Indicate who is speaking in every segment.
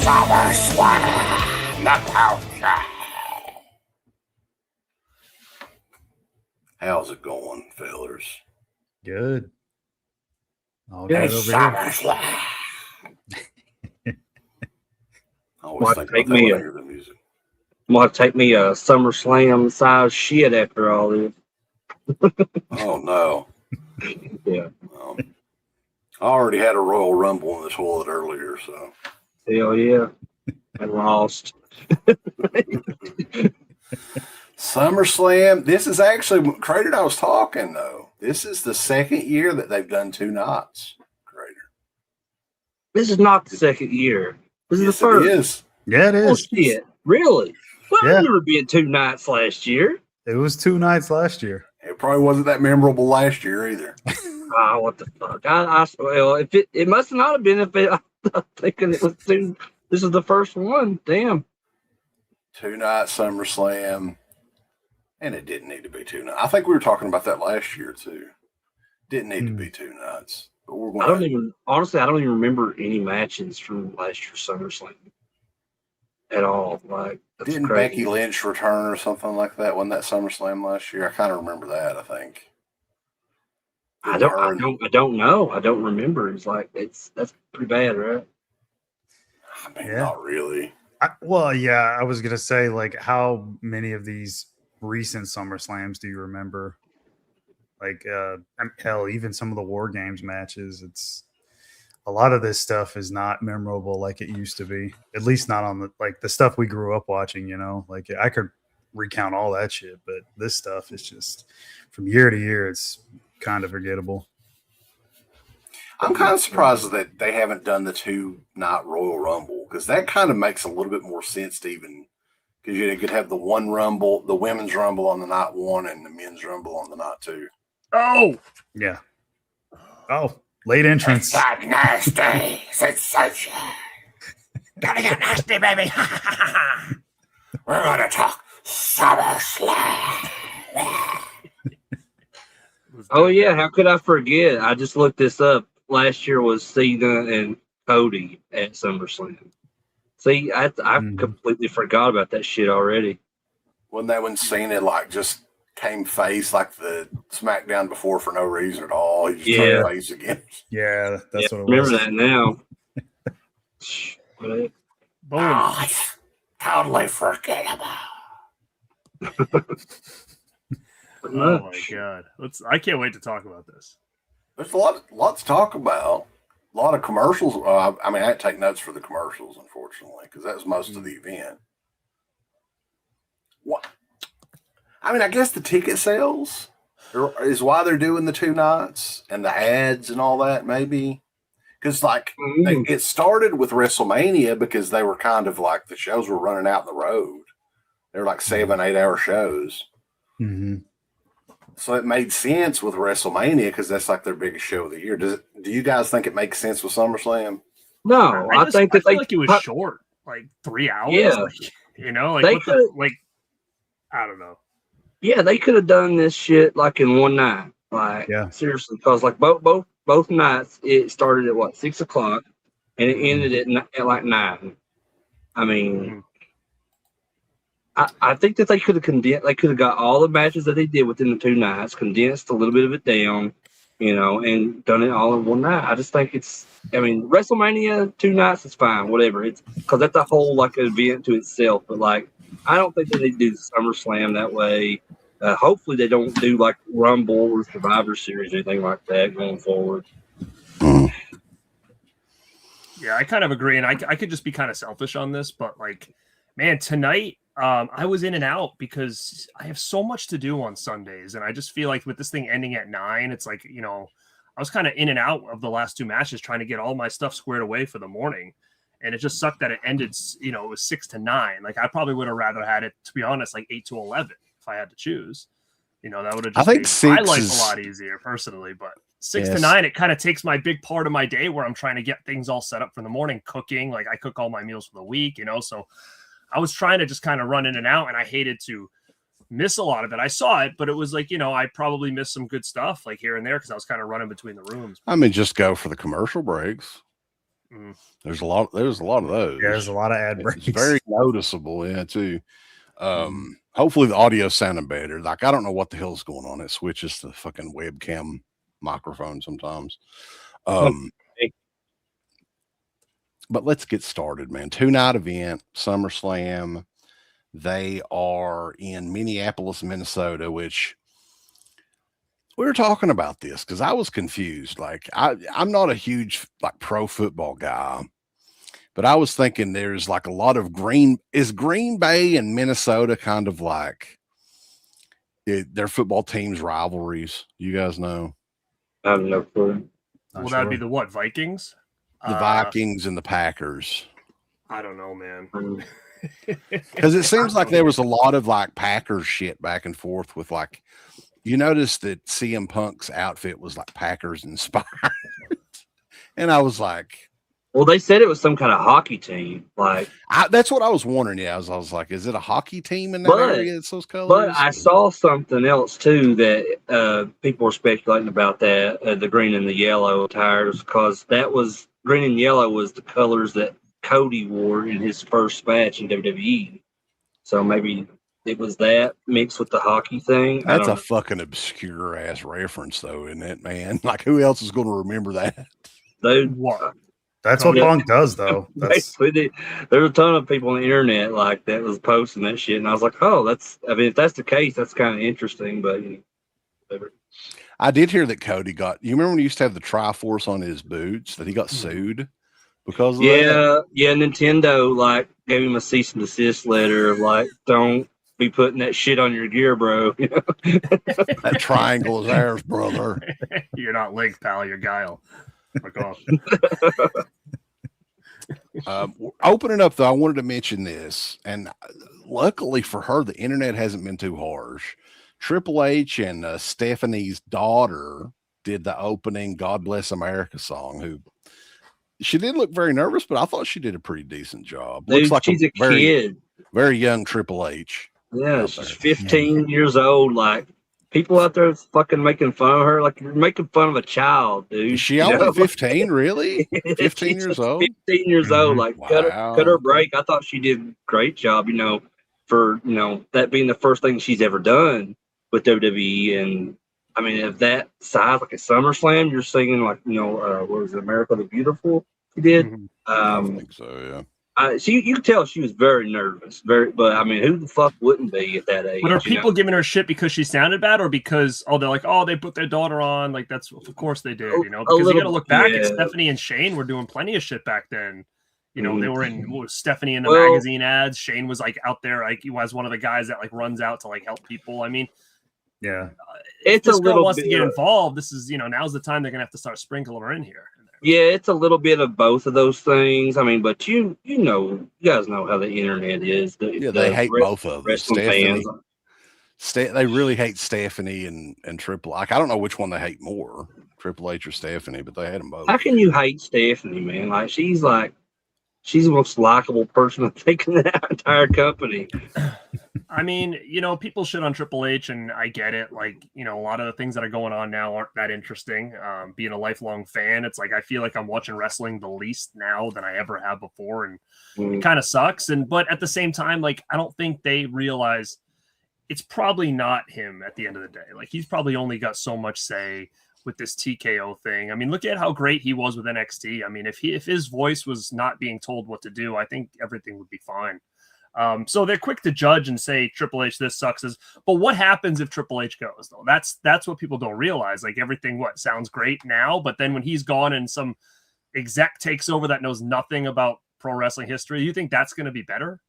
Speaker 1: Summerslam, the culture. How's it going, fellers?
Speaker 2: Good. All
Speaker 1: good
Speaker 2: over
Speaker 1: SummerSlam. I always think about that when I hear the music.
Speaker 3: I'm gonna take me a SummerSlam size shit after all this.
Speaker 1: Oh no.
Speaker 3: Yeah.
Speaker 1: I already had a Royal Rumble in the toilet earlier, so.
Speaker 3: Hell yeah. I lost.
Speaker 1: SummerSlam. This is actually Crater. I was talking though. This is the second year that they've done 2 nights. Crater.
Speaker 3: This is not the second year. This is the first.
Speaker 1: It is.
Speaker 2: Yeah, it is.
Speaker 3: Bullshit. Really? Well, I remember being 2 nights last year.
Speaker 2: It was 2 nights last year.
Speaker 1: It probably wasn't that memorable last year either.
Speaker 3: Oh, what the fuck? Well, if it must not have been if I'm thinking it was 2. This is the first one. Damn.
Speaker 1: 2 nights SummerSlam. And it didn't need to be 2 nights. I think we were talking about that last year too. Didn't need to be 2 nights. But we're going
Speaker 3: I don't even remember any matches from last year's SummerSlam at all. Like,
Speaker 1: didn't crazy. Becky Lynch return or something like that? Wasn't that SummerSlam last year? I kind of remember that. I think.
Speaker 3: I don't know. I don't remember. It's like that's pretty bad, right?
Speaker 1: I mean, not really.
Speaker 2: I was gonna say, like, how many of these recent SummerSlams do you remember? Like, hell, even some of the War Games matches. It's a lot of this stuff is not memorable like it used to be. At least not on the stuff we grew up watching. You know, like I could recount all that shit, but this stuff is just from year to year. It's kind of forgettable.
Speaker 1: I'm kind of surprised that they haven't done the 2-night Royal Rumble, because that kind of makes a little bit more sense to even, because you could have the one Rumble, the women's Rumble on the night 1 and the men's Rumble on the night 2.
Speaker 2: Oh, yeah. Oh, late entrance.
Speaker 1: It's so nasty. It's such gotta get nasty, baby. We're gonna talk SummerSlam.
Speaker 3: Oh yeah, how could I forget? I just looked this up. Last year was Cena and Cody at SummerSlam. See, I completely forgot about that shit already.
Speaker 1: Wasn't that when Cena just came face like the SmackDown before for no reason at all? He just turned face again.
Speaker 2: Yeah, that's what it was.
Speaker 3: Remember that now.
Speaker 1: Boom. Oh, totally forget about.
Speaker 4: Oh my god! I can't wait to talk about this.
Speaker 1: There's a lot to talk about. A lot of commercials. I mean, I had to take notes for the commercials, unfortunately, because that was most of the event. What? I mean, I guess the ticket sales is why they're doing the 2 nights and the ads and all that, maybe. Because, it started with WrestleMania because they were kind of like the shows were running out the road. They were like 7-8 hour shows.
Speaker 2: Mm-hmm.
Speaker 1: So it made sense with WrestleMania because that's like their biggest show of the year. Do you guys think it makes sense with SummerSlam?
Speaker 3: No, I
Speaker 4: feel like it was short, like 3 hours.
Speaker 3: Yeah,
Speaker 4: I don't know.
Speaker 3: Yeah, they could have done this shit like in one night. Seriously, because both nights it started at 6:00 and it ended at like 9. I mean. I think that they could have condensed. They could have got all the matches that they did within the 2 nights, condensed a little bit of it down, and done it all in one night. I just think WrestleMania 2 nights is fine, whatever. It's because that's a whole event to itself. But I don't think that they do the SummerSlam that way. Hopefully, they don't do Rumble or Survivor Series or anything like that going forward.
Speaker 4: Yeah, I kind of agree, and I could just be kind of selfish on this, but man, tonight. I was in and out because I have so much to do on Sundays. And I just feel like with this thing ending at 9, it's I was kind of in and out of the last 2 matches trying to get all my stuff squared away for the morning. And it just sucked that it ended, it was 6 to 9. I probably would have rather had it, to be honest, 8 to 11 if I had to choose. That would have just made my life a lot easier personally. But 6 to 9, it kind of takes my big part of my day where I'm trying to get things all set up for the morning, cooking. I cook all my meals for the week, so I was trying to just kind of run in and out, and I hated to miss a lot of it. I saw it, but it was I probably missed some good stuff here and there because I was kind of running between the rooms.
Speaker 1: I mean, just go for the commercial breaks.
Speaker 5: There's a lot of those.
Speaker 2: Yeah, there's a lot of ad breaks.
Speaker 5: It's very noticeable, yeah, too. Hopefully the audio's sounding better. Like, I don't know what the hell's going on. It switches to the fucking webcam microphone sometimes. But let's get started, man. 2-night event, SummerSlam. They are in Minneapolis, Minnesota, which we were talking about this because I was confused. Like, I'm not a huge like pro football guy, but I was thinking there's like a lot of Green Bay and Minnesota kind of like their football teams rivalries. You guys know?
Speaker 3: I have no clue.
Speaker 4: Well, that'd be the what, Vikings?
Speaker 5: The Vikings and the Packers.
Speaker 4: I don't know, man.
Speaker 5: Because it seems like there was a lot of like Packers shit back and forth with like, you noticed that CM Punk's outfit was like Packers inspired. And I was like,
Speaker 3: well, they said it was some kind of hockey team. Like,
Speaker 5: that's what I was wondering. Yeah, I was like, is it a hockey team in that area? It's those colors.
Speaker 3: But I saw something else too that people were speculating about that the green and the yellow tires, because that was green and yellow was the colors that Cody wore in his first match in WWE. So maybe it was that mixed with the hockey thing.
Speaker 5: That's a fucking obscure ass reference, though, isn't it, man? Like, who else is going to remember that?
Speaker 3: Dude,
Speaker 2: that's what Punk does, though.
Speaker 3: Basically, there's a ton of people on the internet like that was posting that shit, and I was like, oh, if that's the case, that's kind of interesting. But whatever.
Speaker 5: I did hear that Cody got. You remember when he used to have the Triforce on his boots that he got sued because of that?
Speaker 3: Yeah. Nintendo like gave him a cease and desist letter of like, don't be putting that shit on your gear, bro.
Speaker 5: That triangle is ours, brother.
Speaker 4: You're not Link, pal. You're Guile. Fuck off.
Speaker 5: Opening up, though, I wanted to mention this, and luckily for her, the internet hasn't been too harsh. Triple H and Stephanie's daughter did the opening "God Bless America" song. Who she did look very nervous, but I thought she did a pretty decent job.
Speaker 3: Dude,
Speaker 5: looks like
Speaker 3: she's a kid,
Speaker 5: very young Triple H.
Speaker 3: Yeah, she's 15 years old. Like, people out there fucking making fun of her. Like, you're making fun of a child, dude.
Speaker 5: Is she only 15, really? 15 years old?
Speaker 3: 15 years old. Like,
Speaker 5: wow.
Speaker 3: cut her break. I thought she did a great job, for, that being the first thing she's ever done with WWE. And, I mean, if that size, like a SummerSlam, you're singing, like, what was it, America the Beautiful? She did.
Speaker 5: I think so, yeah.
Speaker 3: You could tell she was very nervous, but I mean, who the fuck wouldn't be at that age?
Speaker 4: But are people giving her shit because she sounded bad, or because they're like, they put their daughter on? Like, that's of course they did, because you got to look back at Stephanie and Shane were doing plenty of shit back then. They were in Stephanie in the magazine ads. Shane was like out there, like he was one of the guys that like runs out to like help people. I mean,
Speaker 2: yeah,
Speaker 3: it's
Speaker 4: this
Speaker 3: a
Speaker 4: girl
Speaker 3: little
Speaker 4: wants
Speaker 3: bit
Speaker 4: to get involved. This is now's the time they're gonna have to start sprinkling her in here.
Speaker 3: Yeah, it's a little bit of both of those things. I mean, but you guys know how the internet is.
Speaker 5: They hate both of them. Stephanie, they really hate Stephanie and Triple. Like, I don't know which one they hate more, Triple H or Stephanie, but they hate them both.
Speaker 3: How can you hate Stephanie, man? Like, she's the most likable person I think in that entire company.
Speaker 4: I mean, people shit on Triple H, and I get it. Like, a lot of the things that are going on now aren't that interesting. Being a lifelong fan, it's like I feel like I'm watching wrestling the least now than I ever have before, and it kind of sucks. But at the same time, like, I don't think they realize it's probably not him at the end of the day. Like, he's probably only got so much say with this TKO thing. I mean, look at how great he was with NXT. I mean, if his voice was not being told what to do, I think everything would be fine. So they're quick to judge and say Triple H, this sucks. But what happens if Triple H goes, though? That's what people don't realize. Like, everything sounds great now, but then when he's gone and some exec takes over that knows nothing about pro wrestling history, you think that's going to be better?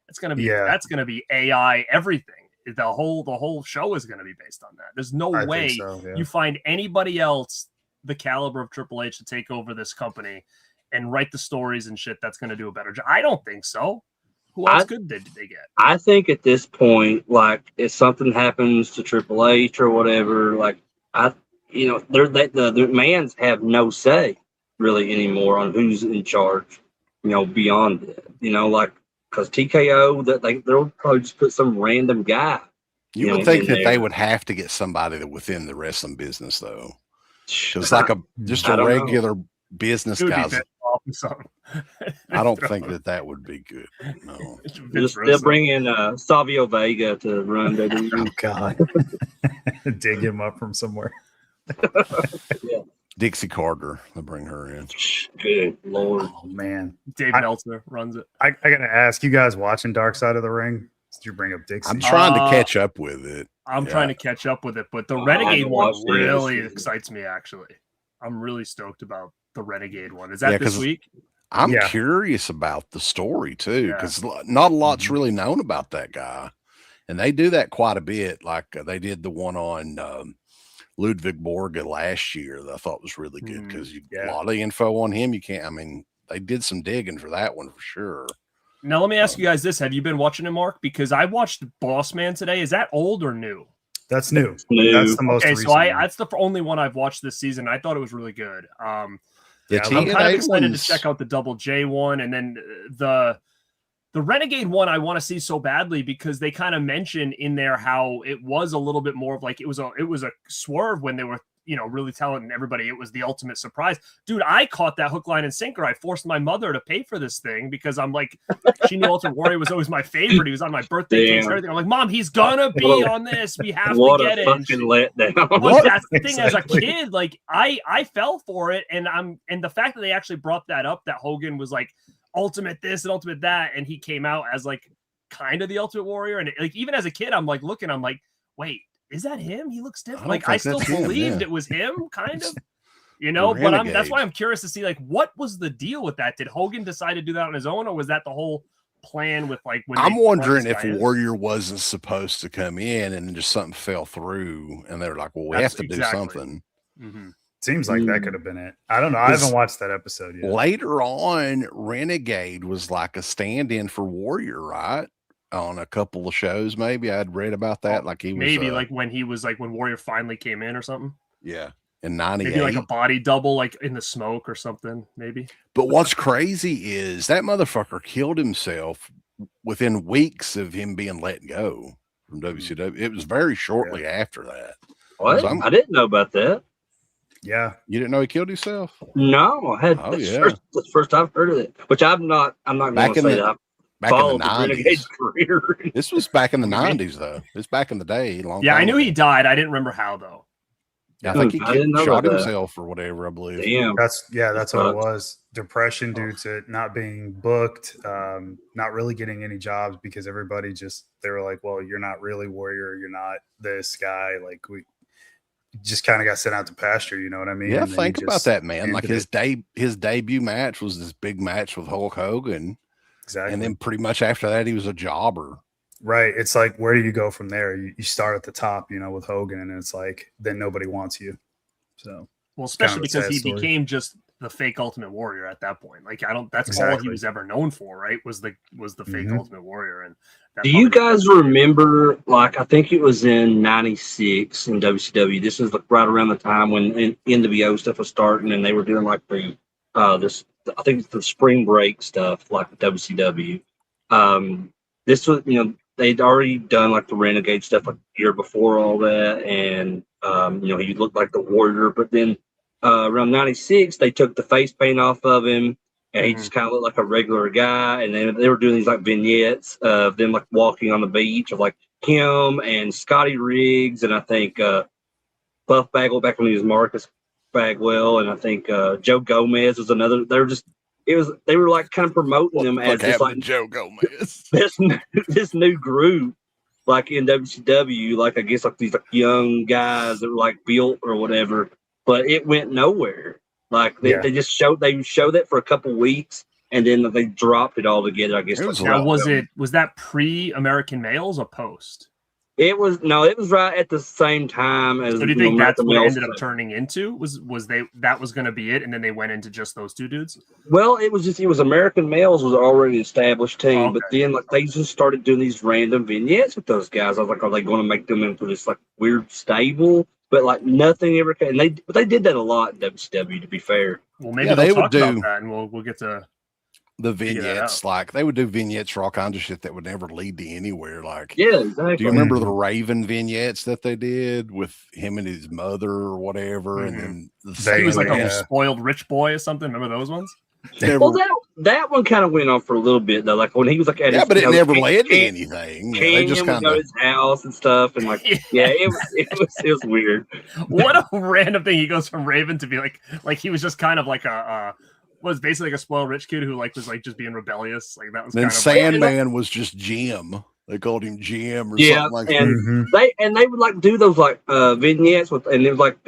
Speaker 4: It's going to be that's going to be AI everything. The whole show is going to be based on that. There's no way you find anybody else the caliber of Triple H to take over this company and write the stories and shit that's going to do a better job. I don't think so. Who else did they get?
Speaker 3: I think at this point, like, if something happens to Triple H or whatever, like, the mans have no say really anymore on who's in charge. Beyond it, like, because TKO they'll probably just put some random guy.
Speaker 5: You would think that they would have to get somebody within the wrestling business, though. It's like just a regular business guy.
Speaker 4: something.
Speaker 5: I don't think that would be good. No.
Speaker 3: They'll bring in Savio Vega to run WWE.
Speaker 2: Oh God, dig him up from somewhere.
Speaker 5: Dixie Carter, they'll bring her in.
Speaker 3: Good Lord.
Speaker 2: Oh man,
Speaker 4: Dave Meltzer runs it.
Speaker 2: I gotta ask you guys watching Dark Side of the Ring. Did you bring up Dixie?
Speaker 5: I'm trying to catch up with it.
Speaker 4: I'm trying to catch up with it, but the Renegade one really excites me. Actually, I'm really stoked about the Renegade one. Is that this week?
Speaker 5: I'm curious about the story too, because not a lot's really known about that guy, and they do that quite a bit. Like they did the one on Ludwig Borga last year that I thought was really good because you get a lot of info on him. You can't. I mean, they did some digging for that one for sure.
Speaker 4: Now let me ask you guys this: have you been watching it, Mark? Because I watched Boss Man today. Is that old or new?
Speaker 2: That's new. That's the most.
Speaker 4: Okay, so that's the only one I've watched this season. I thought it was really good. I'm kind of excited to check out the Double J one, and then the Renegade one I want to see so badly because they kind of mention in there how it was a little bit more of like it was a swerve when they were really telling everybody it was the ultimate surprise. Dude, I caught that hook, line, and sinker. I forced my mother to pay for this thing because I'm like, she knew Ultimate Warrior was always my favorite. He was on my birthday case and everything. I'm like, Mom, he's gonna be on this. We have to get it.
Speaker 3: What a fucking letdown.
Speaker 4: But that's the thing. As a kid, like I fell for it, and the fact that they actually brought that up, that Hogan was like ultimate this and ultimate that, and he came out as like kind of the Ultimate Warrior, and like even as a kid, I'm like, wait. Is that him? He looks different. Like I still believed it was him, kind of, but that's why I'm curious to see like what was the deal with that? Did Hogan decide to do that on his own, or was that the whole plan with like when
Speaker 5: I'm wondering if Warrior wasn't supposed to come in and just something fell through and they're like, well, we have to do something.
Speaker 2: Mm-hmm. Seems like that could have been it. I don't know. I haven't watched that episode yet.
Speaker 5: Later on, Renegade was like a stand-in for Warrior, right? On a couple of shows, maybe I'd read about that. Like he was
Speaker 4: like when Warrior finally came in or something.
Speaker 5: Yeah, in '98,
Speaker 4: maybe like a body double, like in the smoke or something, maybe.
Speaker 5: But what's crazy is that motherfucker killed himself within weeks of him being let go from WCW. It was very shortly after that.
Speaker 3: What? So I didn't know about that.
Speaker 5: Yeah, you didn't know he killed himself?
Speaker 3: No, I had. That's the first I've heard of it. Which I'm not going to say that.
Speaker 5: Back in the 90s. Career. This was back in the 90s, though. It's back in the day.
Speaker 4: I knew he died. I didn't remember how, though.
Speaker 5: Yeah, I think he shot himself or whatever, I believe.
Speaker 3: Damn.
Speaker 2: That's what it was. Depression due to not being booked, not really getting any jobs because everybody they were like, well, you're not really Warrior. You're not this guy. Like, we just kind of got sent out to pasture. You know what I mean?
Speaker 5: Yeah, think about that, man. Like his debut match was this big match with Hulk Hogan.
Speaker 2: Exactly.
Speaker 5: And then pretty much after that, he was a jobber.
Speaker 2: Right. It's like, where do you go from there? You start at the top, with Hogan, and it's like, then nobody wants you. So,
Speaker 4: well, especially because he became just the fake Ultimate Warrior at that point. Like, that's all he was ever known for, right? Was the fake Ultimate Warrior. And
Speaker 3: do you guys remember, like, I think it was in '96 in WCW. This is like right around the time when NWO stuff was starting, and they were doing like I think it's the spring break stuff, like the WCW. This was, they'd already done like the Renegade stuff like the year before all that, and he looked like the Warrior. But then around '96, they took the face paint off of him, and he just kind of looked like a regular guy. And then they were doing these like vignettes of them like walking on the beach of like him and Scotty Riggs, and I think Buff Bagwell back when he was Marcus Bagwell, and I think Joe Gomez was another. They were like kind of promoting them as this like
Speaker 5: Joe Gomez,
Speaker 3: this new group, like in WCW, like I guess like these like young guys that were like built or whatever, but it went nowhere. Like they just showed that for a couple weeks, and then they dropped it all together. I guess.
Speaker 4: Was that pre-American Males or post?
Speaker 3: It was right at the same time as.
Speaker 4: So do you think that's what it ended up turning into? That was going to be it, and then they went into just those two dudes?
Speaker 3: Well, it was American Males was already established team, but then like they just started doing these random vignettes with those guys. I was like, are they going to make them into this like weird stable? But like nothing ever came. But they did that a lot in WCW. To be fair,
Speaker 4: well, maybe they would do that, and we'll get to.
Speaker 5: The vignettes, like they would do vignettes for all kinds of shit that would never lead to anywhere. Like,
Speaker 3: yeah, exactly.
Speaker 5: Do you remember the Raven vignettes that they did with him and his mother or whatever? And then
Speaker 4: he was like a spoiled rich boy or something. Remember those ones?
Speaker 5: Never,
Speaker 3: Well, that one kind of went on for a little bit though. Like when he was like at his,
Speaker 5: but it never led to
Speaker 3: Cam
Speaker 5: anything. They just
Speaker 3: would
Speaker 5: kind
Speaker 3: go to
Speaker 5: of.
Speaker 3: his house and stuff, and like it was weird.
Speaker 4: What a random thing. He goes from Raven to be like he was just kind of like was basically like a spoiled rich kid who like was like just being rebellious. Like that was
Speaker 5: Then
Speaker 4: kind of
Speaker 5: Sandman was just Jim. They called him Jim or
Speaker 3: Yeah,
Speaker 5: something like
Speaker 3: and
Speaker 5: that.
Speaker 3: they would like do those like vignettes with, and it was like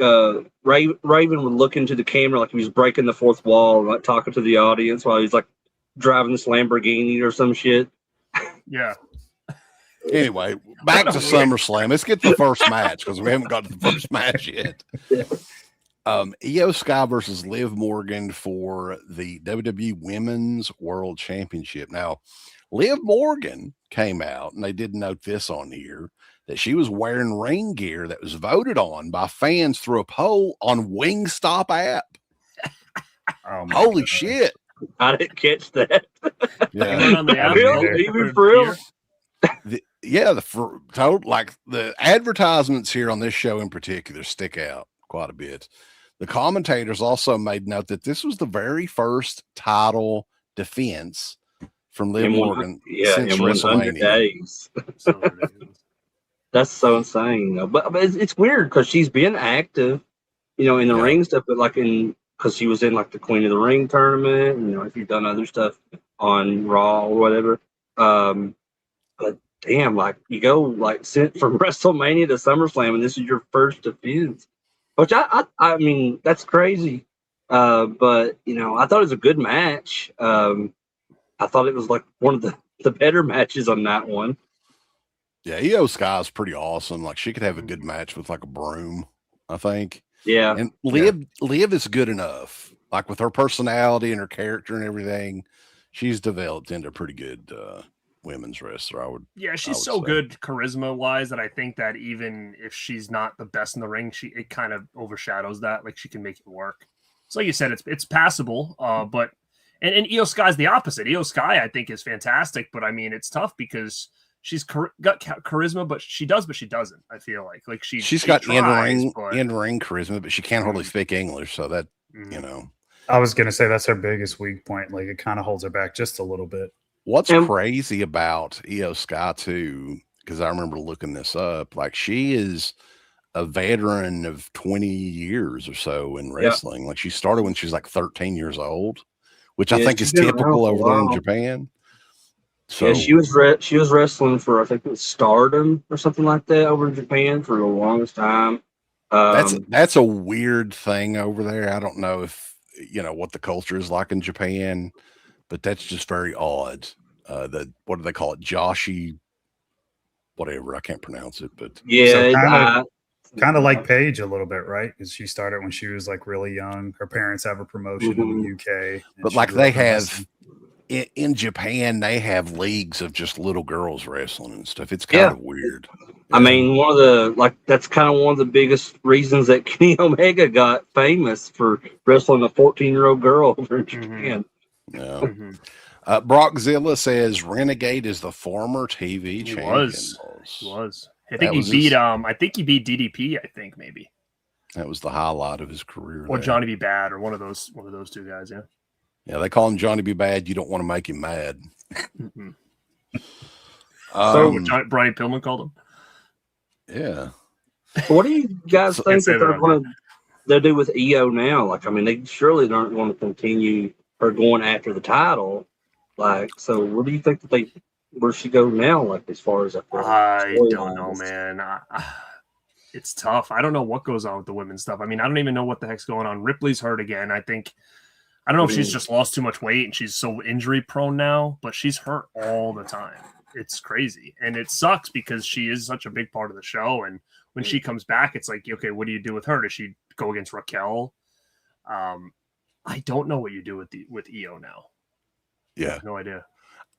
Speaker 3: Raven would look into the camera like he was breaking the fourth wall, and, like talking to the audience while he's like driving this Lamborghini or some shit.
Speaker 4: yeah.
Speaker 5: Anyway, back to SummerSlam. Let's get to the first match because we haven't got to the first match yet. Io Sky versus Liv Morgan for the WWE Women's World Championship. Now, Liv Morgan came out, and they did note this on here, that she was wearing ring gear that was voted on by fans through a poll on Wingstop app. Holy shit.
Speaker 3: I didn't catch that.
Speaker 5: Yeah.
Speaker 4: On the app,
Speaker 3: Really? Even for real?
Speaker 5: The advertisements here on this show in particular stick out quite a bit. The commentators also made note that this was the very first title defense from Liv Morgan since
Speaker 3: in 100
Speaker 5: WrestleMania.
Speaker 3: days. That's so insane. But it's weird because she's been active, in the ring stuff, but like because she was in like the Queen of the Ring tournament, and if you've done other stuff on Raw or whatever. But damn, like you go like sent from WrestleMania to SummerSlam, and this is your first defense, which I mean that's crazy. But I thought it was a good match. I thought it was like one of the better matches on that one.
Speaker 5: Yeah, Io Sky is pretty awesome. Like she could have a good match with like a broom, I think.
Speaker 3: Yeah.
Speaker 5: And Liv is good enough. Like with her personality and her character and everything, she's developed into a pretty good women's wrestler.
Speaker 4: She's so good charisma wise that I think that even if she's not the best in the ring, it kind of overshadows that. Like she can make it work. So like you said, it's passable. But and Io Sky's the opposite. Io Sky I think is fantastic, but I mean it's tough because she's got charisma, but she doesn't. I feel like she's
Speaker 5: got
Speaker 4: tries,
Speaker 5: in ring charisma, but she can't hardly speak English. So that
Speaker 2: I was gonna say that's her biggest weak point. Like it kind of holds her back just a little bit.
Speaker 5: What's crazy about Io Sky too, because I remember looking this up, like she is a veteran of 20 years or so in wrestling. Yeah. Like she started when she was like 13 years old, which I think is typical over there in Japan. So
Speaker 3: she was wrestling for, I think it was Stardom or something like that over in Japan for the longest time.
Speaker 5: That's a weird thing over there. I don't know if what the culture is like in Japan, but that's just very odd. What do they call it? Joshi, whatever. I can't pronounce it, but
Speaker 2: kind of like Paige a little bit, right? Because she started when she was like really young. Her parents have a promotion in the UK,
Speaker 5: but like they have in Japan, they have leagues of just little girls wrestling and stuff. It's kind of weird.
Speaker 3: I mean, that's kind of one of the biggest reasons that Kenny Omega got famous for wrestling a 14-year-old girl over in Japan.
Speaker 5: Yeah. Brockzilla says Renegade is the former TV champion.
Speaker 4: He was. I think he beat DDP. I think maybe
Speaker 5: that was the highlight of his career.
Speaker 4: Or Johnny B. Bad, or one of those two guys. Yeah.
Speaker 5: Yeah, they call him Johnny B. Bad. You don't want to make him mad.
Speaker 4: So what Brian Pillman called him.
Speaker 5: Yeah.
Speaker 3: So what do you guys think that they'll do with Io now? Like, I mean, they surely aren't going to continue her going after the title. Like, so what do you think where she go now? Like, as far as
Speaker 4: I don't know, man. It's tough. I don't know what goes on with the women's stuff. I mean, I don't even know what the heck's going on. Ripley's hurt again. I don't know if she's just lost too much weight and she's so injury prone now, but she's hurt all the time. It's crazy. And it sucks because she is such a big part of the show. And when she comes back, it's like, okay, what do you do with her? Does she go against Raquel? I don't know what you do with Io now.
Speaker 5: Yeah.
Speaker 4: I have no idea.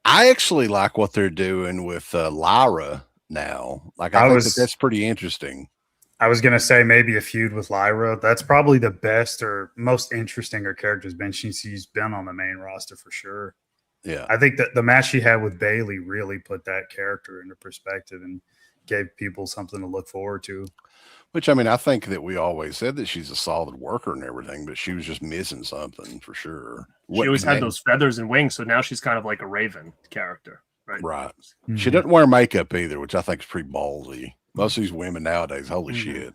Speaker 5: I actually like what they're doing with Lyra now. Like, I think that's pretty interesting.
Speaker 2: I was going to say maybe a feud with Lyra. That's probably the best or most interesting her character's been since she's been on the main roster for sure.
Speaker 5: Yeah.
Speaker 2: I think that the match she had with Bayley really put that character into perspective and gave people something to look forward to.
Speaker 5: Which, I mean, I think that we always said that she's a solid worker and everything, but she was just missing something for sure.
Speaker 4: She always had those feathers and wings, so now she's kind of like a Raven character, right?
Speaker 5: Right.
Speaker 2: Mm-hmm.
Speaker 5: She doesn't wear makeup either, which I think is pretty ballsy. Most of these women nowadays, holy shit.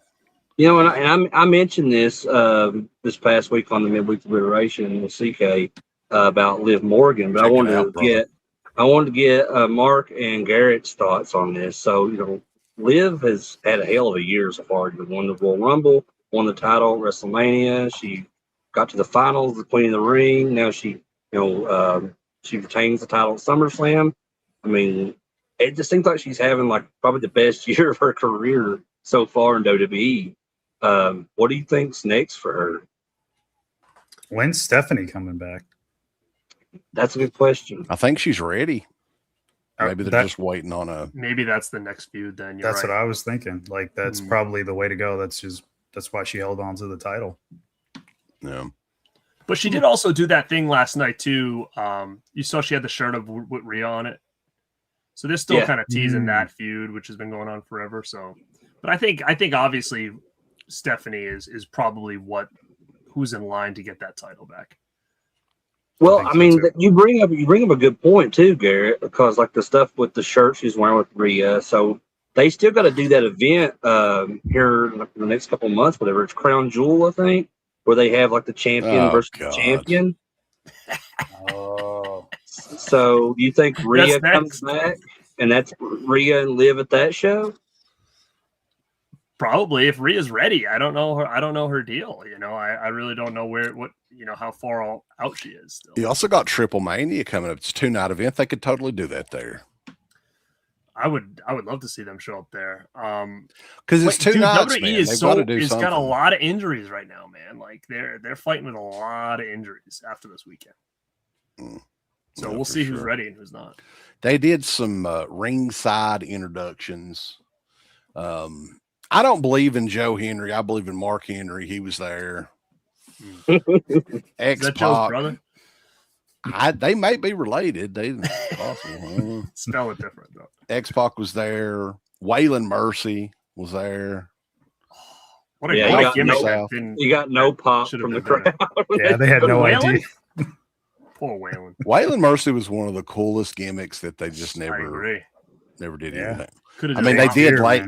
Speaker 3: You know, and I mentioned this this past week on the midweek deliberation with CK about Liv Morgan, but I wanted to get Mark and Garrett's thoughts on this. So, you know, Liv has had a hell of a year so far. She won the Royal Rumble, won the title at WrestleMania. She got to the finals, the Queen of the Ring. Now she retains the title at SummerSlam. I mean, it just seems like she's having like probably the best year of her career so far in WWE. What do you think's next for her?
Speaker 2: When's Stephanie coming back?
Speaker 3: That's a good question.
Speaker 5: I think she's ready. Maybe they're just waiting on
Speaker 4: Maybe that's the next feud. Then
Speaker 2: that's what I was thinking. Like that's probably the way to go. That's why she held on to the title.
Speaker 5: Yeah.
Speaker 4: But she did also do that thing last night too. You saw she had the shirt with Rhea on it. So they're still kind of teasing that feud, which has been going on forever. So, but I think obviously Stephanie is probably who's in line to get that title back.
Speaker 3: Well, I mean, you bring up a good point too, Garrett, because like the stuff with the shirt she's wearing with Rhea, so they still got to do that event here in the next couple of months, whatever. It's Crown Jewel, I think, where they have like the champion versus the champion.
Speaker 2: Oh,
Speaker 3: so do you think Rhea comes back, and that's Rhea and Liv at that show?
Speaker 4: Probably, if Rhea's ready. I don't know her deal. You know, I really don't know how far out she is still.
Speaker 5: You also got Triple Mania coming up. It's a 2-night event. They could totally do that there.
Speaker 4: I would love to see them show up there.
Speaker 5: Because it's 2 nights.
Speaker 4: WWE is got a lot of injuries right now, man. Like they're fighting with a lot of injuries after this weekend. So we'll see who's ready and who's not.
Speaker 5: They did some ringside introductions. I don't believe in Joe Henry. I believe in Mark Henry. He was there. X-Pac.
Speaker 4: Joe's brother?
Speaker 5: They might be related. They possible.
Speaker 4: Spell it different though.
Speaker 5: X-Pac was there. Waylon Mercy was there.
Speaker 4: What a great gimmick!
Speaker 3: You got no pop from the crowd.
Speaker 2: Yeah, they had no idea.
Speaker 4: Poor Waylon.
Speaker 5: Waylon Mercy was one of the coolest gimmicks that they just never did anything.
Speaker 4: I
Speaker 5: mean, they did like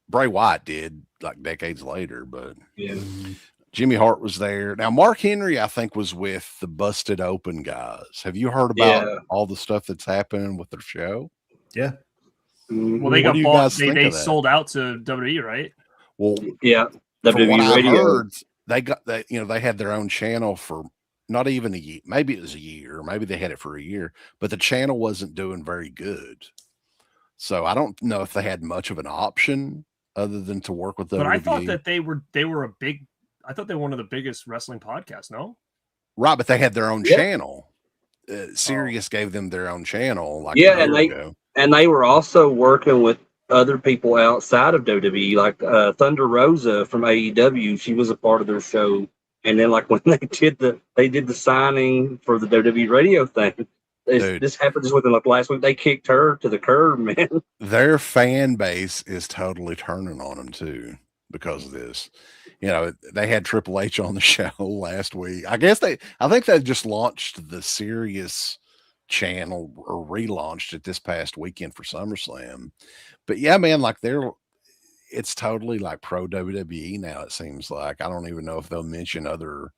Speaker 5: Bray Wyatt did like decades later, but Jimmy Hart was there. Now, Mark Henry, I think, was with the Busted Open guys. Have you heard about all the stuff that's happening with their show?
Speaker 2: Yeah.
Speaker 4: Well, they got bought. They sold out to WWE, right?
Speaker 5: Well,
Speaker 3: yeah.
Speaker 5: WWE Radio. They had their own channel for not even a year. Maybe it was a year. Maybe they had it for a year, but the channel wasn't doing very good. So I don't know if they had much of an option other than to work with WWE.
Speaker 4: But I thought that they were a big. I thought they were one of the biggest wrestling podcasts. No,
Speaker 5: right, but they had their own channel. Sirius gave them their own channel. Like
Speaker 3: and they were also working with other people outside of WWE, like Thunder Rosa from AEW. She was a part of their show. And then, like when they did the signing for the WWE radio thing. This happened just within like last week. They kicked her to the curb, man.
Speaker 5: Their fan base is totally turning on them too because of this. You know, they had Triple H on the show last week. I think they just launched the Sirius channel or relaunched it this past weekend for SummerSlam. But yeah, man, like it's totally like pro WWE now. It seems like I don't even know if they'll mention other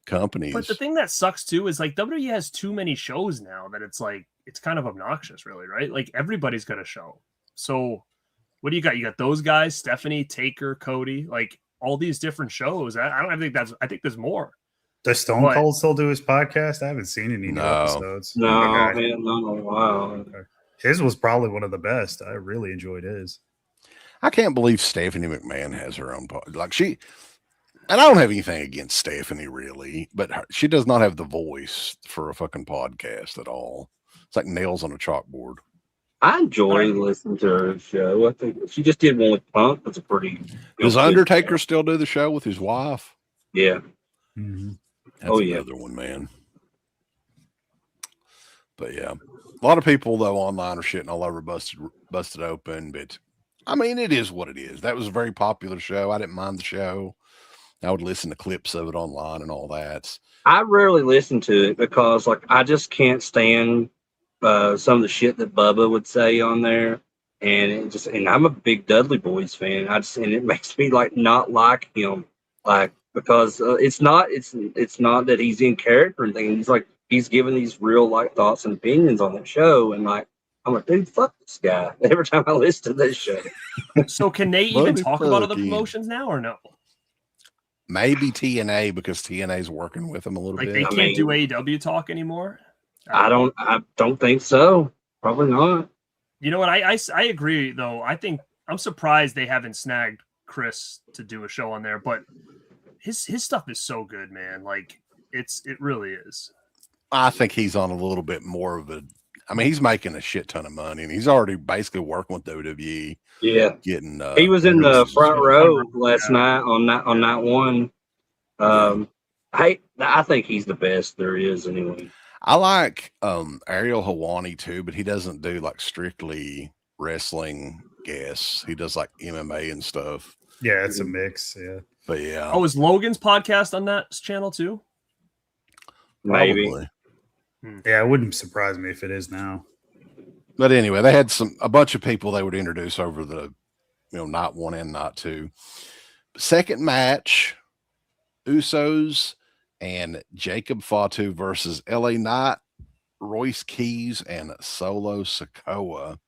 Speaker 5: companies.
Speaker 4: But the thing that sucks too is like WWE has too many shows now that it's like it's kind of obnoxious, really, right? Like everybody's got a show. So what do you got? You got those guys, Stephanie, Taker, Cody, like all these different shows. I think there's more.
Speaker 2: Does Stone Cold still do his podcast? I haven't seen any new episodes.
Speaker 3: No, man, wow.
Speaker 2: Okay. His was probably one of the best. I really enjoyed his.
Speaker 5: I can't believe Stephanie McMahon has her own podcast. Like and I don't have anything against Stephanie really, but she does not have the voice for a fucking podcast at all. It's like nails on a chalkboard.
Speaker 3: I enjoy listening to her show. I think she just did one with Punk. That's a pretty.
Speaker 5: Does Undertaker still do the show with his wife?
Speaker 3: Yeah.
Speaker 2: Mm-hmm.
Speaker 5: That's another one, man. But yeah, a lot of people though online are shitting all over Busted Open, but I mean, it is what it is. That was a very popular show. I didn't mind the show. I would listen to clips of it online and all that.
Speaker 3: I rarely listen to it because, like, I just can't stand some of the shit that Bubba would say on there, and I'm a big Dudley Boys fan. And it makes me like not like him, like because it's not that he's in character or anything. He's giving these real like thoughts and opinions on that show, and like I'm like, dude, fuck this guy. Every time I listen to this show.
Speaker 4: So can they even talk about other promotions now or no?
Speaker 5: Maybe TNA, because TNA's working with them a little
Speaker 4: like
Speaker 5: bit.
Speaker 4: They can't do AEW talk anymore.
Speaker 3: I don't think so. Probably not.
Speaker 4: You know what? I agree though. I'm surprised they haven't snagged Chris to do a show on there, but his stuff is so good, man. Like it really is.
Speaker 5: I think he's on a little bit more of a. I mean, he's making a shit ton of money, and he's already basically working with WWE.
Speaker 3: Yeah,
Speaker 5: getting.
Speaker 3: He was in the front row last night on night one. I think he's the best there is anyway.
Speaker 5: I like Ariel Helwani too, but he doesn't do like strictly wrestling guests. He does like MMA and stuff.
Speaker 2: Yeah, it's a mix. Yeah,
Speaker 5: but yeah.
Speaker 4: Oh, is Logan's podcast on that channel too?
Speaker 3: Maybe.
Speaker 5: Probably.
Speaker 2: Yeah, it wouldn't surprise me if it is now.
Speaker 5: But anyway, they had a bunch of people they would introduce over the, night one and night two. Second match, Usos and Jacob Fatu versus LA Knight, Royce Keys, and Solo Sikoa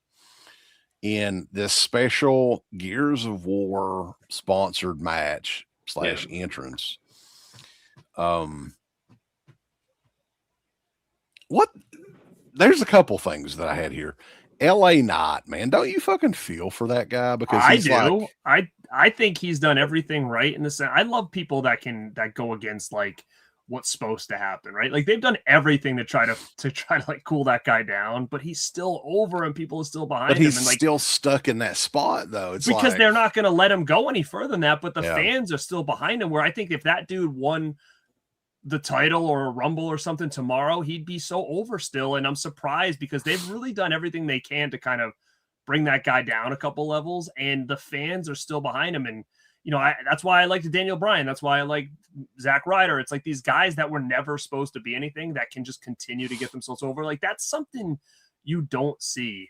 Speaker 5: in this special Gears of War sponsored match / entrance. There's a couple things that I had here. LA Knight, man, don't you fucking feel for that guy? Because
Speaker 4: I do. I think he's done everything right in the sense. I love people that go against like what's supposed to happen, right? Like they've done everything to try to like cool that guy down, but he's still over and people are still behind him.
Speaker 5: But he's
Speaker 4: and, like,
Speaker 5: still stuck in that spot though. It's
Speaker 4: because they're not going to let him go any further than that. But the
Speaker 5: Yeah.
Speaker 4: fans are still behind him. Where I think if that dude won the title or a Rumble or something tomorrow, he'd be so over still. And I'm surprised because they've really done everything they can to kind of bring that guy down a couple levels, and the fans are still behind him. And that's why I like Daniel Bryan. That's why I like Zack Ryder. It's like these guys that were never supposed to be anything that can just continue to get themselves over. Like that's something you don't see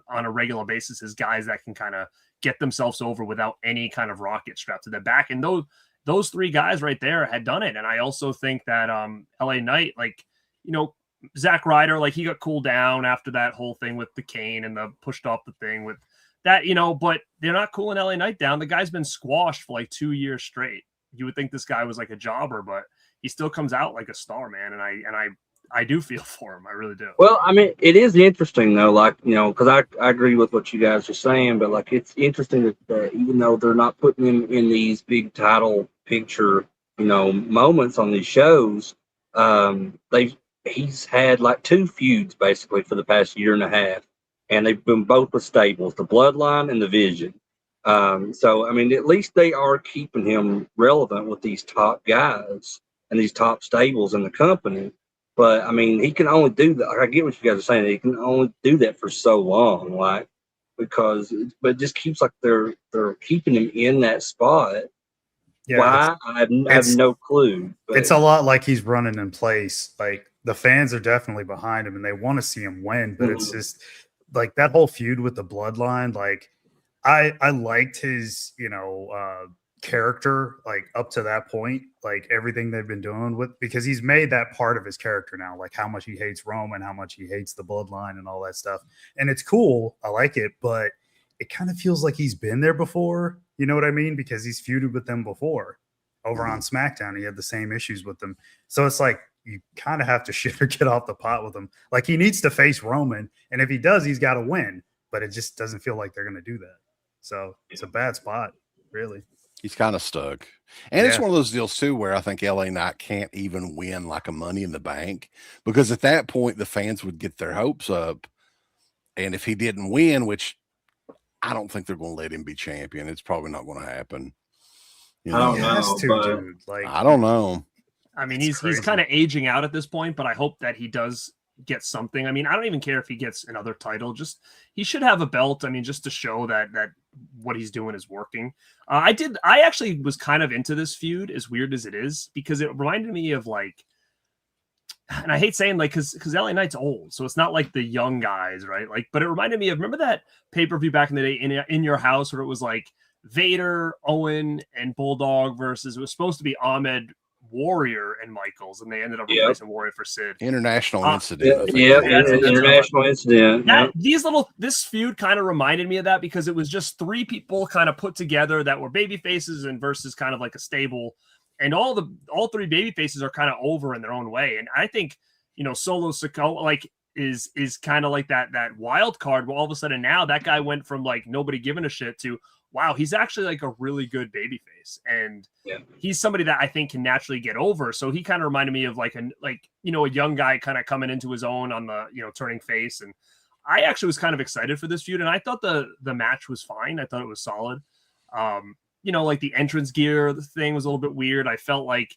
Speaker 4: on a regular basis, is guys that can kind of get themselves over without any kind of rocket strapped to their back. And those three guys right there had done it. And I also think that LA Knight, like, Zack Ryder, like he got cooled down after that whole thing with the cane and the pushed off the thing with that, but they're not cooling LA Knight down. The guy's been squashed for like 2 years straight. You would think this guy was like a jobber, but he still comes out like a star, man. And I do feel for him. I really do.
Speaker 3: Well, I mean, it is interesting though, like, because I agree with what you guys are saying, but like, it's interesting that even though they're not putting him in these big title picture, moments on these shows, he's had like 2 feuds basically for the past year and a half, and they've been both with stables, the Bloodline and the Vision. So, I mean, at least they are keeping him relevant with these top guys and these top stables in the company. But I mean, he can only do that. I get what you guys are saying. He can only do that for so long, but it just keeps like they're keeping him in that spot.
Speaker 2: Yeah,
Speaker 3: why? I have no clue. But
Speaker 2: it's a lot like he's running in place. Like the fans are definitely behind him and they want to see him win, but it's just like that whole feud with the Bloodline. Like I liked his, character, like up to that point, like everything they've been doing with, because he's made that part of his character now, like how much he hates Roman, how much he hates the Bloodline and all that stuff. And it's cool. I like it, but it kind of feels like he's been there before. You know what I mean? Because he's feuded with them before. Over on SmackDown, he had the same issues with them. So it's like you kind of have to shit or get off the pot with him. Like he needs to face Roman, and if he does, he's got to win. But it just doesn't feel like they're going to do that. So it's a bad spot, really.
Speaker 5: He's kind of stuck. And it's one of those deals too where I think LA Knight can't even win like a Money in the Bank, because at that point the fans would get their hopes up. And if he didn't win, which I don't think they're going to let him be champion, it's probably not going to happen.
Speaker 3: I don't know.
Speaker 2: Dude. Like,
Speaker 5: I don't know.
Speaker 4: I mean, he's kind of aging out at this point, but I hope that he does get something. I mean, I don't even care if he gets another title. Just he should have a belt. I mean, just to show that what he's doing is working. I actually was kind of into this feud, as weird as it is, because it reminded me of like, and I hate saying like, because LA Knight's old, so it's not like the young guys, right? Like, but it reminded me of, remember that pay-per-view back in the day in your house where it was like Vader, Owen, and Bulldog versus, it was supposed to be Ahmed, Warrior, and Michaels, and they ended up replacing Warrior for Sid.
Speaker 5: International incident.
Speaker 3: International incident.
Speaker 4: This feud kind of reminded me of that, because it was just three people kind of put together that were baby faces and versus kind of like a stable. And all three baby faces are kind of over in their own way. And I think, Solo Sikoa like is kind of like that wild card. Well, all of a sudden now that guy went from like nobody giving a shit to, wow, he's actually like a really good baby face. And he's somebody that I think can naturally get over. So he kind of reminded me of like a young guy kind of coming into his own on the, turning face. And I actually was kind of excited for this feud. And I thought the match was fine. I thought it was solid. Like the entrance gear thing was a little bit weird. I felt like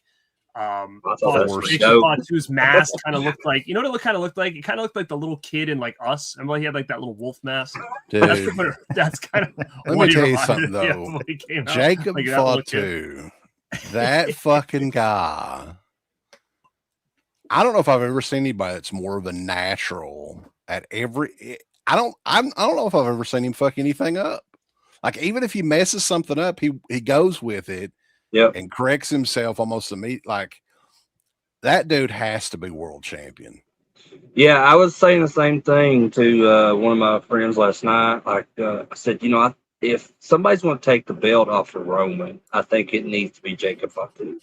Speaker 4: Fatu's mask kind of looked like, what it kind of looked like? It kind of looked like the little kid in like Us. Remember he had like that little wolf mask?
Speaker 5: Dude.
Speaker 4: That's kind of
Speaker 5: let me tell you something though. Jacob Fatu, that fucking guy. I don't know if I've ever seen anybody that's more of a natural at every. I don't know if I've ever seen him fuck anything up. Like, even if he messes something up, he goes with it and corrects himself almost immediately. Like, that dude has to be world champion.
Speaker 3: Yeah, I was saying the same thing to one of my friends last night. Like, I said, if somebody's going to take the belt off of Roman, I think it needs to be Jacob Fatu.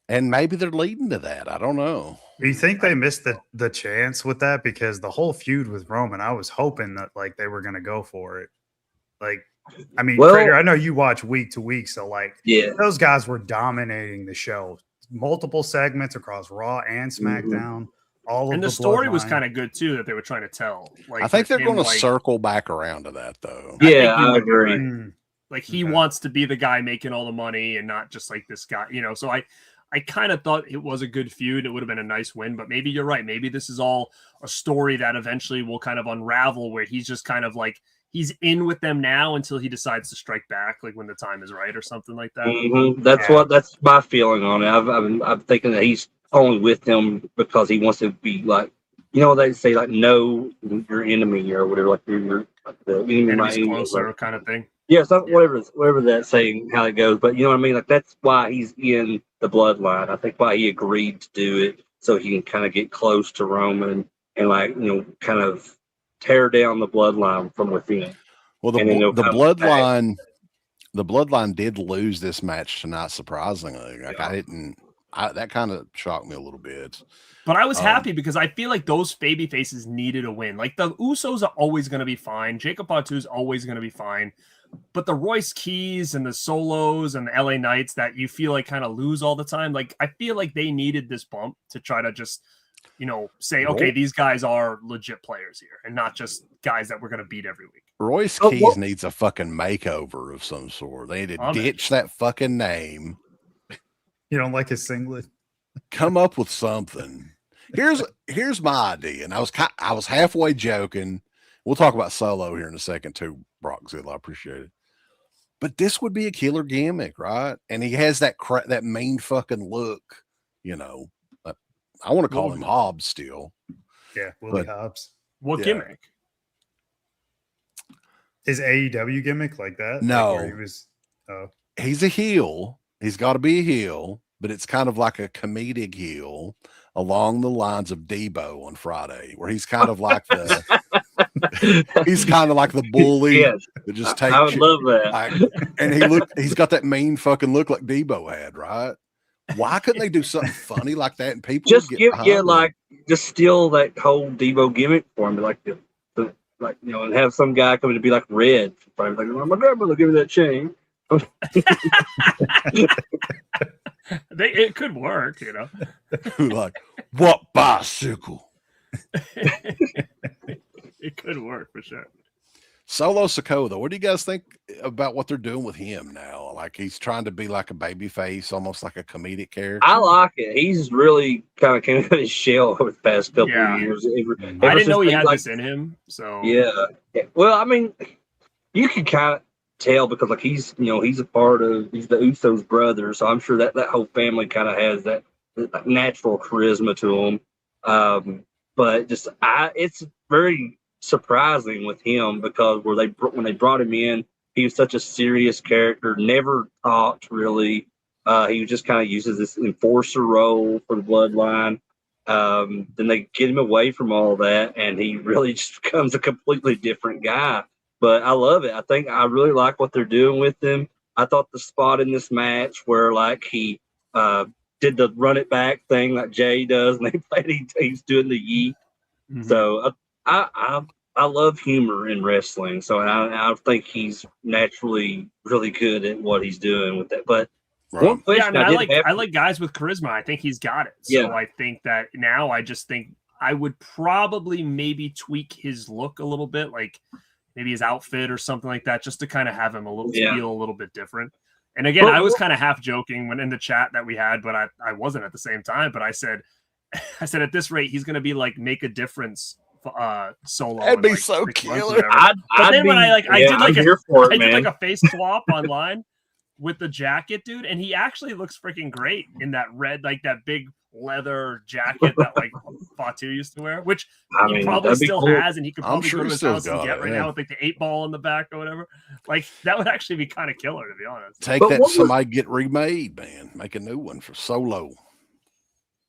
Speaker 5: And maybe they're leading to that. I don't know.
Speaker 2: Do you think they missed the chance with that? Because the whole feud with Roman, I was hoping that like they were going to go for it. Like, I mean, Trader, I know you watch week to week, so like, those guys were dominating the show. Multiple segments across Raw and SmackDown.
Speaker 4: And the story was kind of good too that they were trying to tell. Like,
Speaker 5: I think they're going to circle back around to that though.
Speaker 3: Yeah, I agree.
Speaker 4: Like he wants to be the guy making all the money and not just like this guy, So I kind of thought it was a good feud. It would have been a nice win, but maybe you're right. Maybe this is all a story that eventually will kind of unravel, where he's just kind of like, he's in with them now until he decides to strike back, like when the time is right or something like that.
Speaker 3: Mm-hmm. That's my feeling on it. I'm thinking that he's only with them because he wants to be like, they say like, know your enemy or whatever, like you're the enemy right
Speaker 4: closer kind of thing.
Speaker 3: Yeah, whatever that saying, how it goes. But you know what I mean? Like, that's why he's in the bloodline. I think why he agreed to do it, so he can kind of get close to Roman and like, kind of tear down the bloodline from within.
Speaker 5: Well, the bloodline did lose this match tonight, surprisingly. Like that kind of shocked me a little bit.
Speaker 4: But I was happy because I feel like those baby faces needed a win. Like the Usos are always going to be fine. Jacob Fatu is always going to be fine. But the Royce Keys and the Solos and the LA Knights that you feel like kind of lose all the time, like I feel like they needed this bump to try to just, say, okay, these guys are legit players here and not just guys that we're going to beat every week.
Speaker 5: Royce Keys needs a fucking makeover of some sort. They need to ditch that fucking name.
Speaker 2: You don't like his singlet?
Speaker 5: Come up with something. Here's my idea, and I was halfway joking. We'll talk about Solo here in a second too, Brockzilla. I appreciate it. But this would be a killer gimmick, right? And he has that mean fucking look, I want to call him Hobbs still.
Speaker 2: Yeah, Willie Hobbs.
Speaker 4: What gimmick?
Speaker 2: His AEW gimmick like that?
Speaker 5: No.
Speaker 2: Like where he was,
Speaker 5: he's a heel. He's got to be a heel, but it's kind of like a comedic heel along the lines of Debo on Friday, where he's kind of like he's kind of like the bully that just takes.
Speaker 3: I would love that.
Speaker 5: And he's got that mean fucking look like Debo had, right? Why couldn't they do something funny like that and people
Speaker 3: just just steal that whole Debo gimmick for him, like and have some guy come in to be like Red, like, oh, my grandmother gave me that chain.
Speaker 4: It could work,
Speaker 5: Like, what bicycle?
Speaker 4: It could work for sure.
Speaker 5: Solo Sikoa, though, what do you guys think about what they're doing with him now? Like, he's trying to be like a baby face, almost like a comedic character.
Speaker 3: I like it. He's really kind of came out of his shell over the past couple of years.
Speaker 4: I didn't know he had this in him. So
Speaker 3: yeah. Well, I mean, you can kind of tell because like he's he's the Usos brother, so I'm sure that whole family kind of has that natural charisma to them. But it's very surprising with him because when they brought him in, he was such a serious character, never talked really. He just kind of uses this enforcer role for the bloodline. Then they get him away from all that, and he really just becomes a completely different guy. But I love it. I really like what they're doing with him. I thought the spot in this match where like he did the run it back thing like Jay does, and he's doing the yeet. Mm-hmm. So I love humor in wrestling, so I think he's naturally really good at what he's doing with that. But
Speaker 4: one question I like guys with charisma. I think he's got it. So I think that now I just think I would probably maybe tweak his look a little bit, like maybe his outfit or something like that, just to kind of have him feel a little bit different. And again, I was kind of half joking when in the chat that we had, but I wasn't at the same time. But I said at this rate, he's going to be like Make a Difference solo.
Speaker 5: That'd be so killer.
Speaker 4: When I did like a face swap online with the jacket, dude, and he actually looks freaking great in that red, like that big leather jacket that like Fatu used to wear, which he probably still has, and he could probably go to his house and get now with like the 8-ball in the back or whatever. Like that would actually be kind of killer, to be honest.
Speaker 5: Somebody get remade, man. Make a new one for Solo.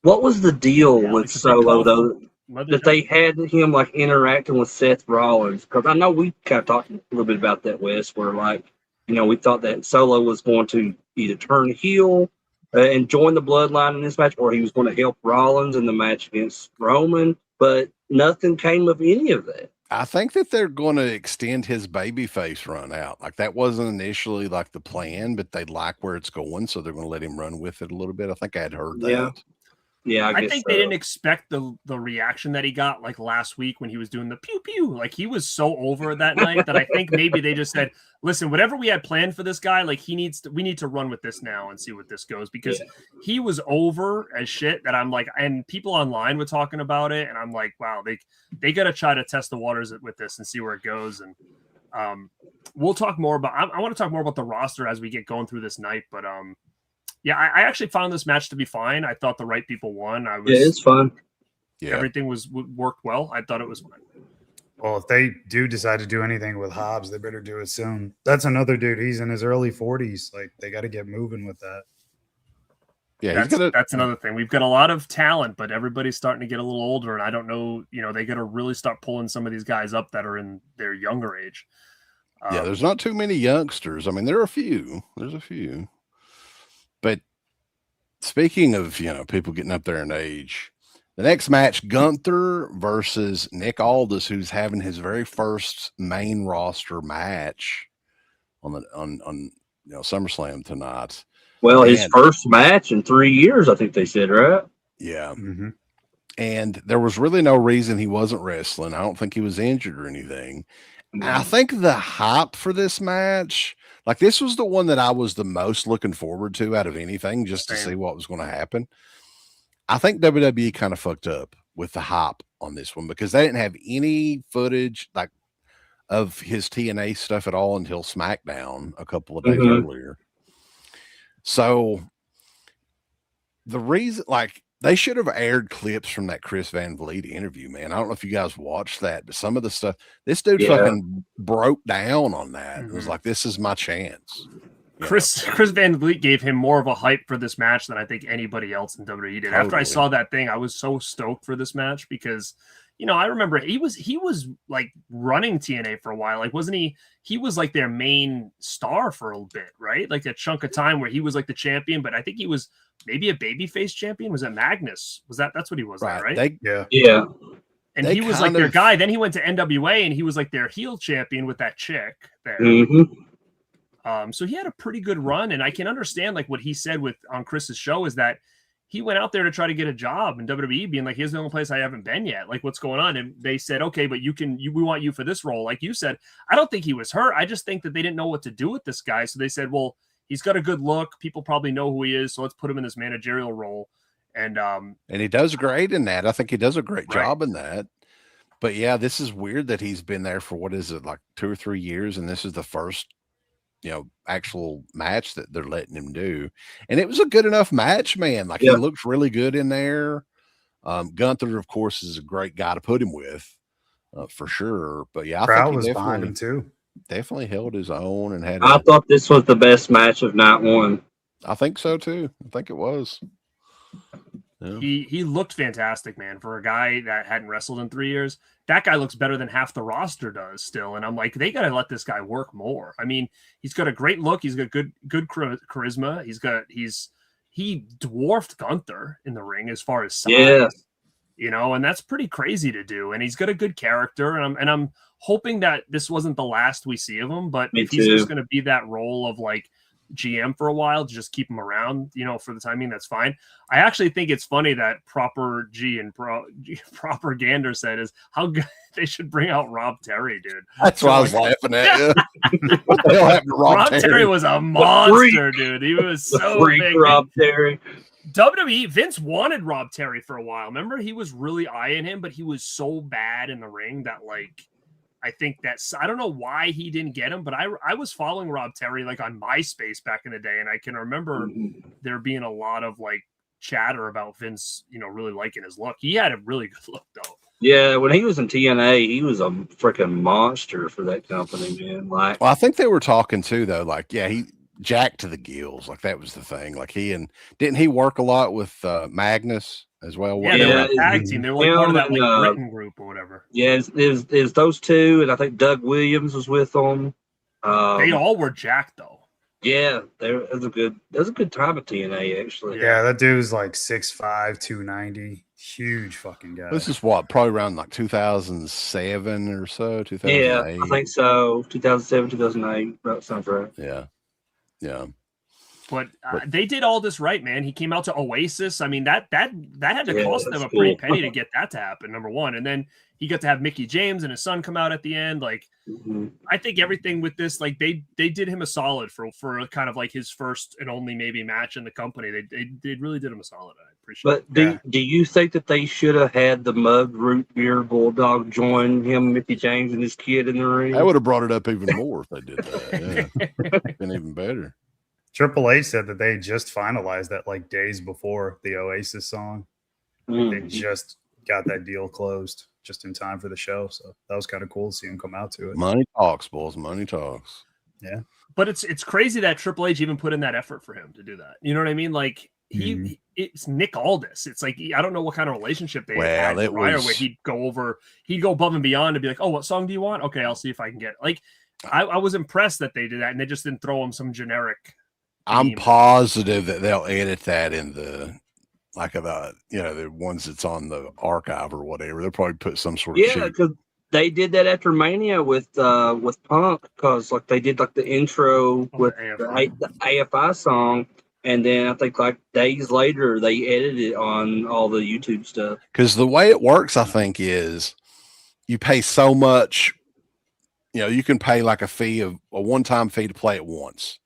Speaker 3: What was the deal with Solo though? That they had him like interacting with Seth Rollins, because I know we kind of talked a little bit about that, Wes, where like we thought that Solo was going to either turn heel and join the bloodline in this match, or he was going to help Rollins in the match against Roman, but nothing came of any of that.
Speaker 5: I think that they're going to extend his babyface run out. Like that wasn't initially like the plan, but they like where it's going, so they're going to let him run with it a little bit. I think I had heard that.
Speaker 3: Yeah,
Speaker 4: I think they didn't expect the reaction that he got like last week when he was doing the pew pew. Like he was so over that night that I think maybe they just said, "Listen, whatever we had planned for this guy, like we need to run with this now and see what this goes," because he was over as shit. That I'm like, and people online were talking about it, and I'm like, wow, they got to try to test the waters with this and see where it goes. And we'll talk more about. I want to talk more about the roster as we get going through this night, but yeah, I actually found this match to be fine. I thought the right people won.
Speaker 3: It's fun.
Speaker 5: Yeah,
Speaker 4: everything worked well. I thought it was fun.
Speaker 2: Well, if they do decide to do anything with Hobbs, they better do it soon. That's another dude. He's in his early 40s. Like they got to get moving with that.
Speaker 5: Yeah,
Speaker 4: that's another thing. We've got a lot of talent, but everybody's starting to get a little older, and I don't know. They got to really start pulling some of these guys up that are in their younger age.
Speaker 5: There's not too many youngsters. I mean, there are a few. There's a few. But speaking of, people getting up there in age, the next match, Gunther versus Nick Aldis, who's having his very first main roster match on SummerSlam tonight.
Speaker 3: Well, his first match in 3 years, I think they said, right?
Speaker 5: Yeah.
Speaker 2: Mm-hmm.
Speaker 5: And there was really no reason he wasn't wrestling. I don't think he was injured or anything. Mm-hmm. I think the hype for this match, like this was the one that I was the most looking forward to out of anything, just to see what was going to happen. I think WWE kind of fucked up with the hype on this one because they didn't have any footage like of his TNA stuff at all until SmackDown a couple of days earlier. So the reason, like, they should have aired clips from that Chris Van Vliet interview, man. I don't know if you guys watched that, but some of the stuff, this dude fucking broke down on that. It was like, this is my chance.
Speaker 4: Chris Van Vliet gave him more of a hype for this match than I think anybody else in WWE did. Totally. After I saw that thing, I was so stoked for this match because, I remember he was like running TNA for a while. Like, wasn't he? He was like their main star for a bit, right? Like a chunk of time where he was like the champion, but I think he was maybe a babyface champion. Was that Magnus? That's what he was, right?
Speaker 3: Yeah.
Speaker 4: And he was like their guy. Then he went to NWA and he was like their heel champion with that chick there. So he had a pretty good run, and I can understand like what he said on Chris's show is that he went out there to try to get a job in WWE, being like, here's the only place I haven't been yet. Like, what's going on? And they said, okay, but we want you for this role. Like you said, I don't think he was hurt. I just think that they didn't know what to do with this guy. So they said, well, he's got a good look. People probably know who he is. So let's put him in this managerial role. And
Speaker 5: he does great in that. I think he does a great job in that. But yeah, this is weird that he's been there for, what is it, like 2 or 3 years. And this is the first actual match that they're letting him do. And it was a good enough match, man. Like,
Speaker 3: Yeah.
Speaker 5: he looks really good in there. Gunther, of course, is a great guy to put him with, for sure. But yeah, I
Speaker 2: Crowd
Speaker 5: think
Speaker 2: was
Speaker 5: he
Speaker 2: behind him too.
Speaker 5: definitely held his own and had
Speaker 3: I thought this was the best match of night one.
Speaker 5: I think so too. I think it was. Yeah.
Speaker 4: He looked fantastic, man, for a guy that hadn't wrestled in 3 years. That guy looks better than half the roster does still. And I'm like, they got to let this guy work more. I mean, he's got a great look. He's got good charisma. He dwarfed Gunther in the ring as far as size,
Speaker 3: Yeah.
Speaker 4: and that's pretty crazy to do. And he's got a good character. And I'm hoping that this wasn't the last we see of him, but
Speaker 3: Me
Speaker 4: if he's
Speaker 3: too.
Speaker 4: just going to be that role of like GM for a while to just keep him around, for the time being, that's fine. I actually think it's funny that Proper G and Proper Gander said is how good they should bring out Rob Terry, dude.
Speaker 5: That's what I was laughing at. Yeah. What the hell happened to
Speaker 4: Rob Terry was a monster, dude. He was so big.
Speaker 3: Rob Terry.
Speaker 4: WWE, Vince wanted Rob Terry for a while. Remember, he was really eyeing him, but he was so bad in the ring that, like, I think I don't know why he didn't get him, but I was following Rob Terry like on MySpace back in the day, and I can remember there being a lot of like chatter about Vince, really liking his look. He had a really good look though.
Speaker 3: Yeah, when he was in TNA, he was a freaking monster for that company, man. Like,
Speaker 5: well, I think they were talking too, though. Like, yeah, he jacked to the gills. Like, that was the thing. Like, didn't he work a lot with Magnus as well?
Speaker 4: Yeah, they were a tag team. They were like part of that like Britain group or whatever.
Speaker 3: Yeah, it's those two, and I think Doug Williams was with them.
Speaker 4: They all were jacked though.
Speaker 3: Yeah, it was a good time at TNA actually.
Speaker 2: Yeah, that dude's like 6'5", 290, huge fucking guy.
Speaker 5: This is probably around like 2007 or so, 2008.
Speaker 3: Yeah, I think so. 2007, 2008. That sounds right.
Speaker 5: Yeah.
Speaker 4: But they did all this right, man. He came out to Oasis. I mean, that had to cost them a pretty penny to get that to happen, number one. And then he got to have Mickey James and his son come out at the end. Like, I think everything with this, like, they did him a solid for kind of like his first and only maybe match in the company. They really did him a solid. I appreciate it.
Speaker 3: But do you think that they should have had the Mug Root Beer Bulldog join him, Mickey James, and his kid in the ring?
Speaker 5: I would have brought it up even more if they did that. Yeah. Been even better.
Speaker 2: Triple H said that they just finalized that like days before the Oasis song. They just got that deal closed just in time for the show. So that was kind of cool to see him come out to it.
Speaker 5: Money talks, boys. Money talks.
Speaker 2: Yeah.
Speaker 4: But it's crazy that Triple H even put in that effort for him to do that. You know what I mean? Like it's Nick Aldis. It's like, I don't know what kind of relationship they had prior where he'd go above and beyond to be like, oh, what song do you want? Okay, I'll see if I can get it. Like, I was impressed that they did that and they just didn't throw him some generic.
Speaker 5: I'm positive that they'll edit that in the the ones that's on the archive or whatever. They'll probably put some sort of
Speaker 3: because they did that after Mania with Punk, because like they did like the intro with the AFI song, and then I think like days later they edited it on all the YouTube stuff.
Speaker 5: Because the way it works, I think, is you pay so much. You can pay like a one-time fee to play it once,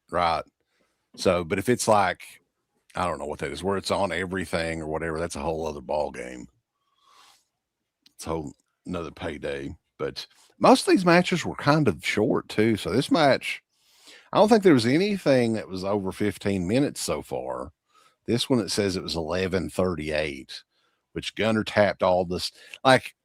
Speaker 5: right? So, but if it's like, I don't know what that is, where it's on everything or whatever, that's a whole other ball game. It's a whole another payday. But most of these matches were kind of short too. So this match, I don't think there was anything that was over 15 minutes so far. This one, it says it was 11:38, which Gunner tapped all this. Like,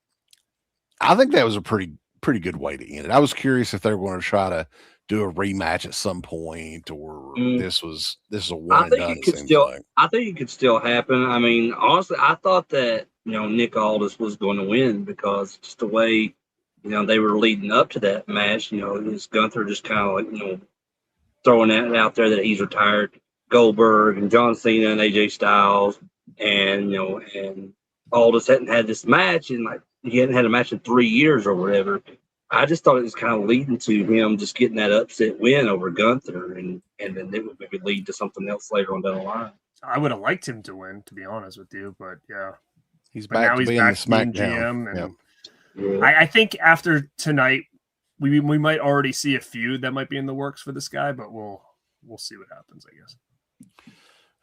Speaker 5: I think that was a pretty good way to end it. I was curious if they were going to try to do a rematch at some point, or this is a one and done.
Speaker 3: I think it could still happen. I mean, honestly, I thought that Nick Aldis was going to win, because just the way they were leading up to that match. This Gunther just kind of like throwing that out there that he's retired Goldberg and John Cena and AJ Styles, and and Aldis hadn't had this match, and like he hadn't had a match in 3 years or whatever. I just thought it was kind of leading to him just getting that upset win over Gunther, and then it would maybe lead to something else later on down the line.
Speaker 4: I would have liked him to win, to be honest with you, but yeah,
Speaker 5: he's back to being the SmackDown
Speaker 4: GM. I think after tonight, we might already see a feud that might be in the works for this guy, but we'll see what happens, I guess.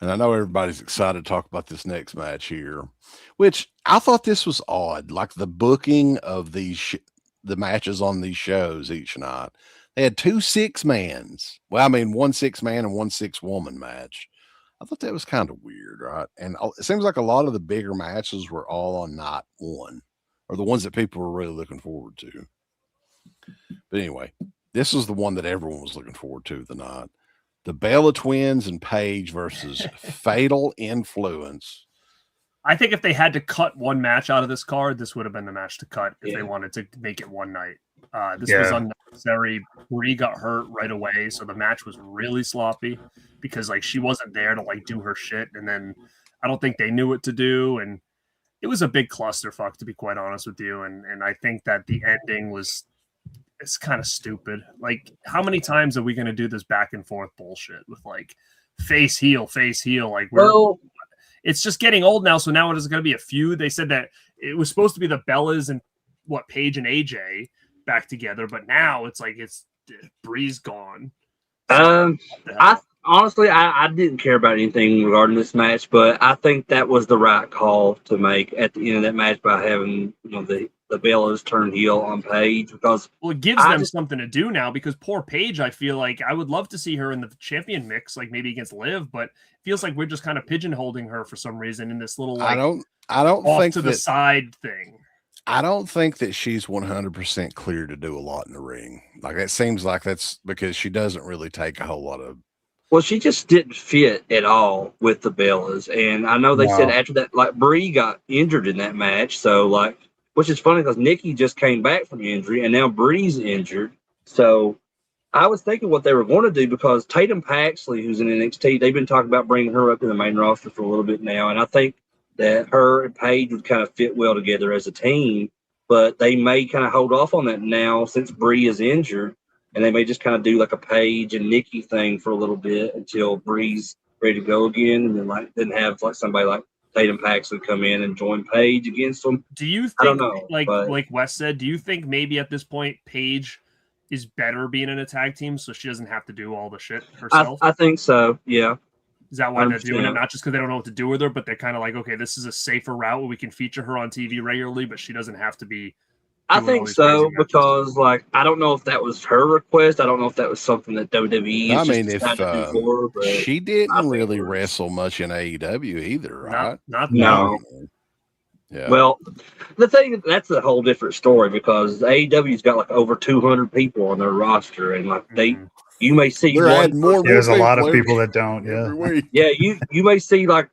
Speaker 5: And I know everybody's excited to talk about this next match here, which I thought this was odd, like the booking of these. The matches on these shows each night. They had 2 6-mans. Well, I mean, 1 6-man and 1 6-woman match. I thought that was kind of weird, right? And it seems like a lot of the bigger matches were all on night 1, or the ones that people were really looking forward to. But anyway, this was the one that everyone was looking forward to the night. The Bella Twins and Paige versus Fatal Influence.
Speaker 4: I think if they had to cut one match out of this card, this would have been the match to cut if they wanted to make it one night. This was unnecessary. Brie got hurt right away, so the match was really sloppy because like she wasn't there to like do her shit, and then I don't think they knew what to do, and it was a big clusterfuck, to be quite honest with you. And I think that the ending it's kind of stupid. Like, how many times are we going to do this back and forth bullshit with like face heel? Like, it's just getting old now. So now it is going to be a feud. They said that it was supposed to be the Bellas and Paige and AJ back together, but now it's like Brie's gone.
Speaker 3: I honestly didn't care about anything regarding this match, but I think that was the right call to make at the end of that match by having the Bellas turn heel on Paige, because
Speaker 4: it gives them something to do now, because poor Paige, I feel like I would love to see her in the champion mix, like maybe against Liv, but it feels like we're just kind of pigeonholing her for some reason in this little like
Speaker 5: I don't
Speaker 4: off
Speaker 5: think
Speaker 4: to the side thing.
Speaker 5: I don't think that she's 100% clear to do a lot in the ring. Like, it seems like that's because she doesn't really take a whole lot of.
Speaker 3: Well, she just didn't fit at all with the Bellas, and I know they said after that, like, Brie got injured in that match, so like, which is funny because Nikki just came back from injury, and now Brie's injured. So I was thinking what they were going to do, because Tatum Paxley, who's in NXT, they've been talking about bringing her up to the main roster for a little bit now, and I think that her and Paige would kind of fit well together as a team, but they may kind of hold off on that now since Brie is injured, and they may just kind of do like a Paige and Nikki thing for a little bit until Brie's ready to go again, and then have like somebody like Tatum Paxley come in and join Paige against them.
Speaker 4: Do you think, I don't know, like Wes said, do you think maybe at this point Paige is better being in a tag team so she doesn't have to do all the shit herself?
Speaker 3: I think so, yeah.
Speaker 4: Is that why they're doing it? Not just because they don't know what to do with her, but they're kind of like, okay, this is a safer route where we can feature her on TV regularly, but she doesn't have to be.
Speaker 3: I think so, because like, I don't know if that was her request. I don't know if that was something that WWE.
Speaker 5: I mean, if she didn't really wrestle much in AEW either, right?
Speaker 3: No. Yeah. Well, the thing, that's a whole different story, because AEW's got like over 200 people on their roster, and like you may see
Speaker 2: there's a lot of people that don't.
Speaker 3: Yeah, you may see like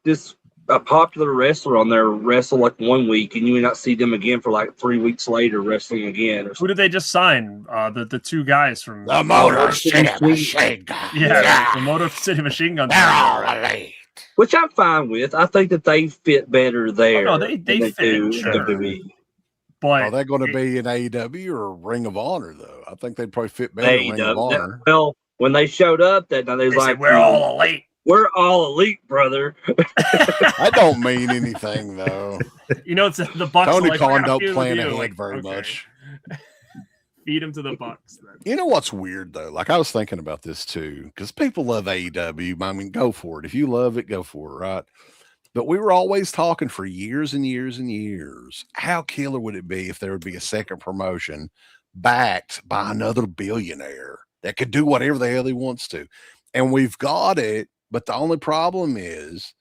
Speaker 3: a popular wrestler on there wrestle like 1 week, and you may not see them again for like 3 weeks later wrestling again.
Speaker 4: Who did they just sign? The 2 guys from
Speaker 5: the Motor City Machine Guns.
Speaker 4: Yeah, the Motor City Machine Guns.
Speaker 5: They're all elite.
Speaker 3: Which I'm fine with. I think that they fit better there.
Speaker 4: Oh, no, they fit. Sure.
Speaker 3: WWE.
Speaker 4: But
Speaker 5: are they going to be in AEW or Ring of Honor, thoe? I think they'd probably fit better in Ring of Honor.
Speaker 3: Well, when they showed up that night, they was like,
Speaker 4: "We're all elite.
Speaker 3: We're all elite, brother."
Speaker 5: That don't mean anything, though.
Speaker 4: It's the Bucks.
Speaker 5: Tony Khan don't plan ahead very much.
Speaker 4: Feed him to the Bucks. Then.
Speaker 5: You know what's weird though? Like, I was thinking about this too, because people love AEW. I mean, go for it. If you love it, go for it, right? But we were always talking for years and years and years. How killer would it be if there would be a second promotion backed by another billionaire that could do whatever the hell he wants to? And we've got it, but the only problem is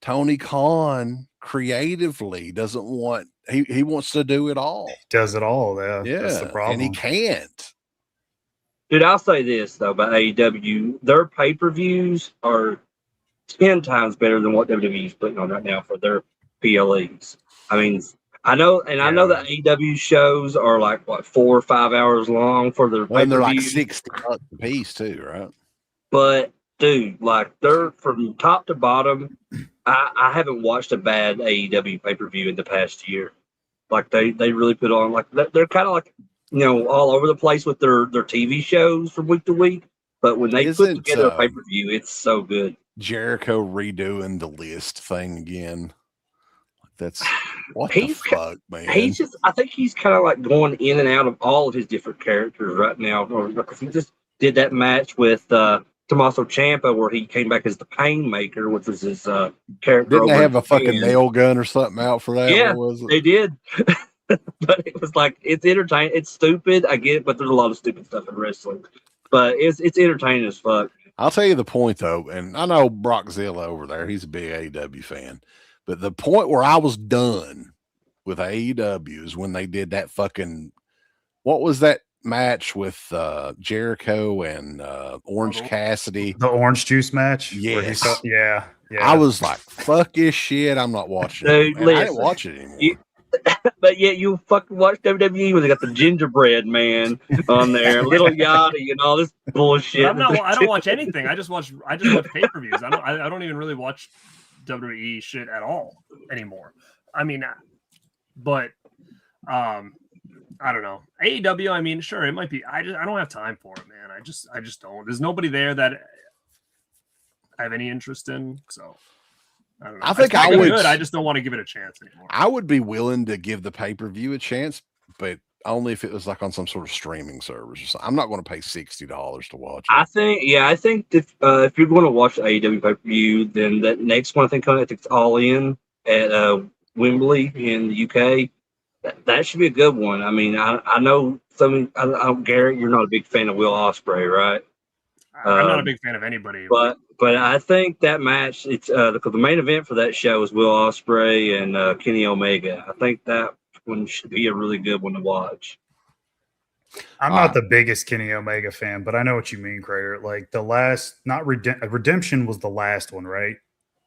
Speaker 5: Tony Khan creatively doesn't want, he wants to do it all.
Speaker 2: He does it all. Yeah. That's the problem.
Speaker 5: And he can't.
Speaker 3: Dude, I'll say this though about AEW, their pay-per-views are 10 times better than what WWE's putting on right now for their PLEs. I mean, I know that AEW shows are like 4 or 5 hours long for their pay-per-view.
Speaker 5: And they're like $60 a piece too, right?
Speaker 3: But dude, like, they're from top to bottom. I haven't watched a bad AEW pay-per-view in the past year. Like, they really put on, like, they're kind of like, all over the place with their TV shows from week to week. But when they put together a pay-per-view, it's so good.
Speaker 5: Jericho redoing the list thing again. That's what the fuck, man.
Speaker 3: I think he's kind of like going in and out of all of his different characters right now. Because he just did that match with Tommaso Ciampa where he came back as the Painmaker, which was his character.
Speaker 5: Didn't they have a fucking nail gun or something out for that?
Speaker 3: Yeah, they did. but it was like it's entertaining. It's stupid, I get it, but there's a lot of stupid stuff in wrestling. But it's entertaining as fuck.
Speaker 5: I'll tell you the point though, and I know Brockzilla over there, he's a big AEW fan, but the point where I was done with AEW is when they did that fucking, what was that match with Jericho and Orange Cassidy?
Speaker 2: The orange juice match.
Speaker 5: Yes.
Speaker 2: Yeah.
Speaker 5: I was like, fuck this shit. I'm not watching it.
Speaker 3: Dude,
Speaker 5: I didn't watch it anymore.
Speaker 3: But yet you fucking watch WWE when they got the gingerbread man on there, Little Yachty, and all this bullshit.
Speaker 4: I don't watch anything. I just watch pay-per-views. I don't even really watch WWE shit at all anymore. I mean, but I don't know. AEW, I mean, sure, it might be. I don't have time for it, man. I just don't. There's nobody there that I have any interest in, so I don't know.
Speaker 5: I think I would.
Speaker 4: Good. I just don't want to give it a chance anymore.
Speaker 5: I would be willing to give the pay-per-view a chance, but only if it was like on some sort of streaming service or something. I'm not going to pay $60 to watch it.
Speaker 3: I think if you're going to watch the AEW pay-per-view, then that next one I think it's All In at Wembley in the UK. That should be a good one. I mean, I know Garrett, you're not a big fan of Will Ospreay, right?
Speaker 4: I'm not a big fan of anybody,
Speaker 3: but I think that match, it's because the main event for that show is Will Ospreay and Kenny Omega. I think that one should be a really good one to watch.
Speaker 2: I'm not the biggest Kenny Omega fan, but I know what you mean, Crater. Like the last, not Redemption was the last one, right?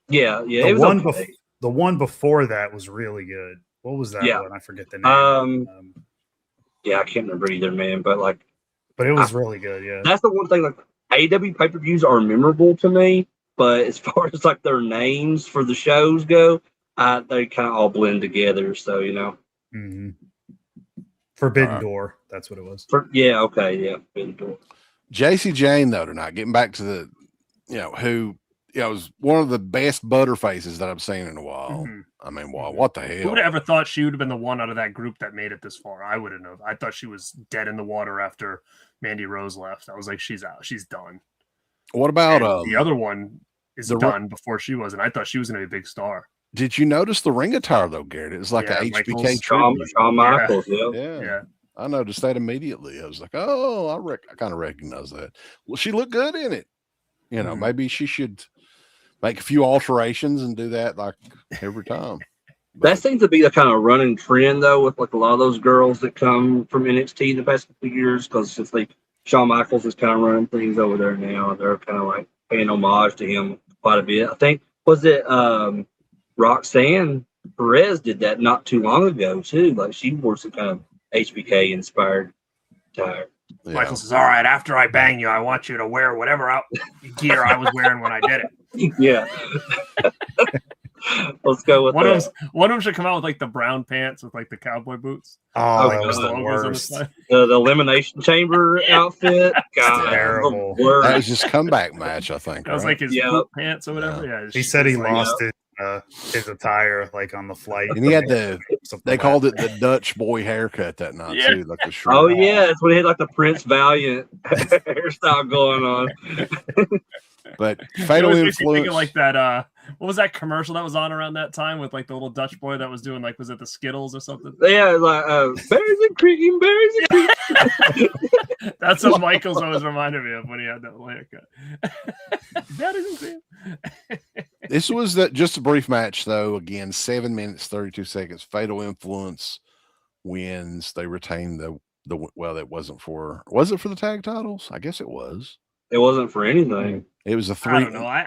Speaker 3: Yeah.
Speaker 2: The one before that was really good. What was that one? I forget the name.
Speaker 3: Yeah, I can't remember either, man. But
Speaker 2: it was really good. Yeah,
Speaker 3: that's the one thing. Like AEW pay-per-views are memorable to me, but as far as like their names for the shows go, they kind of all blend together. So
Speaker 2: Mm-hmm. Forbidden Door. That's what it was.
Speaker 3: Forbidden Door.
Speaker 5: JC Jane though tonight, getting back to the, who was one of the best butterfaces that I've seen in a while.
Speaker 4: Mm-hmm.
Speaker 5: I mean, wow, what the hell?
Speaker 4: Who would have ever thought she would have been the one out of that group that made it this far? I wouldn't have. I thought she was dead in the water after Mandy Rose left. I was like, she's out. She's done.
Speaker 5: What about
Speaker 4: the other one is done before she was, and I thought she was going to be a big star.
Speaker 5: Did you notice the ring attire though, Garrett? It's like a HBK
Speaker 3: tribute. Shawn Michaels,
Speaker 5: yeah. I noticed that immediately. I was like, oh, I kind of recognize that. Well, she looked good in it. Maybe she should make a few alterations and do that like every time.
Speaker 3: That seems to be the kind of running trend though, with like a lot of those girls that come from NXT the past couple of years, because it's like Shawn Michaels is kind of running things over there now. They're kind of like paying homage to him quite a bit. I think Roxanne Perez did that not too long ago too. Like she wore some kind of HBK inspired attire.
Speaker 4: Yeah. Michael says, "All right, after I bang you, I want you to wear whatever gear I was wearing when I did it."
Speaker 3: Yeah. Let's go with
Speaker 4: one of them should come out with like the brown pants with like the cowboy boots.
Speaker 2: Oh, that was the worst.
Speaker 3: The elimination chamber outfit. God,
Speaker 5: terrible. That was just comeback match, I think.
Speaker 4: That was like his boot pants or whatever. Yeah,
Speaker 2: he said he lost his attire like on the flight,
Speaker 5: and he had they called it the Dutch boy haircut that night too, like the short.
Speaker 3: Oh yeah, it's when he had like the Prince Valiant hairstyle going on.
Speaker 5: But Fatal Influence,
Speaker 4: like that. What was that commercial that was on around that time with like the little Dutch boy that was doing like, was it the Skittles or something?
Speaker 3: Yeah, like berries and cream, berries and cream.
Speaker 4: That's what Michael's always reminded me of when he had that haircut. Berries and cream.
Speaker 5: This was just a brief match though. Again, 7 minutes 32 seconds. Fatal Influence wins. They retain the. Well, it wasn't for. Was it for the tag titles? I guess it was.
Speaker 3: It wasn't for anything.
Speaker 5: It was a
Speaker 4: I don't know.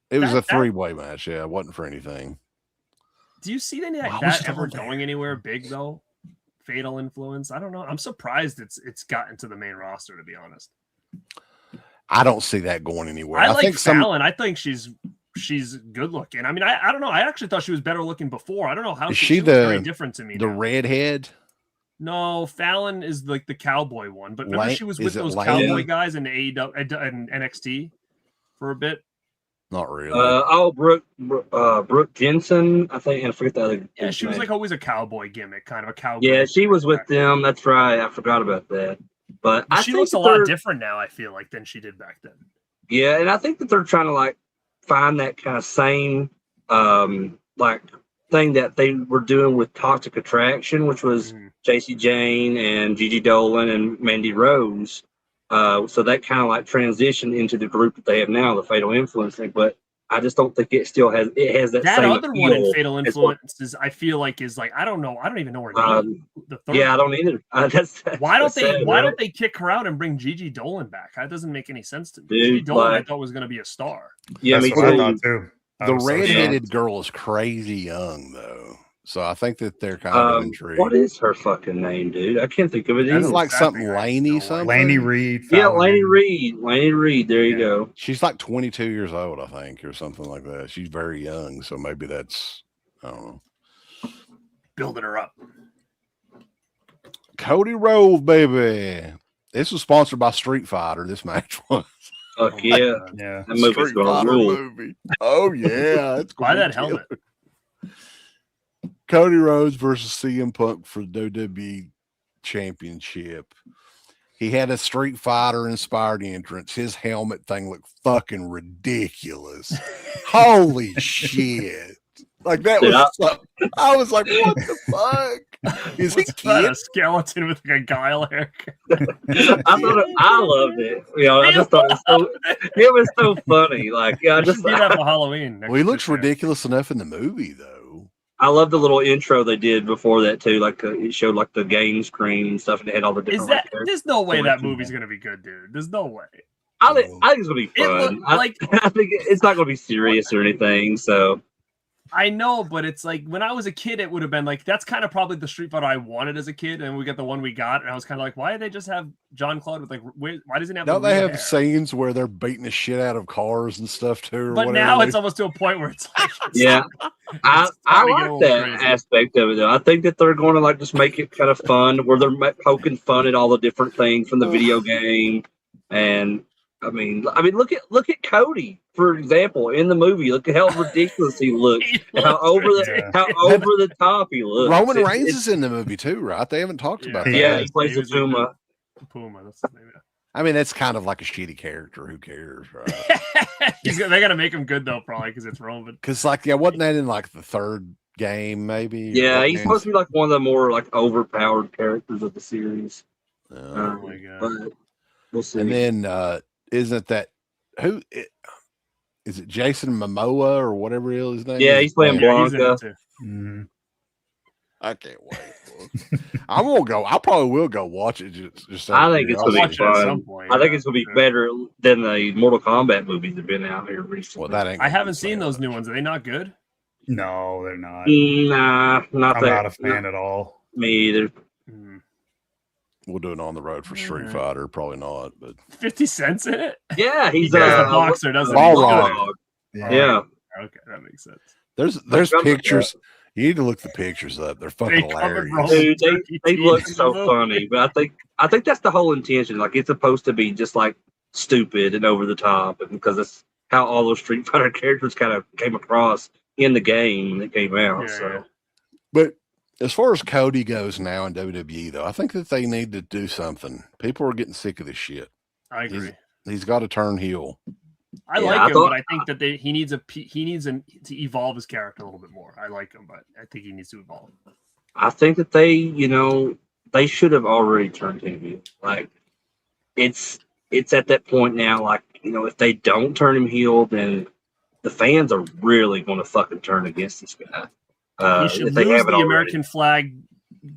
Speaker 5: It was a three-way match. Yeah, it wasn't for anything.
Speaker 4: Do you see any like that ever going anywhere big though? Fatal Influence. I don't know. I'm surprised it's gotten to the main roster, to be honest.
Speaker 5: I don't see that going anywhere.
Speaker 4: I think Fallon. I think she's good looking. I mean, I don't know. I actually thought she was better looking before. I don't know how she was very different to me.
Speaker 5: The redhead.
Speaker 4: No, Fallon is like the cowboy one, but remember she was with those cowboy guys in AEW and NXT for a bit.
Speaker 5: Not really.
Speaker 3: Brooke Jensen, I think, and I forget the other.
Speaker 4: Yeah, she was like always a cowboy gimmick, kind of a cowboy.
Speaker 3: Yeah, she was with them. That's right. I forgot about that. But
Speaker 4: she looks a lot different now, I feel like, than she did back then.
Speaker 3: Yeah, and I think that they're trying to like find that kind of same like thing that they were doing with Toxic Attraction, which was JC Jane and Gigi Dolan and Mandy Rose. So that kind of like transitioned into the group that they have now, the Fatal Influence thing. But I just don't think it still has that same
Speaker 4: other
Speaker 3: appeal
Speaker 4: one in Fatal
Speaker 3: as
Speaker 4: Influences. I feel like is like I don't know. I don't even know her name. The third
Speaker 3: yeah, I don't either.
Speaker 4: why don't they?
Speaker 3: sad,
Speaker 4: Why
Speaker 3: right?
Speaker 4: don't they kick her out and bring Gigi Dolan back? That doesn't make any sense to me.
Speaker 3: Dude,
Speaker 4: Gigi Dolan,
Speaker 3: like-
Speaker 4: I thought was going to be a star.
Speaker 3: Yeah,
Speaker 2: That's
Speaker 3: me
Speaker 2: what I
Speaker 3: too.
Speaker 2: thought too. I
Speaker 5: The
Speaker 2: was so
Speaker 5: redheaded
Speaker 2: shocked.
Speaker 5: girl is crazy young though, so I think that they're kind of intrigued.
Speaker 3: What is her fucking name, dude? I can't think of it
Speaker 5: It's
Speaker 3: either.
Speaker 5: like
Speaker 4: exactly
Speaker 5: something
Speaker 4: right.
Speaker 5: Laney
Speaker 4: No way.
Speaker 5: something.
Speaker 2: Laney Reed.
Speaker 3: Yeah,
Speaker 2: Fallon
Speaker 3: Laney
Speaker 2: Henry.
Speaker 3: Reed. Laney Reed. There you
Speaker 2: Yeah.
Speaker 3: go.
Speaker 5: She's like 22 years old, I think, or something like that. She's very young, so maybe that's I don't know.
Speaker 4: Building her up.
Speaker 5: Cody Rhodes, baby. This was sponsored by Street Fighter. This match was
Speaker 3: Fuck yeah.
Speaker 2: Yeah.
Speaker 3: That movie's
Speaker 5: Street
Speaker 3: gonna
Speaker 5: Fighter
Speaker 3: rule.
Speaker 5: movie. Oh yeah, it's
Speaker 4: Buy
Speaker 5: gonna
Speaker 4: that
Speaker 5: be
Speaker 4: helmet.
Speaker 5: killer. Cody Rhodes versus CM Punk for the WWE Championship. He had a Street Fighter inspired entrance. His helmet thing looked fucking ridiculous. Holy shit. Like that
Speaker 3: Dude,
Speaker 5: was I was like, what the fuck? Is he
Speaker 4: What's that,
Speaker 5: kid?
Speaker 4: a skeleton with like a guile haircut?
Speaker 3: I loved it. You know, I just thought it was so funny. Like, yeah, I
Speaker 4: We should
Speaker 3: just
Speaker 4: do that for Halloween.
Speaker 5: Well, he looks
Speaker 4: this year.
Speaker 5: ridiculous enough in the movie though.
Speaker 3: I love the little intro they did before that too. Like it showed like the game screen and stuff, and it had all the different.
Speaker 4: Is that?
Speaker 3: like, characters.
Speaker 4: There's no way that
Speaker 3: selections.
Speaker 4: movie's gonna be good, dude. There's no way.
Speaker 3: I think it's gonna be
Speaker 4: It
Speaker 3: fun.
Speaker 4: looked like-
Speaker 3: I think it's not gonna be serious or anything. So
Speaker 4: I know, but it's like when I was a kid, it would have been like that's kind of probably the Street Fighter I wanted as a kid, and we got the one we got, and I was kind of like, why did they just have John Claude with like, why doesn't he have?
Speaker 5: Don't
Speaker 4: the
Speaker 5: they
Speaker 4: real
Speaker 5: have
Speaker 4: hair?
Speaker 5: scenes where they're beating the shit out of cars and stuff too? Or
Speaker 4: But
Speaker 5: whatever
Speaker 4: now
Speaker 5: they-
Speaker 4: it's almost to a point where it's like,
Speaker 3: yeah, I
Speaker 4: starting to get a
Speaker 3: like
Speaker 4: little
Speaker 3: that
Speaker 4: crazy.
Speaker 3: aspect of it. Though I think that they're going to like just make it kind of fun, where they're poking fun at all the different things from the video game. And I mean, look at Cody for example in the movie. Look at how ridiculous he looks.
Speaker 4: He
Speaker 3: How
Speaker 4: looks
Speaker 3: over
Speaker 4: ridiculous.
Speaker 3: how over the top he looks.
Speaker 5: Roman
Speaker 3: It's-
Speaker 5: Reigns
Speaker 3: it's-
Speaker 5: is in the movie too, right? They haven't talked about that.
Speaker 3: yeah,
Speaker 2: Yeah,
Speaker 3: he plays the
Speaker 4: was in
Speaker 3: Puma.
Speaker 4: Puma, that's his name.
Speaker 5: I mean, that's kind of like a shitty character. Who cares, right?
Speaker 4: Yeah. They gotta make him good though, probably because it's Roman.
Speaker 5: Because, like, yeah, wasn't that in like the third game, maybe?
Speaker 3: Yeah, he's supposed to be like one of the more like overpowered characters of the series.
Speaker 4: Oh my god.
Speaker 3: But we'll see.
Speaker 5: and then, isn't that is it Jason Momoa or whatever his name?
Speaker 3: Yeah,
Speaker 5: is?
Speaker 3: he's playing
Speaker 4: Yeah, he's in
Speaker 3: Blanca.
Speaker 4: it too.
Speaker 2: Mhm.
Speaker 5: I can't wait. I'm gonna go. I probably will go watch it. Just
Speaker 3: I think it's gonna be
Speaker 4: Watch it at
Speaker 3: fun.
Speaker 4: some point,
Speaker 3: I think
Speaker 4: yeah.
Speaker 3: it's gonna be
Speaker 4: Yeah.
Speaker 3: better than the Mortal Kombat movies that have been out here recently.
Speaker 5: Well, that ain't.
Speaker 4: I
Speaker 5: gonna be
Speaker 4: haven't seen
Speaker 5: fair.
Speaker 4: those new ones. Are they not good?
Speaker 2: No, they're not.
Speaker 3: Nah, not
Speaker 2: I'm
Speaker 3: that.
Speaker 2: not a fan at all.
Speaker 3: Me either.
Speaker 4: Hmm.
Speaker 5: We'll do it on the road for Street
Speaker 4: Yeah.
Speaker 5: Fighter. Probably not, but
Speaker 4: 50 cents in it?
Speaker 3: Yeah, he's
Speaker 4: He's a
Speaker 2: Yeah.
Speaker 4: boxer, doesn't
Speaker 5: Ball
Speaker 4: he?
Speaker 5: Rock.
Speaker 3: Yeah.
Speaker 4: Okay, that makes sense.
Speaker 5: there's
Speaker 3: Like,
Speaker 5: pictures. You need to look the pictures up. They're fucking
Speaker 4: They covered
Speaker 5: hilarious.
Speaker 4: Roman.
Speaker 3: Dude,
Speaker 4: Turkey
Speaker 3: they
Speaker 4: teeth
Speaker 3: look
Speaker 4: in
Speaker 3: so
Speaker 4: the movie.
Speaker 3: funny, but I think that's the whole intention. Like it's supposed to be just like stupid and over the top, and because it's how all those Street Fighter characters kind of came across in the game when it came out.
Speaker 4: Yeah,
Speaker 3: so
Speaker 4: yeah.
Speaker 5: But as far as Cody goes now in WWE, though, I think that they need to do something. People are getting sick of this shit.
Speaker 4: I agree.
Speaker 5: He's got to turn heel.
Speaker 4: I
Speaker 3: Yeah,
Speaker 4: like
Speaker 3: I
Speaker 4: him,
Speaker 3: thought-
Speaker 4: but I think that he needs to evolve his character a little bit more. I like him, but I think he needs to evolve.
Speaker 3: I think that they should have already turned him heel. Like it's at that point now. Like if they don't turn him heel, then the fans are really going to fucking turn against this guy.
Speaker 4: He
Speaker 3: if
Speaker 4: should
Speaker 3: they
Speaker 4: lose
Speaker 3: haven't
Speaker 4: the
Speaker 3: already.
Speaker 4: American flag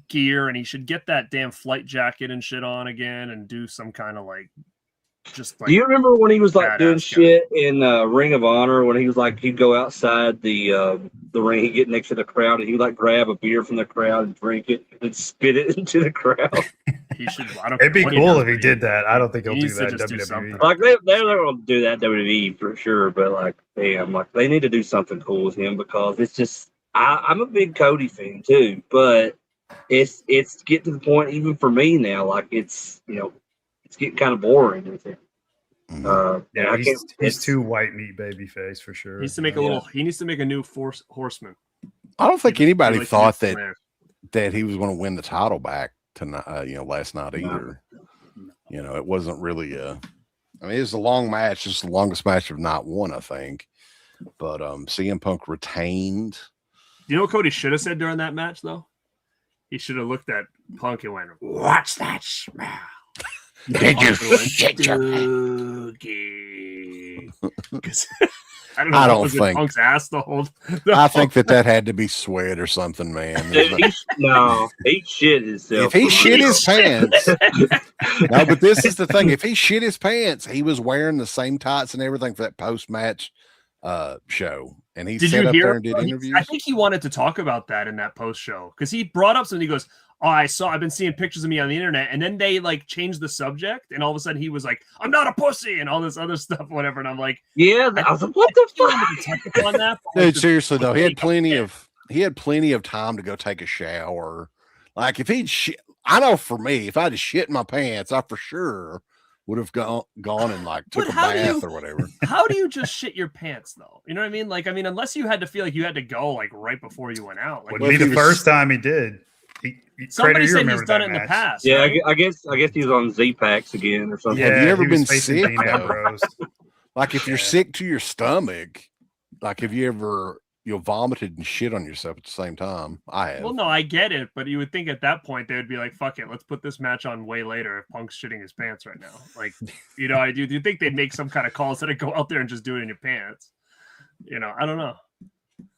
Speaker 4: gear, and he should get that damn flight jacket and shit on again, and do some kind of like, just like.
Speaker 3: Do you remember when he was like doing
Speaker 4: badass
Speaker 3: shit in Ring of Honor when he was like he'd go outside the ring, he'd get next to the crowd and he'd like grab a beer from the crowd and drink it and spit it into the crowd.
Speaker 4: He should. I don't
Speaker 2: It'd be
Speaker 4: care what
Speaker 2: cool
Speaker 4: does,
Speaker 2: if he
Speaker 4: but
Speaker 2: did that. I don't think
Speaker 4: he
Speaker 2: he'll do
Speaker 4: needs to
Speaker 2: that in
Speaker 4: just do
Speaker 2: WWE.
Speaker 4: something.
Speaker 3: Like they're going to do that WWE for sure, but like damn, like they need to do something cool with him because it's just I'm a big Cody fan too, but it's getting to the point even for me now, like it's it's getting kind of boring with him.
Speaker 5: Mhm.
Speaker 3: And
Speaker 2: Yeah,
Speaker 3: I
Speaker 2: he's
Speaker 3: it's-
Speaker 2: too white meat baby face for sure.
Speaker 4: He needs to make He needs to make a new horseman.
Speaker 5: I don't think anybody
Speaker 4: He likes to
Speaker 5: thought
Speaker 4: make
Speaker 5: that
Speaker 4: flares.
Speaker 5: he was going to win the title back tonight. Last night either. It wasn't really I mean, it was a long match. It's the longest match of night one, I think. But CM Punk retained.
Speaker 4: you know what Cody should have said during that match, though? He should have looked at Punk and went, "What's that smell?"
Speaker 5: Did you
Speaker 4: Punk went,
Speaker 5: shit your
Speaker 4: Doogie. 'Cause I don't know.
Speaker 5: I
Speaker 4: what
Speaker 5: don't
Speaker 4: was in
Speaker 5: think-
Speaker 4: Punk's ass the whole.
Speaker 5: I think that had to be sweat or something, man.
Speaker 3: Dude, he shit himself.
Speaker 5: If he shit his pants, no, but this is the thing. If he shit his pants, he was wearing the same tights and everything for that post-match show. And he
Speaker 4: Did
Speaker 5: sat
Speaker 4: you
Speaker 5: up
Speaker 4: hear?
Speaker 5: there and did interviews.
Speaker 4: I think he wanted to talk about that in that post show because he brought up something. He goes, "Oh, I've been seeing pictures of me on the internet," and then they like changed the subject, and all of a sudden he was like, "I'm not a pussy," and all this other stuff, whatever. And I'm like,
Speaker 3: Yeah, I was like, what the
Speaker 4: you
Speaker 3: fuck?
Speaker 4: wanted to touch upon that, but, like,
Speaker 5: Dude, seriously though, he had plenty
Speaker 4: Yeah.
Speaker 5: of time to go take a shower. Like if he'd shit, I know for me, if I'd have shit in my pants, I for sure would have gone and like took
Speaker 4: But
Speaker 5: a
Speaker 4: how do
Speaker 5: bath
Speaker 4: you-
Speaker 5: or whatever.
Speaker 4: How do you just shit your pants though? You know what I mean? Like, I mean, unless you had to feel like you had to go like right before you went out. Like,
Speaker 2: Wouldn't be
Speaker 5: if he
Speaker 2: the
Speaker 5: was-
Speaker 2: first time he did.
Speaker 4: somebody
Speaker 2: Crater, you
Speaker 4: said
Speaker 2: remember
Speaker 4: he's done
Speaker 2: that
Speaker 4: it in the
Speaker 2: match.
Speaker 4: past.
Speaker 3: Yeah,
Speaker 4: right?
Speaker 3: I guess he was on Z-Packs again or something.
Speaker 2: Yeah,
Speaker 5: Have you ever
Speaker 2: he was
Speaker 5: been
Speaker 2: facing
Speaker 5: sick,
Speaker 2: Dean
Speaker 5: though?
Speaker 2: Ambrose.
Speaker 5: Like if you're
Speaker 2: Yeah.
Speaker 5: sick to your stomach, like have you ever vomited and shit on yourself at the same time? I have.
Speaker 4: Well, no, I get it, but you would think at that point they would be like, "Fuck it, let's put this match on way later." If Punk's shitting his pants right now, like, you know, do you think they'd make some kind of call instead of go out there and just do it in your pants? You know, I don't know.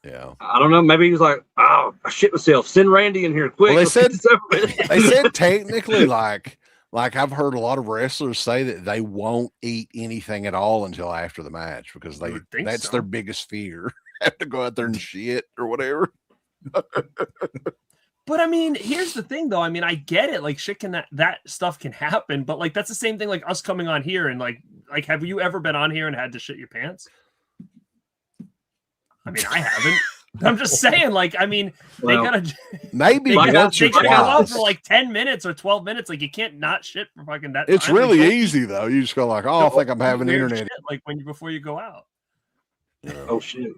Speaker 5: Yeah.
Speaker 3: I don't know. Maybe he was like, "Oh, I shit myself. Send Randy in here quick."
Speaker 5: Well, they
Speaker 3: Let's get this over with."
Speaker 5: They said technically, like I've heard a lot of wrestlers say that they won't eat anything at all until after the match because
Speaker 4: You would think
Speaker 5: that's
Speaker 4: so.
Speaker 5: their biggest fear. Have to go out there and shit or whatever.
Speaker 4: But I mean, here's the thing, though. I mean, I get it. Like, shit that stuff can happen. But like, that's the same thing. Like us coming on here and like, have you ever been on here and had to shit your pants? I mean, I haven't. I'm just saying. Like, I mean,
Speaker 3: Well,
Speaker 4: they gotta.
Speaker 5: Maybe
Speaker 3: Like,
Speaker 5: once or
Speaker 4: They gotta go out
Speaker 5: twice.
Speaker 4: for like 10 minutes or 12 minutes. Like, you can't not shit for fucking that.
Speaker 5: It's
Speaker 4: time. Like,
Speaker 5: really
Speaker 4: don't-
Speaker 5: easy though. You just go like, "Oh, I think I'm having
Speaker 4: weird
Speaker 5: internet."
Speaker 4: shit, like before you go out.
Speaker 3: Oh shit!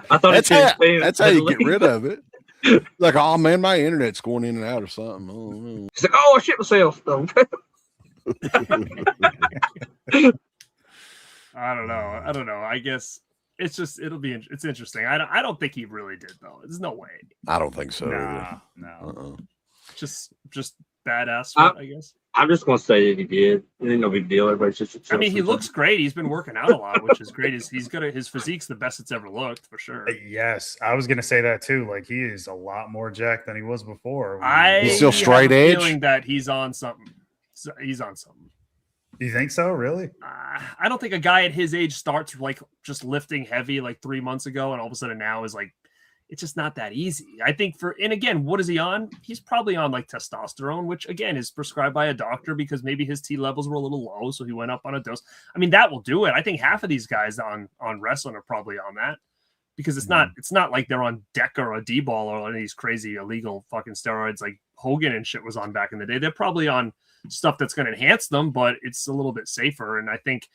Speaker 3: I thought
Speaker 5: That's
Speaker 3: that's
Speaker 5: how you get rid of it. Like, oh man, my internet's going in and out or something. Oh,
Speaker 3: He's like, "Oh, I shit myself."
Speaker 4: I don't know. I guess it's just it's interesting. I don't think he really did though. There's no way.
Speaker 5: I don't think so.
Speaker 2: Nah, no.
Speaker 5: Uh-uh.
Speaker 4: Just badass. I guess.
Speaker 3: I'm just gonna say that he did. It ain't no big deal. Everybody's just.
Speaker 4: I mean, he looks great. He's been working out a lot, which is great. His physique's the best it's ever looked for sure.
Speaker 2: Yes, I was gonna say that too. Like he is a lot more jacked than he was before.
Speaker 5: He's still straight
Speaker 4: have a
Speaker 5: edge?
Speaker 4: feeling that he's on something. He's on something.
Speaker 2: You think so? Really?
Speaker 4: I don't think a guy at his age starts like just lifting heavy like 3 months ago, and all of a sudden now is like, it's just not that easy. I think and again, what is he on? He's probably on like testosterone, which again is prescribed by a doctor because maybe his T levels were a little low, so he went up on a dose. I mean, that will do it. I think half of these guys on wrestling are probably on that because it's not like they're on Deca or a D-ball or any of these crazy illegal fucking steroids like Hogan and shit was on back in the day. They're probably on stuff that's going to enhance them, but it's a little bit safer. And I think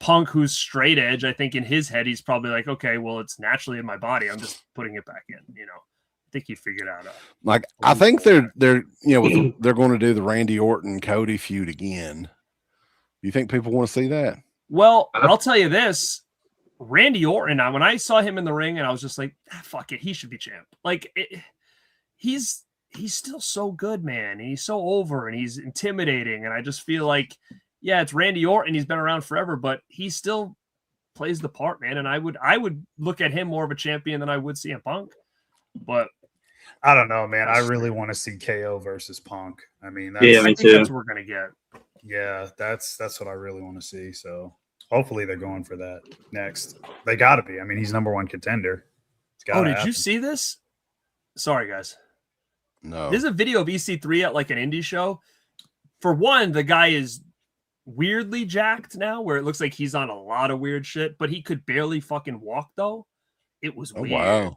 Speaker 4: Punk, who's straight edge, I think in his head he's probably like, okay, well, it's naturally in my body. I'm just putting it back in. You know, I think he figured out.
Speaker 5: Like I think they're they're going to do the Randy Orton Cody feud again. You think people want to see that?
Speaker 4: Well, I'll tell you this. Randy Orton, when I saw him in the ring, and I was just like, fuck it, he should be champ. Like, he's still so good, man. And he's so over, and he's intimidating. And I just feel like, yeah, it's Randy Orton. He's been around forever, but he still plays the part, man. And I would look at him more of a champion than I would CM Punk. But
Speaker 2: I don't know, man. I really want to see KO versus Punk. I mean,
Speaker 3: Yeah, me
Speaker 4: I think
Speaker 3: too.
Speaker 4: that's what we're gonna get.
Speaker 2: yeah, that's what I really want to see. So hopefully they're going for that next. They got to be. I mean, he's number one contender. It's
Speaker 4: Oh,
Speaker 2: gotta
Speaker 4: did you
Speaker 2: happen.
Speaker 4: see this? Sorry, guys.
Speaker 5: No.
Speaker 4: There's a video of EC3 at like an indie show. For one, the guy is weirdly jacked now, where it looks like he's on a lot of weird shit, but he could barely fucking walk though. It was
Speaker 5: Oh
Speaker 4: weird.
Speaker 5: wow.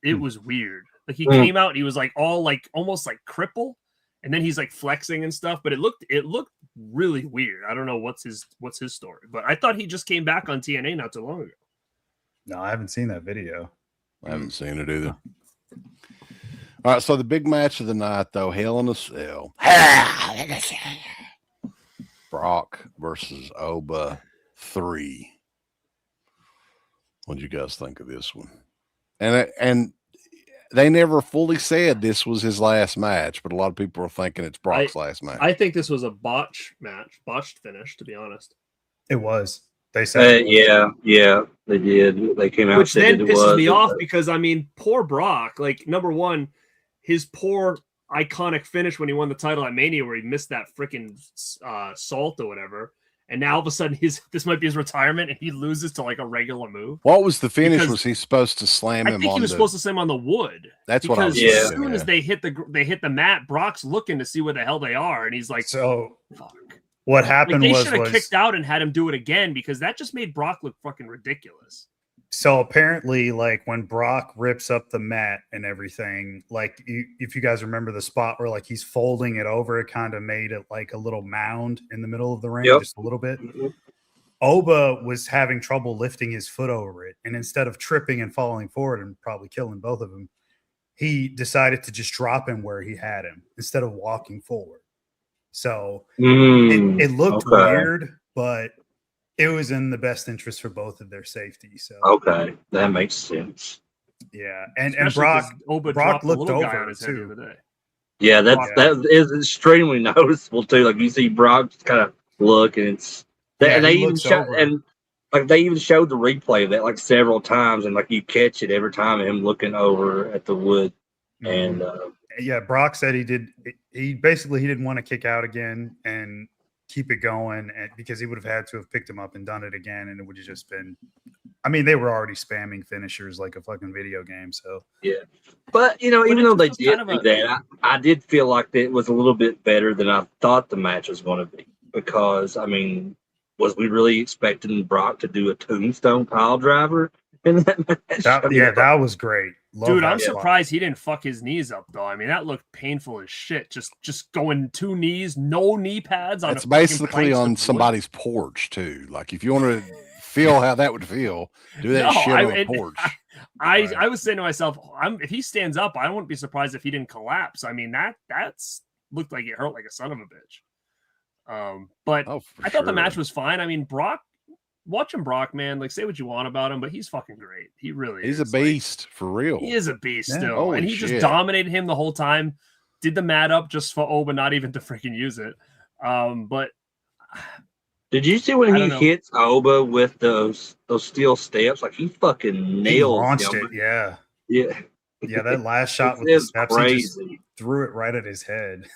Speaker 4: It was weird. Like he came out and he was like all like almost like cripple, and then he's like flexing and stuff, but it looked really weird. I don't know what's his story, but I thought he just came back on TNA not too long ago.
Speaker 2: No, I haven't seen that video.
Speaker 5: I haven't seen it either. All right, so the big match of the night, though, Hell in a Cell. Brock versus Oba 3. What did you guys think of this one? And they never fully said this was his last match, but a lot of people are thinking it's Brock's last match.
Speaker 4: I think this was a botched finish, to be honest.
Speaker 2: It was. They said,
Speaker 3: yeah, they did. They came out,
Speaker 4: which
Speaker 3: said
Speaker 4: then
Speaker 3: it
Speaker 4: pisses
Speaker 3: was,
Speaker 4: me off because I mean, poor Brock. Like, number one, his poor iconic finish when he won the title at Mania, where he missed that freaking salt or whatever, and now all of a sudden this might be his retirement, and he loses to like a regular move.
Speaker 5: What was the finish?
Speaker 4: Because
Speaker 5: was he supposed to slam him?
Speaker 4: I think he was supposed to slam on the wood.
Speaker 5: That's what I was
Speaker 4: because as
Speaker 5: thinking,
Speaker 4: soon as they hit the mat, Brock's looking to see where the hell they are, and he's like,
Speaker 2: so
Speaker 4: fuck.
Speaker 2: What happened
Speaker 4: they
Speaker 2: was
Speaker 4: should have kicked out and had him do it again, because that just made Brock look fucking ridiculous.
Speaker 2: So apparently, like when Brock rips up the mat and everything, like if you guys remember the spot where like he's folding it over, it kind of made it like a little mound in the middle of the ring, just a little bit. Oba was having trouble lifting his foot over it, and instead of tripping and falling forward and probably killing both of them, he decided to just drop him where he had him instead of walking forward. So it looked weird, but it was in the best interest for both of their safety. So
Speaker 3: that makes sense.
Speaker 2: Yeah, and Brock looked over it too.
Speaker 3: Yeah, that is extremely noticeable too. Like you see Brock just kind of look, and it's and they even showed the replay of that like several times, and like you catch it every time him looking over at the wood. And
Speaker 2: yeah, Brock said he didn't want to kick out again and keep it going, and because he would have had to have picked him up and done it again, and it would have just been, I mean, they were already spamming finishers like a fucking video game. So
Speaker 3: yeah, but even though they did do that, I did feel like it was a little bit better than I thought the match was going to be, because I mean, was we really expecting Brock to do a tombstone pile driver in that match?
Speaker 2: That was great.
Speaker 4: Dude, I'm surprised he didn't fuck his knees up though. I mean, that looked painful as shit. Just going 2 knees, no knee pads on.
Speaker 5: It's basically on somebody's porch too. Like if you want to feel how that would feel, do that shit on the porch.
Speaker 4: I was saying to myself, if he stands up, I wouldn't be surprised if he didn't collapse. I mean, that's looked like it hurt like a son of a bitch. But I thought the match was fine. I mean, watching Brock, man, like say what you want about him, but he's fucking great. He really
Speaker 5: is. He's a beast for real.
Speaker 4: He is a beast still. And he just dominated him the whole time. Did the mat up just for Oba, not even to freaking use it. But
Speaker 3: did you see when he hits Oba with those steel steps? Like he fucking nailed
Speaker 2: launched it. Yeah. That last shot with the steps, he just threw it right at his head. It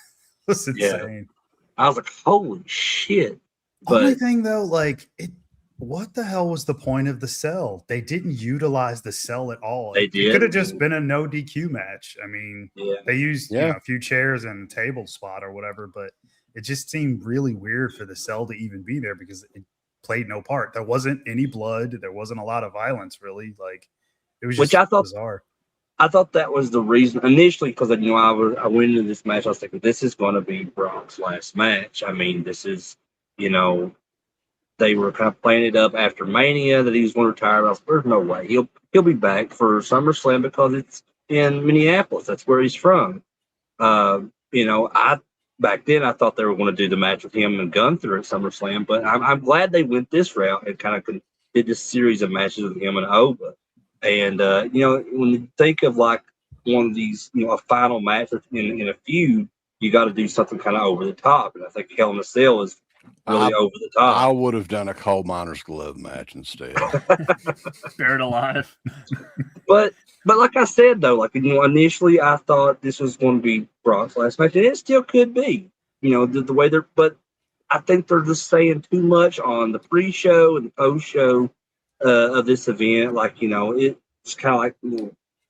Speaker 2: was insane.
Speaker 3: I was like, holy shit.
Speaker 2: Only thing though, like what the hell was the point of the cell? They didn't utilize the cell at all. It could have just been a no DQ match. I mean, they used a few chairs and a table spot or whatever, but it just seemed really weird for the cell to even be there because it played no part. There wasn't any blood. There wasn't a lot of violence, really. Like it was just bizarre.
Speaker 3: I thought that was the reason initially, because I went into this match. I was thinking this is going to be Brock's last match. I mean, this is they were kind of playing it up after Mania that he was going to retire. I was like, there's no way he'll be back for SummerSlam because it's in Minneapolis. That's where he's from. Back then I thought they were going to do the match with him and Gunther at SummerSlam, but I'm glad they went this route and kind of did this series of matches with him and Oba. And when you think of like one of these, a final match in a feud, you got to do something kind of over the top. And I think Hell in a Cell is really over the top.
Speaker 5: I would have done a coal miner's glove match instead.
Speaker 4: Buried alive.
Speaker 3: But like I said though, like initially I thought this was going to be Brock's last match, and it still could be. The way they're, but I think they're just saying too much on the pre-show and the post-show of this event. Like it's kind of like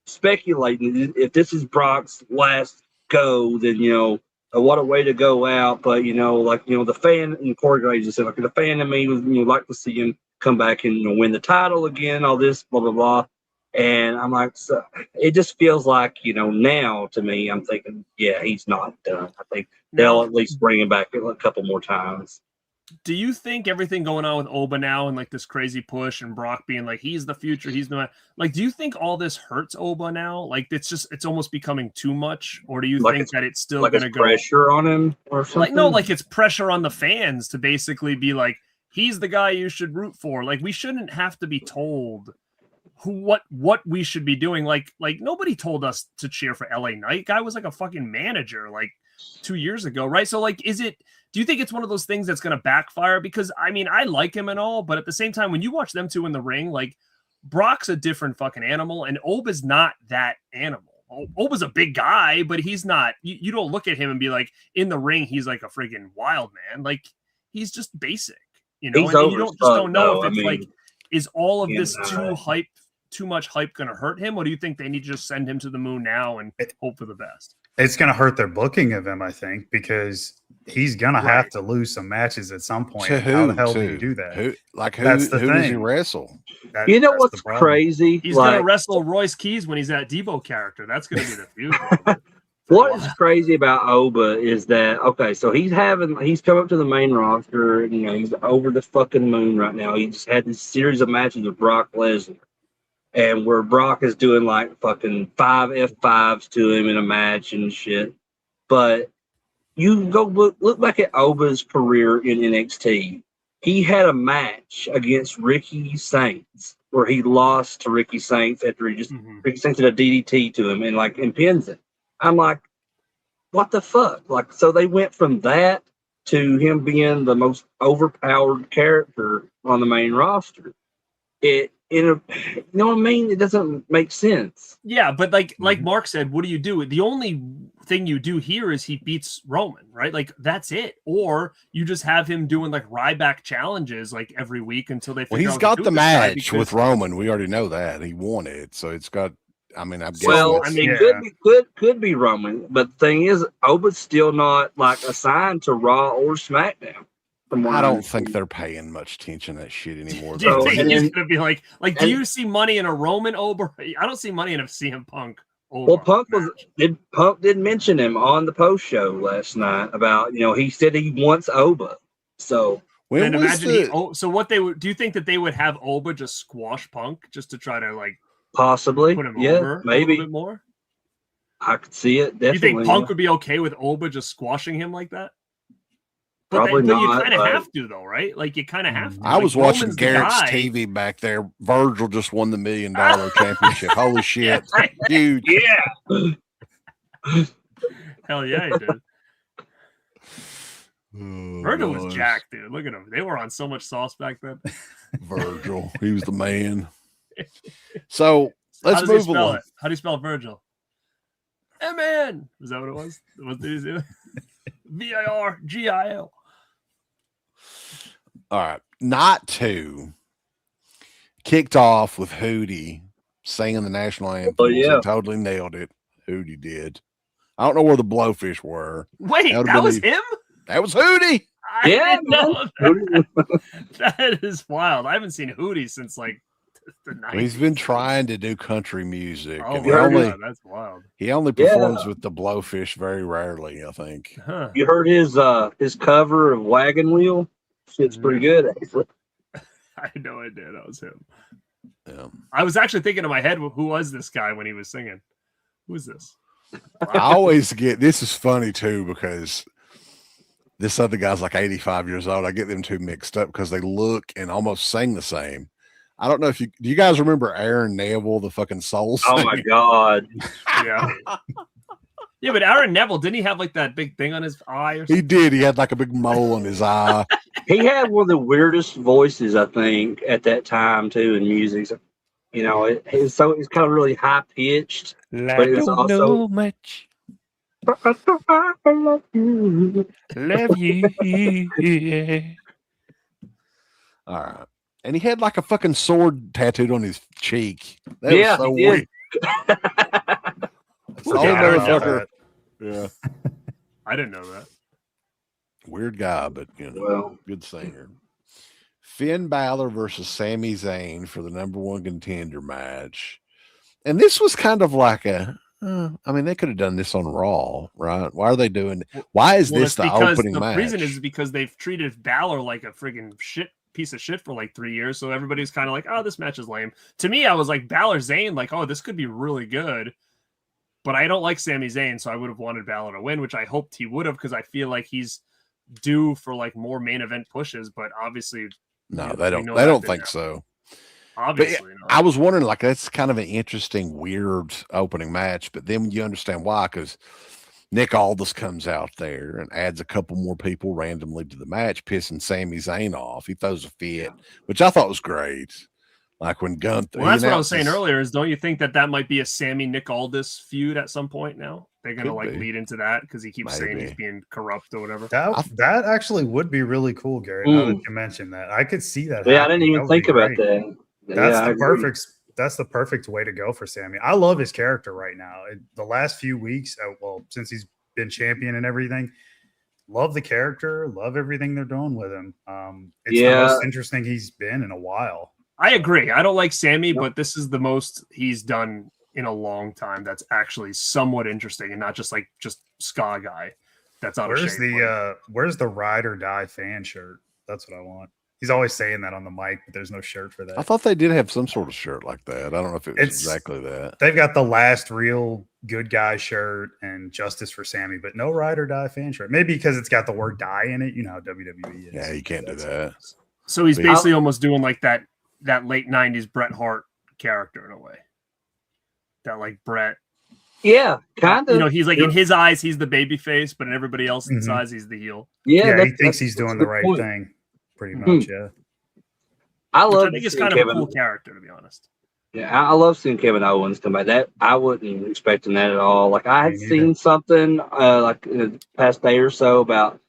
Speaker 3: speculating if this is Brock's last go, then what a way to go out. But the fan and Corey Graves just said, like the fan in me was like to see him come back and win the title again, all this blah blah blah. And I'm like, so it just feels like now to me, I'm thinking, he's not done. I think they'll at least bring him back a couple more times.
Speaker 4: Do you think everything going on with Oba now and like this crazy push and Brock being like he's the future, he's the like, do you think all this hurts Oba now? Like it's almost becoming too much, or do you think that it's still going to go
Speaker 3: pressure on him or something?
Speaker 4: Like it's pressure on the fans to basically be like he's the guy you should root for. Like we shouldn't have to be told what we should be doing. Like nobody told us to cheer for LA Knight. Guy was like a fucking manager like 2 years ago, right? So like, do you think it's one of those things that's going to backfire? Because I mean, I like him and all, but at the same time, when you watch them two in the ring, like Brock's a different fucking animal, and Oba's not that animal. Oba's a big guy, but he's not. You don't look at him and be like, in the ring, he's like a friggin' wild man. Like he's just basic, you know. And you don't know if it's like, is all of this too much hype going to hurt him, or do you think they need to just send him to the moon now and hope for the best?
Speaker 2: It's going to hurt their booking of him, I think, because he's going to have to lose some matches at some point. How the hell do you do that?
Speaker 5: Who does he wrestle?
Speaker 3: You know what's crazy?
Speaker 4: He's going to wrestle Royce Keys when he's that Debo character. That's going to be the feud.
Speaker 3: What is crazy about Oba is that, okay, so he's come up to the main roster, and, you know, he's over the fucking moon right now. He just had this series of matches with Brock Lesnar, and where Brock is doing like fucking 5 F5s to him in a match and shit. But you go look back at Oba's career in NXT. He had a match against Ricky Saints where he lost to Ricky Saints after Ricky Saints did a DDT to him and pins him. I'm like, what the fuck? Like, so they went from that to him being the most overpowered character on the main roster. You know what I mean? It doesn't make sense.
Speaker 4: Yeah, but like Mark said, what do you do? The only thing you do here is he beats Roman, right? Like that's it. Or you just have him doing like Ryback challenges like every week until they figure out.
Speaker 5: Well, he's got the match with Roman. We already know that. He won it. So it's got, I mean, I guess.
Speaker 3: Well, I mean, could be Roman, but the thing is, Oba's still not like assigned to Raw or SmackDown.
Speaker 5: I don't think they're paying much attention to that shit anymore.
Speaker 4: Do you think he's gonna be like, do you see money in a Roman Oba? I don't see money in a CM Punk. Oba
Speaker 3: well, Punk did mention him on the post show last night about, you know, he said he wants Oba. So
Speaker 4: and imagine so what they would do. You think that they would have Oba just squash Punk just to try to like
Speaker 3: possibly
Speaker 4: put him over
Speaker 3: maybe
Speaker 4: a little bit more?
Speaker 3: I could see it. Definitely.
Speaker 4: You think Punk would be okay with Oba just squashing him like that? But
Speaker 3: Probably not.
Speaker 4: You kind of have to, though, right? Like you kind of have to.
Speaker 5: I was watching Garrett's TV back there. Virgil just won the $1 million championship. Holy shit, dude!
Speaker 3: Yeah.
Speaker 4: Hell yeah, he did. Virgil was jacked, dude. Look at him. They were on so much sauce back then.
Speaker 5: Virgil, he was the man. So let's move along.
Speaker 4: How do you spell Virgil? M-N. Was that what it was? What did he do? VIRGIL.
Speaker 5: All right. Not two. Kicked off with Hootie singing the national anthem.
Speaker 3: Oh, yeah.
Speaker 5: So totally nailed it. Hootie did. I don't know where the Blowfish were.
Speaker 4: Wait, that was him?
Speaker 5: That was Hootie.
Speaker 4: I didn't know that. That is wild. I haven't seen Hootie since like the 90s.
Speaker 5: Well, he's been trying to do country music.
Speaker 4: Oh,
Speaker 5: and
Speaker 4: that's wild.
Speaker 5: He only performs with the Blowfish very rarely, I think.
Speaker 4: Huh.
Speaker 3: You heard his cover of Wagon Wheel? It's pretty good, actually.
Speaker 4: I had no idea that was him.
Speaker 5: Yeah.
Speaker 4: I was actually thinking in my head, who was this guy when he was singing? Who is this?
Speaker 5: I always get, this is funny too, because this other guy's like 85 years old. I get them two mixed up because they look and almost sing the same. I don't know if do you guys remember Aaron Neville, the fucking soul singer?
Speaker 3: Oh my God.
Speaker 4: Yeah. Yeah, but Aaron Neville, didn't he have like that big thing on his eye or something?
Speaker 5: He did. He had like a big mole on his eye.
Speaker 3: He had one of the weirdest voices, I think, at that time too in music. So, you know, it's kind of really high pitched, but it's also
Speaker 5: much.
Speaker 3: love you.
Speaker 5: Love you. All right. And he had like a fucking sword tattooed on his cheek. That was so weird. Yeah.
Speaker 4: I didn't know that.
Speaker 5: Weird guy, but you know, good singer. Finn Balor versus Sami Zayn for the #1 contender match. And this was kind of like I mean, they could have done this on Raw, right? Why are they doing it? Why is this the opening match?
Speaker 4: The reason is because they've treated Balor like a friggin' piece of shit for like 3 years. So everybody's kind of like, oh, this match is lame. To me, I was like, Balor Zayn, like, oh, this could be really good. But I don't like Sami Zayn, so I would have wanted Balor to win, which I hoped he would have, because I feel like he's due for like more main event pushes. But obviously,
Speaker 5: no, they don't think so.
Speaker 4: Obviously, not.
Speaker 5: I was wondering, like, that's kind of an interesting, weird opening match. But then you understand why, because Nick Aldis comes out there and adds a couple more people randomly to the match, pissing Sami Zayn off. He throws a fit, which I thought was great. Like when Gunther.
Speaker 4: Well, that's what I was saying earlier. Is don't you think that might be a Sammy Nick Aldis feud at some point now? They're gonna lead into that because he keeps saying he's being corrupt or whatever.
Speaker 2: That actually would be really cool, Gary. Now that you mentioned that, I could see that.
Speaker 3: Yeah, I didn't even think about that.
Speaker 2: That's the perfect way to go for Sammy. I love his character right now. The last few weeks, since he's been champion and everything, love the character, love everything they're doing with him. It's the most interesting he's been in a while.
Speaker 4: I agree. I don't like Sammy, but this is the most he's done in a long time. That's actually somewhat interesting and not just ska guy. That's out of shape.
Speaker 2: Where's the ride or die fan shirt? That's what I want. He's always saying that on the mic, but there's no shirt for that.
Speaker 5: I thought they did have some sort of shirt like that. I don't know if it's exactly that.
Speaker 2: They've got the last real good guy shirt and Justice for Sammy, but no ride or die fan shirt. Maybe because it's got the word die in it. You know how WWE is.
Speaker 5: Yeah, you can't do that.
Speaker 4: So he's basically almost doing like that late 90s Bret Hart character in a way. That like Bret.
Speaker 3: Yeah, kind of.
Speaker 4: You know, he's like in his eyes, he's the baby face, but in everybody else's eyes, he's the heel.
Speaker 2: Yeah, he thinks he's doing the right thing. Pretty much, yeah.
Speaker 3: I
Speaker 4: think it's kind of a cool character, to be honest.
Speaker 3: Yeah, I love seeing Kevin Owens come back. That I wasn't expecting that at all. Like I had seen something like in the past day or so about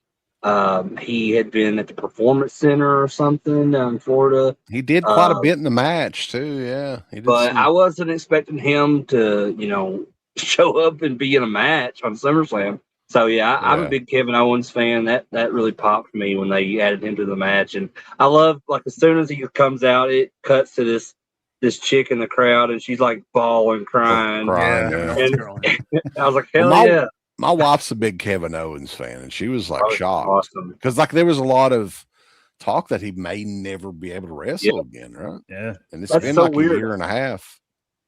Speaker 3: he had been at the Performance Center or something down in Florida.
Speaker 5: He did quite a bit in the match too. Yeah,
Speaker 3: but I wasn't expecting him to, show up and be in a match on SummerSlam. So I'm a big Kevin Owens fan. That really popped me when they added him to the match, and I love like as soon as he comes out, it cuts to this chick in the crowd, and she's like bawling, crying. And I was like, hell yeah.
Speaker 5: My wife's a big Kevin Owens fan, and she was like shocked because like there was a lot of talk that he may never be able to wrestle again, right?
Speaker 2: Yeah,
Speaker 5: and it's been like weird. A year and a half.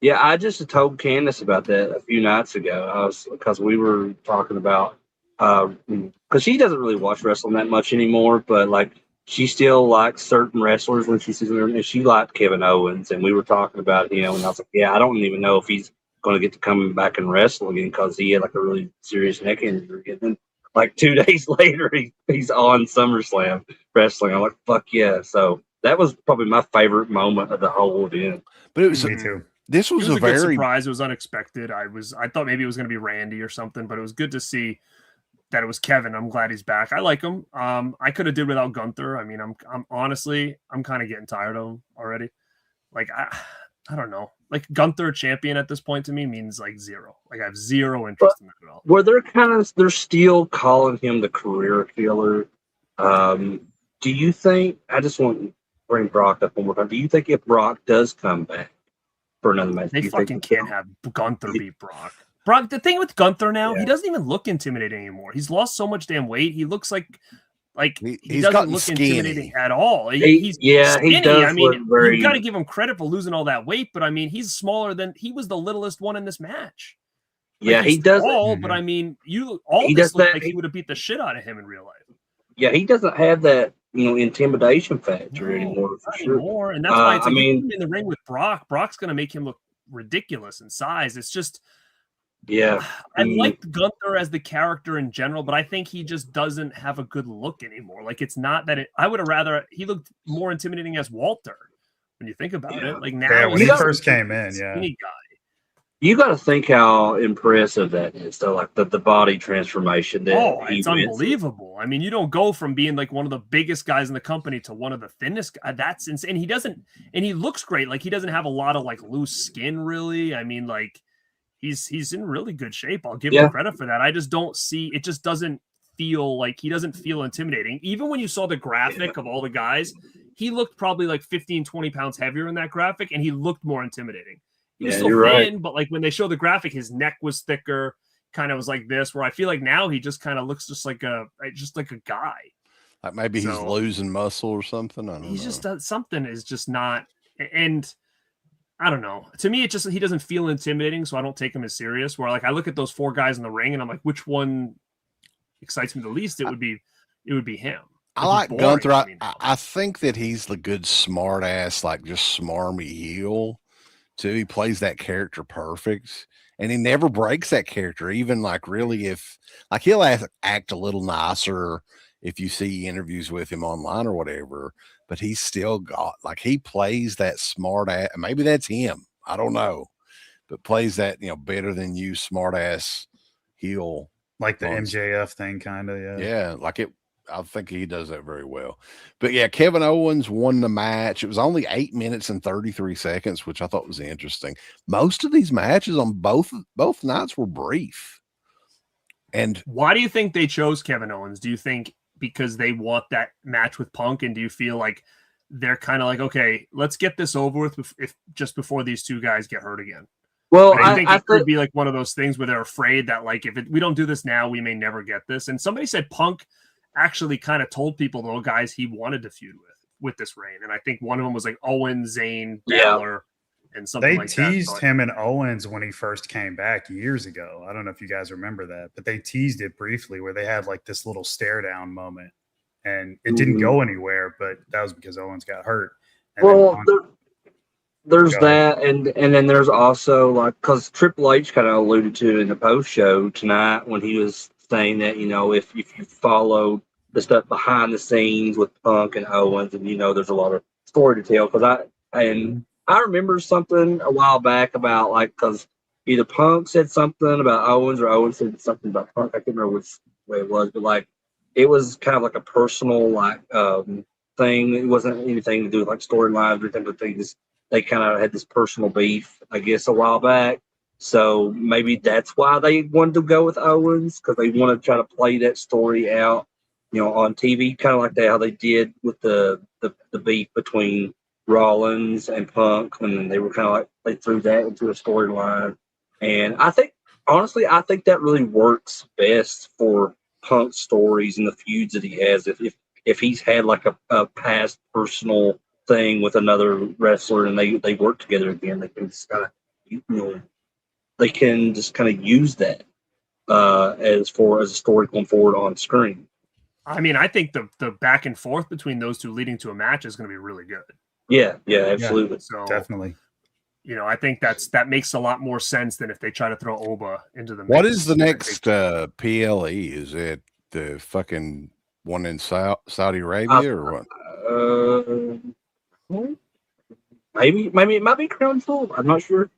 Speaker 3: Yeah, I just told Candace about that a few nights ago. Because we were talking about because she doesn't really watch wrestling that much anymore, but like she still likes certain wrestlers when she sees them, and she liked Kevin Owens, and we were talking about him, and I was like, yeah, I don't even know if he's going to get to come back and wrestle again because he had like a really serious neck injury, and then like 2 days later he's on SummerSlam wrestling. I'm like, fuck yeah! So that was probably my favorite moment of the whole event.
Speaker 5: But it was
Speaker 2: me too.
Speaker 5: This was a
Speaker 4: very good surprise. It was unexpected. I thought maybe it was going to be Randy or something, but it was good to see that it was Kevin. I'm glad he's back. I like him. I could have did without Gunther. I mean, I'm honestly, I'm kind of getting tired of him already. Like I don't know. Like Gunther champion at this point to me means like zero. Like I have zero interest in that at all.
Speaker 3: Where they're still calling him the career killer. Do you think? I just want to bring Brock up one more time. Do you think if Brock does come back for another match,
Speaker 4: they fucking can't have Gunther beat Brock. Brock, the thing with Gunther now, he doesn't even look intimidating anymore. He's lost so much damn weight. He looks like he doesn't look intimidating at all. He's skinny.
Speaker 3: He does. I mean,
Speaker 4: you got to give him credit for losing all that weight, but I mean, he's smaller than he was the littlest one in this match.
Speaker 3: Like, he does.
Speaker 4: But I mean, he does look like he would have beat the shit out of him in real life.
Speaker 3: Yeah, he doesn't have that intimidation factor anymore for sure.
Speaker 4: And that's why it's in the ring with Brock. Brock's going to make him look ridiculous in size. It's just.
Speaker 3: Yeah,
Speaker 4: I liked Gunther as the character in general, but I think he just doesn't have a good look anymore. Like it's not that I would have rather he looked more intimidating as Walter when you think about it. Like now,
Speaker 2: when he first came in,
Speaker 4: skinny guy.
Speaker 3: You got to think how impressive that is, though. Like the body transformation.
Speaker 4: It's unbelievable. I mean, you don't go from being like one of the biggest guys in the company to one of the thinnest guys. That's insane. He looks great. Like he doesn't have a lot of like loose skin, really. I mean, like. He's in really good shape. I'll give him credit for that. I just don't see it. Just doesn't feel like he doesn't feel intimidating. Even when you saw the graphic of all the guys, he looked probably like 15, 20 pounds heavier in that graphic, and he looked more intimidating. He was still thin, but like when they show the graphic, his neck was thicker. Kind of was like this. Where I feel like now he just kind of looks just like a guy.
Speaker 5: Like maybe he's losing muscle or something. I don't know.
Speaker 4: He's just something is just not and. I don't know. To me, he doesn't feel intimidating, so I don't take him as serious. Where like I look at those 4 guys in the ring, and I'm like, which one excites me the least? It would be him.
Speaker 5: I like
Speaker 4: boring,
Speaker 5: Gunther.
Speaker 4: I mean.
Speaker 5: I think that he's the good smart ass, like just smarmy heel too. He plays that character perfect, and he never breaks that character. Even like really, if like he'll act a little nicer if you see interviews with him online or whatever, but he's still got like he plays that smart ass. Maybe that's him. I don't know, but plays that better than you smart ass heel.
Speaker 2: Like the
Speaker 5: on-
Speaker 2: MJF thing, kind of.
Speaker 5: Yeah, like it. I think he does that very well. But yeah, Kevin Owens won the match. It was only 8 minutes and 33 seconds, which I thought was interesting. Most of these matches on both nights were brief. And
Speaker 4: why do you think they chose Kevin Owens? Do you think because they want that match with Punk, and do you feel like they're kind of like, okay, let's get this over with if just before these two guys get hurt again?
Speaker 3: Well,
Speaker 4: I think it could be like one of those things where they're afraid that like if we don't do this now, we may never get this. And somebody said Punk actually kind of told people, though, guys he wanted to feud with this reign. And I think one of them was like Owens, Zayn, Balor, and something like that.
Speaker 2: They teased him and Owens when he first came back years ago. I don't know if you guys remember that, but they teased it briefly where they had like this little stare down moment, and it didn't go anywhere, but that was because Owens got hurt. And
Speaker 3: there's that, and then there's also like because Triple H kind of alluded to in the post show tonight when he was saying that if you follow the stuff behind the scenes with Punk and Owens, and there's a lot of story to tell. Because I remember something a while back about like because either Punk said something about Owens or Owens said something about Punk. I can't remember which way it was, but like it was kind of like a personal thing. It wasn't anything to do with like storylines or anything, but they kind of had this personal beef, I guess, a while back. So maybe that's why they wanted to go with Owens, because they want to try to play that story out, on TV, kind of like how they did with the beef between Rollins and Punk, and they were kind of like they threw that into a storyline. And I think, honestly, that really works best for Punk's stories and the feuds that he has. If he's had like a past personal thing with another wrestler and they work together again, they can just kind of they can just kind of use that as a story going forward on screen.
Speaker 4: I mean, I think the back and forth between those two leading to a match is going to be really good.
Speaker 3: Yeah, absolutely.
Speaker 4: So
Speaker 2: definitely.
Speaker 4: I think that makes a lot more sense than if they try to throw Oba into the mix.
Speaker 5: what is the next PLE? Is it the fucking one in Saudi Arabia or what?
Speaker 3: Maybe it might be Crown Jewel. I'm not sure.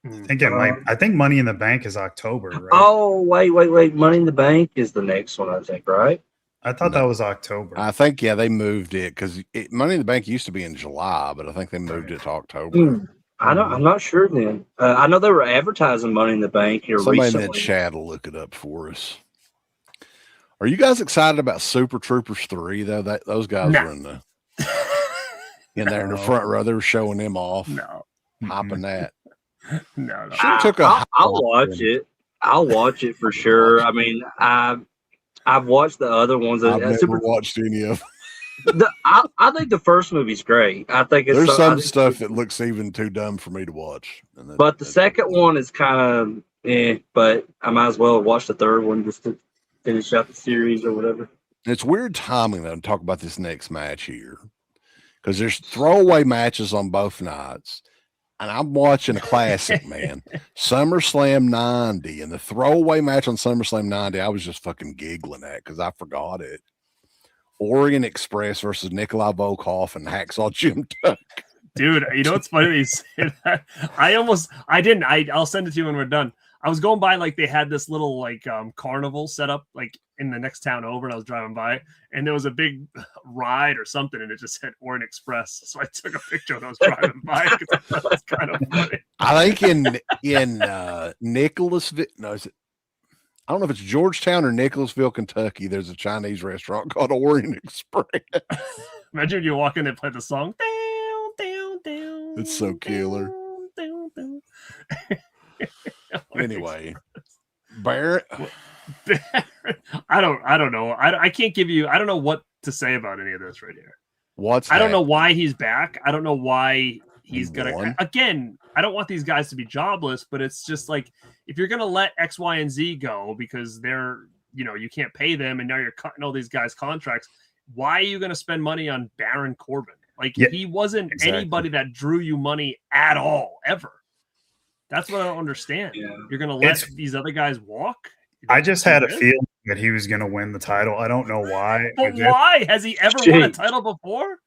Speaker 2: I think it might. I think Money in the Bank is October, right?
Speaker 3: Oh, wait. Money in the Bank is the next one, I think, right?
Speaker 2: I thought that was October.
Speaker 5: I think, they moved it because Money in the Bank used to be in July, but I think they moved it to October.
Speaker 3: I'm not sure then. I know they were advertising Money in the Bank here
Speaker 5: Somebody
Speaker 3: recently.
Speaker 5: in that chat will look it up for us. Are you guys excited about Super Troopers 3, though? Those guys were in there in the front row. They were showing them off.
Speaker 4: No.
Speaker 5: Hopping that.
Speaker 4: No.
Speaker 3: I'll watch it. I'll watch it for sure. I mean, I've watched the other ones.
Speaker 5: I've never watched any of them.
Speaker 3: I think the first movie's great. I think
Speaker 5: there's some stuff that looks even too dumb for me to watch.
Speaker 3: But the second one is kind of but I might as well watch the third one just to finish out the series or whatever.
Speaker 5: It's weird timing, though, to talk about this next match here because there's throwaway matches on both nights. And I'm watching a classic, man. SummerSlam 90. And the throwaway match on SummerSlam 90, I was just fucking giggling at because I forgot it. Orient Express versus Nikolai Volkov and Hacksaw Jim Tuck.
Speaker 4: Dude, you know what's funny? They say that. I didn't. I'll send it to you when we're done. I was going by like they had this little like carnival set up like in the next town over, and I was driving by, and there was a big ride or something, and it just said Orient Express. So I took a picture when I was driving by because I thought it was kind of funny.
Speaker 5: I think in Nicholasville, no, is it? I don't know if it's Georgetown or Nicholasville, Kentucky. There's a Chinese restaurant called Orient Express.
Speaker 4: Imagine you walk in and play the song.
Speaker 5: It's so killer. Anyway, Barrett.
Speaker 4: I don't know. I can't give you. I don't know what to say about any of this right here. I don't know why he's back. I don't know why he's gonna. Again, I don't want these guys to be jobless, but it's just like if you're gonna let X, Y, and Z go because they're you can't pay them, and now you're cutting all these guys' contracts. why are you going to spend money on Baron Corbin? Like,
Speaker 2: Yeah,
Speaker 4: he wasn't
Speaker 2: exactly.
Speaker 4: anybody that drew you money at all, ever. That's what I don't understand.
Speaker 3: Yeah.
Speaker 4: You're going to let these other guys walk?
Speaker 2: I just had a feeling that he was going to win the title. I don't know why.
Speaker 4: But why? Has he ever won a title before?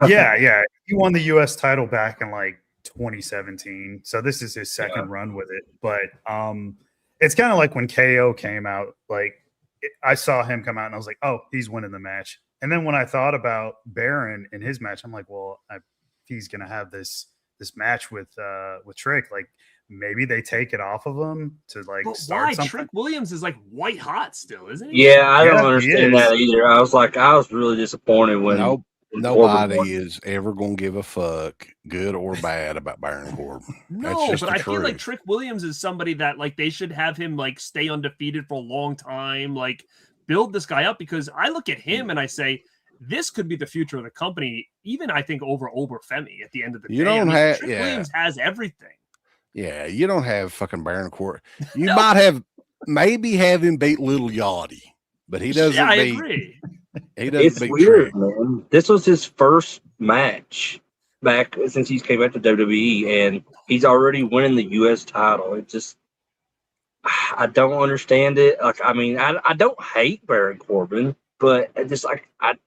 Speaker 2: Yeah. He won the U.S. title back in like 2017. So this is his second run with it. But it's kind of like when KO came out. Like, I saw him come out and I was like, oh, he's winning the match. And then when I thought about Baron in his match, I'm like, well, he's going to have this match with Trick, like, maybe they take it off of him to like start something.
Speaker 4: Trick Williams is like white hot still, isn't he?
Speaker 3: Yeah, I don't understand that either. I was really disappointed when
Speaker 5: nobody is ever going to give a fuck, good or bad, about Baron Corbin.
Speaker 4: No, but I feel like Trick Williams is somebody that like they should have him like stay undefeated for a long time, like build this guy up, because I look at him and I say, this could be the future of the company, even I think over Femi at the end of the day. Trick Williams has everything.
Speaker 5: Yeah, you don't have fucking Baron Corbin. You might have maybe have him beat Little Yachty, but he doesn't.
Speaker 4: Yeah, I agree.
Speaker 5: He doesn't.
Speaker 3: It's
Speaker 5: beat
Speaker 3: weird,
Speaker 5: Trick.
Speaker 3: man. This was his first match back since he's came back to WWE, and he's already winning the U.S. title. It just, I don't understand it. Like, I mean, I don't hate Baron Corbin, but just like I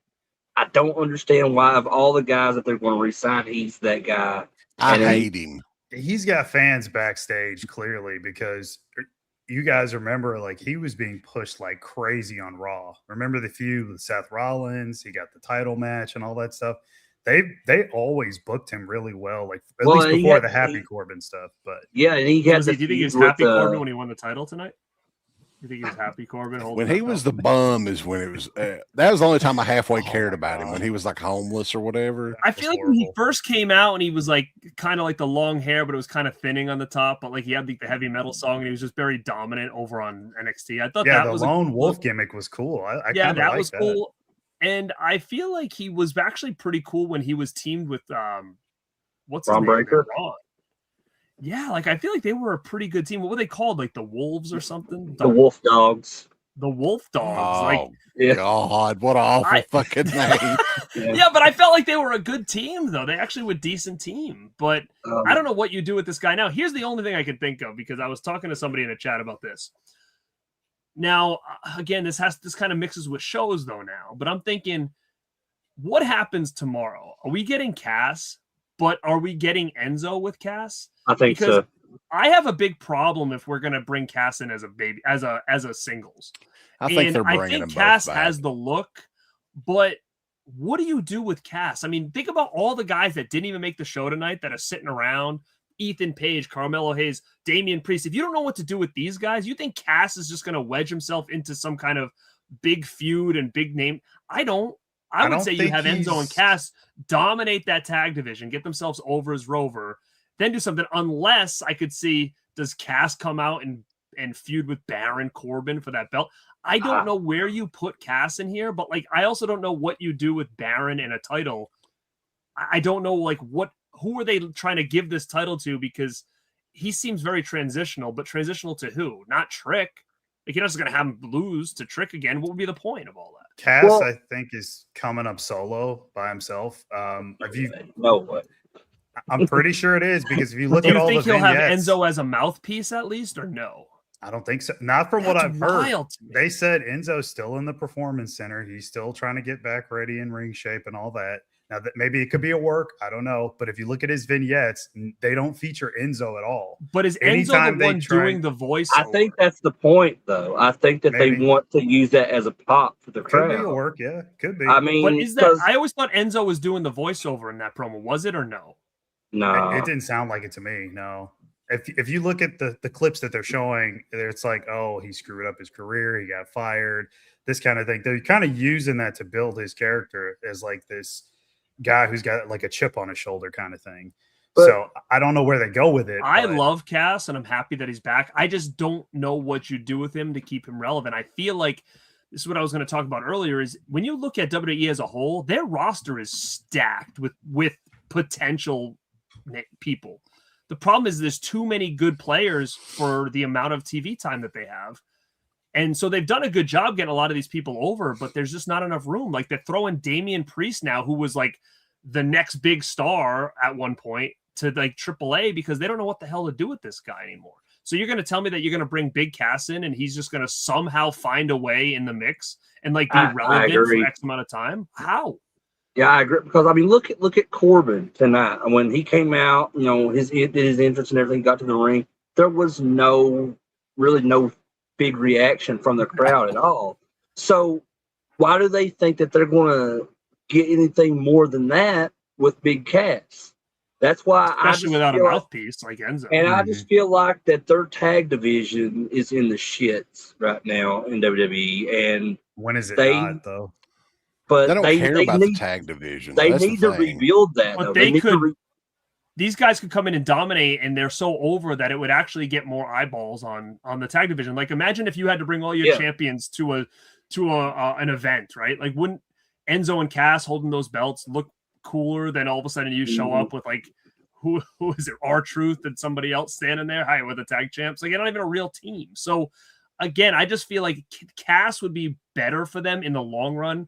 Speaker 3: don't understand why of all the guys that they're going to resign, he's that guy.
Speaker 5: I hate him.
Speaker 2: He's got fans backstage clearly, because you guys remember, like, he was being pushed like crazy on Raw. Remember the feud with Seth Rollins? He got the title match and all that stuff. They always booked him really well, like at least before the Happy Corbin stuff. But
Speaker 3: yeah, and he had.
Speaker 4: Do you think he was Happy Corbin when he won the title tonight? You think he was Happy Corbin?
Speaker 5: When he was the bum is when it was. That was the only time I halfway cared about him, when he was like homeless or whatever.
Speaker 4: I feel like when he first came out and he was like kind of like the long hair, but it was kind of thinning on the top. But like he had the heavy metal song and he was just very dominant over on NXT. I thought that was
Speaker 2: the lone wolf gimmick was cool.
Speaker 4: That was cool. And I feel like he was actually pretty cool when he was teamed with what's his name?
Speaker 3: Breaker.
Speaker 4: Yeah, like I feel like they were a pretty good team. What were they called? Like the Wolves or something?
Speaker 3: The Wolf Dogs.
Speaker 4: The Wolf Dogs.
Speaker 5: Oh,
Speaker 4: like,
Speaker 5: God, what an awful fucking name.
Speaker 4: Yeah, but I felt like they were a good team, though. They actually were a decent team. But I don't know what you do with this guy now. Here's the only thing I can think of, because I was talking to somebody in a chat about this. Now, again, this kind of mixes with shows, though, now. But I'm thinking, what happens tomorrow? Are we getting Cass? But are we getting Enzo with Cass?
Speaker 3: I think so.
Speaker 4: I have a big problem if we're going to bring Cass in as a baby, as a singles.
Speaker 5: I think they're bringing him
Speaker 4: Cass
Speaker 5: both back.
Speaker 4: has the look, but what do you do with Cass? I mean, think about all the guys that didn't even make the show tonight that are sitting around. Ethan Page, Carmelo Hayes, Damian Priest. If you don't know what to do with these guys, you think Cass is just going to wedge himself into some kind of big feud and big name? I don't. I would say you have Enzo and Cass dominate that tag division, get themselves over as Rover, then do something. Unless I could see, does Cass come out and feud with Baron Corbin for that belt? I don't know where you put Cass in here, but like I also don't know what you do with Baron in a title. I don't know like who are they trying to give this title to, because he seems very transitional, but transitional to who? Not Trick. Like you're not just going to have him lose to Trick again. What would be the point of all that?
Speaker 2: Cass, I think, is coming up solo by himself. I'm pretty sure it is, because if you look at all the vignettes,
Speaker 4: do you think he'll have Enzo as a mouthpiece at least, or no?
Speaker 2: I don't think so. Not from what I've heard. They said Enzo's still in the performance center. He's still trying to get back ready in ring shape and all that. Now, that maybe it could be a work. I don't know. But if you look at his vignettes, they don't feature Enzo at all.
Speaker 4: But is Enzo the one doing the voice?
Speaker 3: I think that's the point, though. I think that they want to use that as a pop for the crowd.
Speaker 2: Could be a work, yeah. Could be.
Speaker 3: I mean,
Speaker 4: but is that? I always thought Enzo was doing the voiceover in that promo. Was it or no?
Speaker 3: No.
Speaker 2: It didn't sound like it to me, no. If you look at the clips that they're showing, it's like, oh, he screwed up his career. He got fired. This kind of thing. They're kind of using that to build his character as like this guy who's got like a chip on his shoulder kind of thing. But so I don't know where they go with it.
Speaker 4: I love Cass and I'm happy that he's back. I just don't know what you do with him to keep him relevant. I feel like this is what I was going to talk about earlier, is when you look at WWE as a whole, their roster is stacked with potential people. The problem is there's too many good players for the amount of TV time that they have. And so they've done a good job getting a lot of these people over, but there's just not enough room. Like they're throwing Damian Priest now, who was like the next big star at one point, to like AAA because they don't know what the hell to do with this guy anymore. So you're going to tell me that you're going to bring Big Cass in and he's just going to somehow find a way in the mix and like be relevant for X amount of time? How?
Speaker 3: Yeah, I agree. Because I mean, look at Corbin tonight. When he came out, you know, his entrance and everything, got to the ring, there was really no big reaction from the crowd at all. So why do they think that they're going to get anything more than that with Big Cass? That's why,
Speaker 4: especially without a mouthpiece like Enzo.
Speaker 3: And I just feel like that their tag division is in the shits right now in WWE. And
Speaker 2: when is it not though?
Speaker 3: But
Speaker 5: they don't care about the tag division.
Speaker 3: They need to rebuild that.
Speaker 4: But they could. These guys could come in and dominate, and they're so over that it would actually get more eyeballs on the tag division. Like, imagine if you had to bring all your champions to an event, right? Like, wouldn't Enzo and Cass holding those belts look cooler than all of a sudden you show up with like who is it, R-Truth and somebody else standing there, hi, with the tag champs? Like, you're not even a real team. So again, I just feel like Cass would be better for them in the long run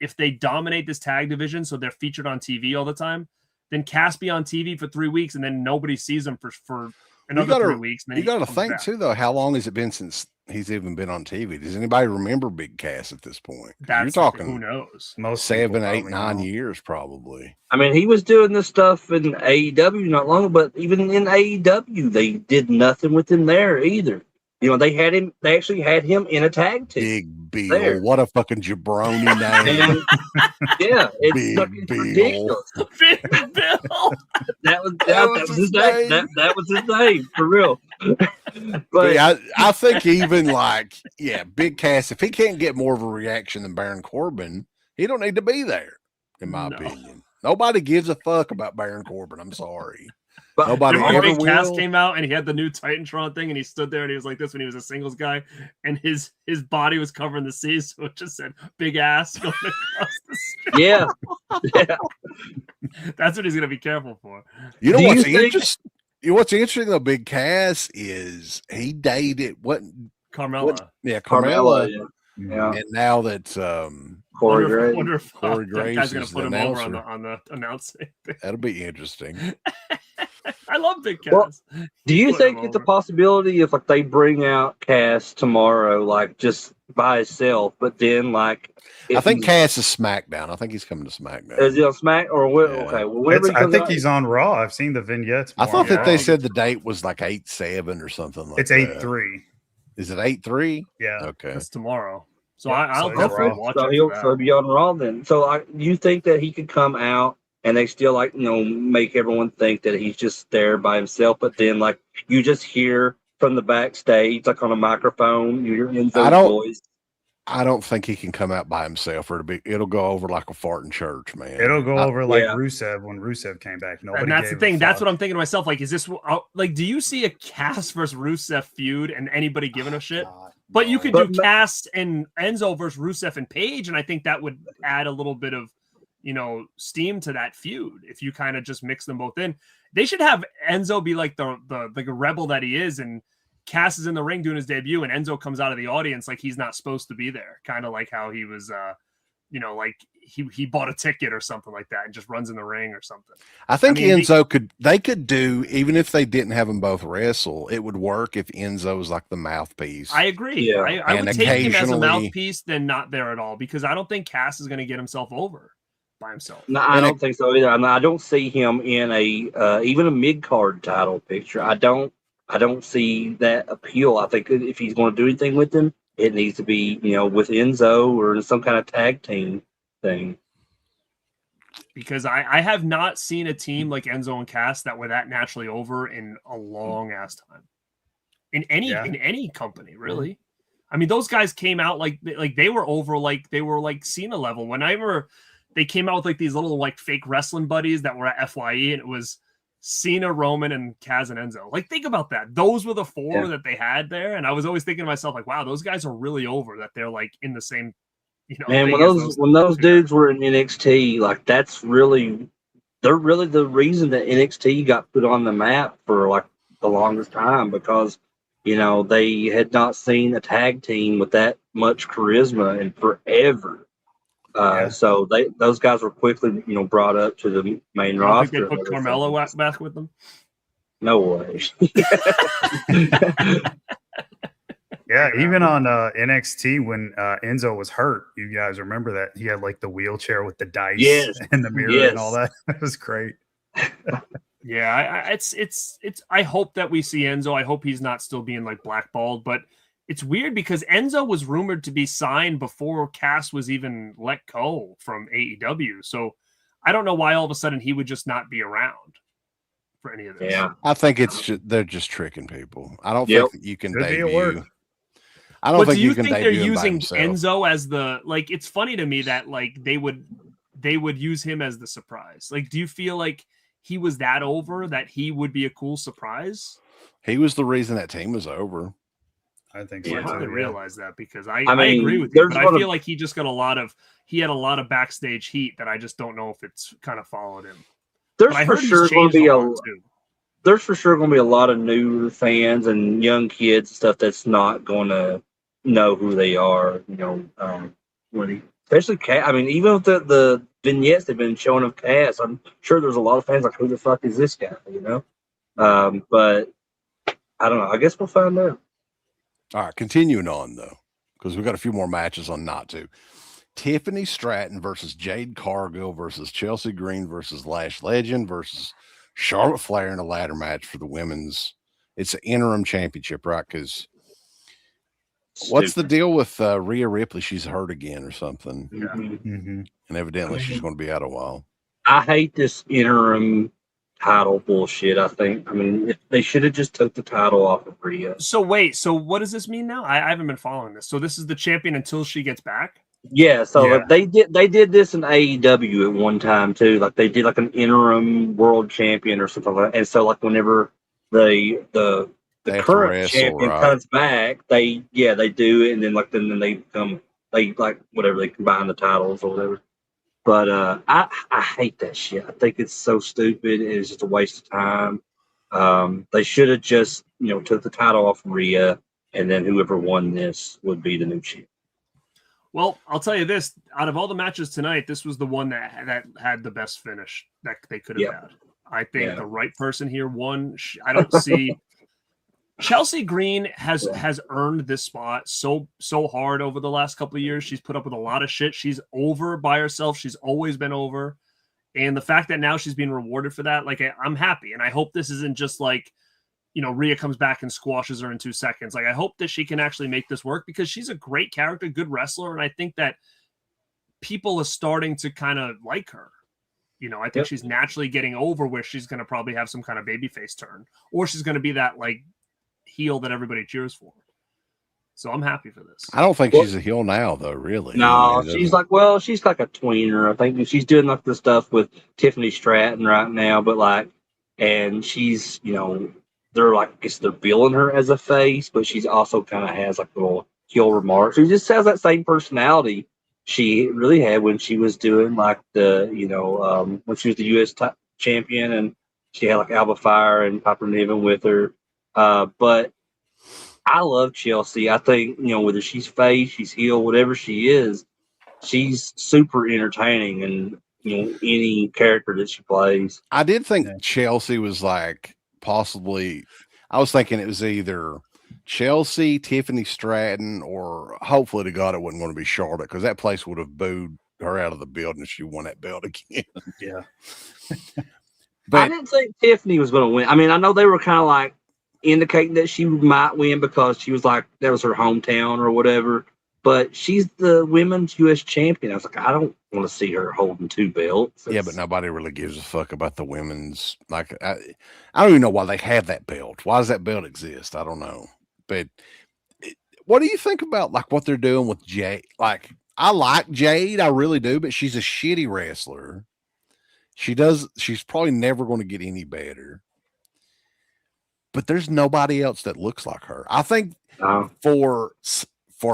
Speaker 4: if they dominate this tag division, so they're featured on TV all the time. Then Cass be on TV for 3 weeks, and then nobody sees him for another 3 weeks. And then
Speaker 5: you got to think too, though. How long has it been since he's even been on TV? Does anybody remember Big Cass at this point? You're talking
Speaker 4: who knows?
Speaker 2: Most
Speaker 5: 7, 8, 9 years probably.
Speaker 3: I mean, he was doing this stuff in AEW not long ago, but even in AEW, they did nothing with him there either. You know, they actually had him in a tag team.
Speaker 5: Big Bill. What a fucking jabroni name.
Speaker 3: Yeah,
Speaker 5: Big Bill.
Speaker 3: Ridiculous.
Speaker 4: Big Bill.
Speaker 3: That was his name. That was his name, for real.
Speaker 5: But yeah, I think even like, Big Cass, if he can't get more of a reaction than Baron Corbin, he don't need to be there, in my opinion. Nobody gives a fuck about Baron Corbin. I'm sorry.
Speaker 3: But
Speaker 5: nobody ever will.
Speaker 4: Cass came out and he had the new Titantron thing and he stood there and he was like this when he was a singles guy and his body was covering the sea, so it just said big ass going across the street.
Speaker 3: Yeah.
Speaker 4: That's what he's gonna be careful for.
Speaker 5: You know what's interesting? What's interesting though, Big Cass is he dated
Speaker 4: Carmella.
Speaker 5: Carmella.
Speaker 3: Yeah.
Speaker 5: And now that
Speaker 3: Corey Graves.
Speaker 4: Wonder if
Speaker 5: Corey Graves
Speaker 4: that guy's gonna
Speaker 5: is
Speaker 4: put
Speaker 5: the
Speaker 4: him over
Speaker 5: announcer.
Speaker 4: on the announcing.
Speaker 5: That'll be interesting.
Speaker 4: I love Big Cass.
Speaker 3: Well, do you think it's a possibility if like they bring out Cass tomorrow, like just by himself, but then like
Speaker 5: I think Cass is SmackDown. I think he's coming to SmackDown.
Speaker 3: Is he on Smack or what?
Speaker 5: Yeah.
Speaker 3: Okay, well, whenever he
Speaker 2: I
Speaker 3: comes
Speaker 2: think
Speaker 3: out,
Speaker 2: he's on Raw. I've seen the vignettes.
Speaker 5: I thought that they said the date was like 8/7 or something like
Speaker 2: it's
Speaker 5: that.
Speaker 2: 8/3.
Speaker 5: Is it 8/3?
Speaker 2: Yeah.
Speaker 5: Okay.
Speaker 4: That's tomorrow. So
Speaker 2: Yeah,
Speaker 4: I'll
Speaker 2: so
Speaker 4: definitely watch
Speaker 3: so
Speaker 4: it.
Speaker 3: he'll be on Raw then. So you think that he could come out and they still like make everyone think that he's just there by himself, but then like you just hear from the backstage like on a microphone, you hear Enzo's voice.
Speaker 5: I don't think he can come out by himself, or it'll go over like a fart in church, man.
Speaker 2: It'll go over like Rusev when Rusev came back.
Speaker 4: And that's the thing. That's what I'm thinking to myself. Like, is this like? Do you see a Cass versus Rusev feud and anybody giving a shit? But you could do Cass and Enzo versus Rusev and Paige, and I think that would add a little bit of steam to that feud if you kind of just mix them both in. They should have Enzo be like the rebel that he is, and Cass is in the ring doing his debut, and Enzo comes out of the audience like he's not supposed to be there, kind of like how he was, like he bought a ticket or something like that and just runs in the ring or something.
Speaker 5: I think Enzo could do, even if they didn't have them both wrestle, it would work if Enzo was like the mouthpiece.
Speaker 4: I agree.
Speaker 3: Yeah.
Speaker 4: I would take him as a mouthpiece than not there at all, because I don't think Cass is going to get himself over by himself.
Speaker 3: No, I don't think so either. I don't see him in even a mid-card title picture. I don't see that appeal. I think if he's going to do anything with him, it needs to be, with Enzo or some kind of tag team thing.
Speaker 4: Because I have not seen a team like Enzo and Cass that were that naturally over in a long ass time. In any company, really. I mean, those guys came out like they were over, like they were like Cena level. Whenever they came out with like these little like fake wrestling buddies that were at FYE, and it was Cena, Roman, and Kaz and Enzo. Like, think about that. Those were the four that they had there. And I was always thinking to myself, like, wow, those guys are really over, that they're like in the same,
Speaker 3: Man, when those dudes were in NXT, like they're really the reason that NXT got put on the map for like the longest time, because You know, they had not seen a tag team with that much charisma in forever. So those guys were quickly, brought up to the main
Speaker 4: You don't think they
Speaker 3: roster.
Speaker 4: put Carmelo back with them?
Speaker 3: No way.
Speaker 2: Yeah, even on NXT when Enzo was hurt, you guys remember that he had like the wheelchair with the dice
Speaker 3: Yes.
Speaker 2: and the mirror and all that. That was great.
Speaker 4: Yeah, it's. I hope that we see Enzo. I hope he's not still being like blackballed, but it's weird because Enzo was rumored to be signed before Cass was even let go from AEW. So I don't know why all of a sudden he would just not be around for any of this.
Speaker 3: Yeah,
Speaker 5: I think they're just tricking people. I don't
Speaker 3: Yep.
Speaker 5: think that you can
Speaker 2: Could be a
Speaker 5: debut.
Speaker 2: word.
Speaker 5: I don't
Speaker 4: But
Speaker 5: think
Speaker 4: do you
Speaker 5: can
Speaker 4: think they're
Speaker 5: debut him by
Speaker 4: using
Speaker 5: himself.
Speaker 4: Enzo as the like? It's funny to me that like they would use him as the surprise. Like, do you feel like he was that over that he would be a cool surprise?
Speaker 5: He was the reason that team was over.
Speaker 2: I think
Speaker 4: Yeah,
Speaker 2: so
Speaker 4: I
Speaker 2: too.
Speaker 4: didn't realize that because I
Speaker 3: mean,
Speaker 4: agree with you, but I
Speaker 3: there's
Speaker 4: feel like he just got he had a lot of backstage heat that I just don't know if it's kind of followed him.
Speaker 3: there's
Speaker 4: But I
Speaker 3: for
Speaker 4: heard
Speaker 3: sure
Speaker 4: he's
Speaker 3: going to
Speaker 4: changed
Speaker 3: be
Speaker 4: a lot too.
Speaker 3: there's for sure going to be a lot of new fans and young kids and stuff that's not going to know who they are. Especially Cass. I mean, even with the vignettes they've been showing of Cass, I'm sure there's a lot of fans like, who the fuck is this guy? But I don't know. I guess we'll find out.
Speaker 5: All right, continuing on though, because we've got a few more matches on not to. Tiffany Stratton versus Jade Cargill versus Chelsea Green versus Lash Legend versus Charlotte Flair in a ladder match for the women's. It's an interim championship, right? Because what's the deal with Rhea Ripley? She's hurt again or something,
Speaker 3: Mm-hmm.
Speaker 5: and evidently she's going to be out a while.
Speaker 3: I hate this interim title bullshit. I mean, if they should have just took the title off of Rhea.
Speaker 4: So wait, so what does this mean now? I haven't been following this. So this is the champion until she gets back?
Speaker 3: Yeah, so they did this in AEW at one time too. Like they did like an interim world champion or something like that. And so like whenever the current
Speaker 5: wrestle,
Speaker 3: champion
Speaker 5: right?
Speaker 3: comes back, they do it, and then they whatever, they combine the titles or whatever. But I hate that shit. I think it's so stupid. It's just a waste of time. They should have just took the title off Rhea, and then whoever won this would be the new champion.
Speaker 4: Well, I'll tell you this: out of all the matches tonight, this was the one that had the best finish that they could have had. I think the right person here won. I don't see Chelsea Green has earned this spot so hard over the last couple of years. She's put up with a lot of shit. She's over by herself. She's always been over, and the fact that now she's being rewarded for that, like I'm happy, and I hope this isn't just like, Rhea comes back and squashes her in 2 seconds. Like, I hope that she can actually make this work because she's a great character, good wrestler. And I think that people are starting to kind of like her. I think she's naturally getting over where she's going to probably have some kind of babyface turn, or she's going to be that like heel that everybody cheers for. So I'm happy for this.
Speaker 5: I don't think she's a heel now though, really.
Speaker 3: No, she's like a tweener. I think she's doing like the stuff with Tiffany Stratton right now, but and she's, they're billing her as a face, but she's also kind of has like little heel remarks. She just has that same personality she really had when she was doing like when she was the U.S. champion, and she had like Alba Fire and Piper Niven with her. But I love Chelsea. I think, whether she's face, she's heel, whatever she is, she's super entertaining, and any character that she plays.
Speaker 5: I did think Chelsea was like possibly. I was thinking it was either Chelsea, Tiffany Stratton, or hopefully to God it wasn't going to be Charlotte, because that place would have booed her out of the building if she won that belt again.
Speaker 2: Yeah.
Speaker 3: But I didn't think Tiffany was going to win. I mean, I know they were kind of like indicating that she might win because she was like, that was her hometown or whatever. But she's the women's U.S. champion. I was like, I don't want to see her holding 2 belts.
Speaker 5: Yeah, but nobody really gives a fuck about the women's. Like, I don't even know why they have that belt. Why does that belt exist? I don't know. But what do you think about like what they're doing with Jade? Like, I like Jade, I really do, but she's a shitty wrestler. She's probably never going to get any better. But there's nobody else that looks like her. I think for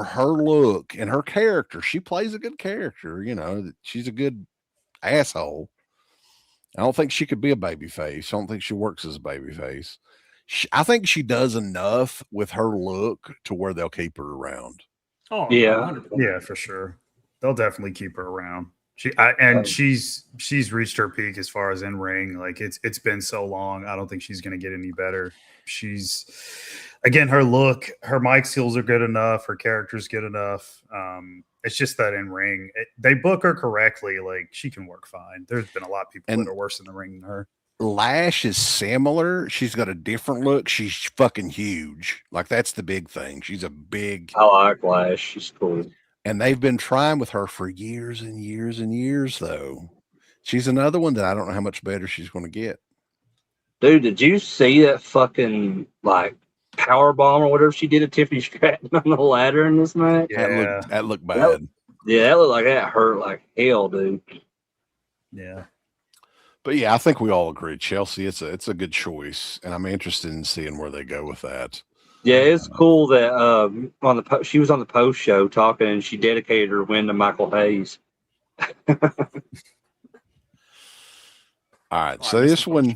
Speaker 5: her look and her character, she plays a good character. She's a good asshole. I don't think she could be a babyface. I don't think she works as a babyface. I think she does enough with her look to where they'll keep her around.
Speaker 4: Oh,
Speaker 3: Yeah.
Speaker 4: 100%.
Speaker 2: Yeah, for sure. They'll definitely keep her around. She's reached her peak as far as in ring. Like it's been so long. I don't think she's going to get any better. She's again, her look, her mic skills are good enough. Her character's good enough. It's just that in ring, they book her correctly. Like she can work fine. There's been a lot of people that are worse in the ring than her.
Speaker 5: Lash is similar. She's got a different look. She's fucking huge. Like that's the big thing. She's a big.
Speaker 3: I like Lash. She's cool.
Speaker 5: And they've been trying with her for years and years and years, though. She's another one that I don't know how much better she's going to get.
Speaker 3: Dude, did you see that fucking like power bomb or whatever she did at Tiffany Stratton on the ladder in this match?
Speaker 2: Yeah.
Speaker 5: That looked bad.
Speaker 3: That looked like that hurt like hell, dude.
Speaker 2: Yeah.
Speaker 5: But yeah, I think we all agree, Chelsea. It's a good choice, and I'm interested in seeing where they go with that.
Speaker 3: Yeah, it's cool that she was on the post show talking, and she dedicated her win to Michael Hayes.
Speaker 5: All right, so this one,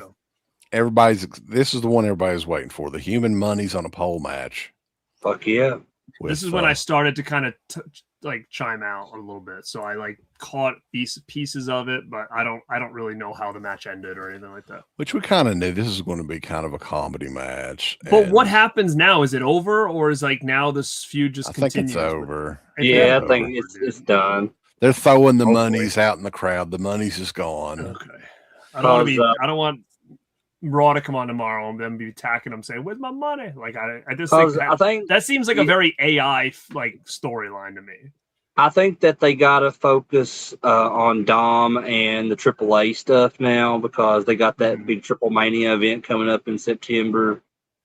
Speaker 5: this is the one everybody's waiting for. The Human Money's on a pole match.
Speaker 3: Fuck yeah!
Speaker 4: This is when I started to kind of chime out a little bit. So I like caught pieces of it, but I don't really know how the match ended or anything like that.
Speaker 5: Which we kind of knew this is going to be kind of a comedy match.
Speaker 4: But what happens now? Is it over, or is like now this feud just continues?
Speaker 5: I think it's over.
Speaker 3: Yeah, I think it's done.
Speaker 5: They're throwing the monies out in the crowd. The money's just gone.
Speaker 4: Okay. I don't want Raw to come on tomorrow and then be attacking them saying, "Where's my money?" Like I just think that seems like a very AI like storyline to me.
Speaker 3: I think that they gotta focus on Dom and the AAA stuff now because they got that big Triple Mania event coming up in September.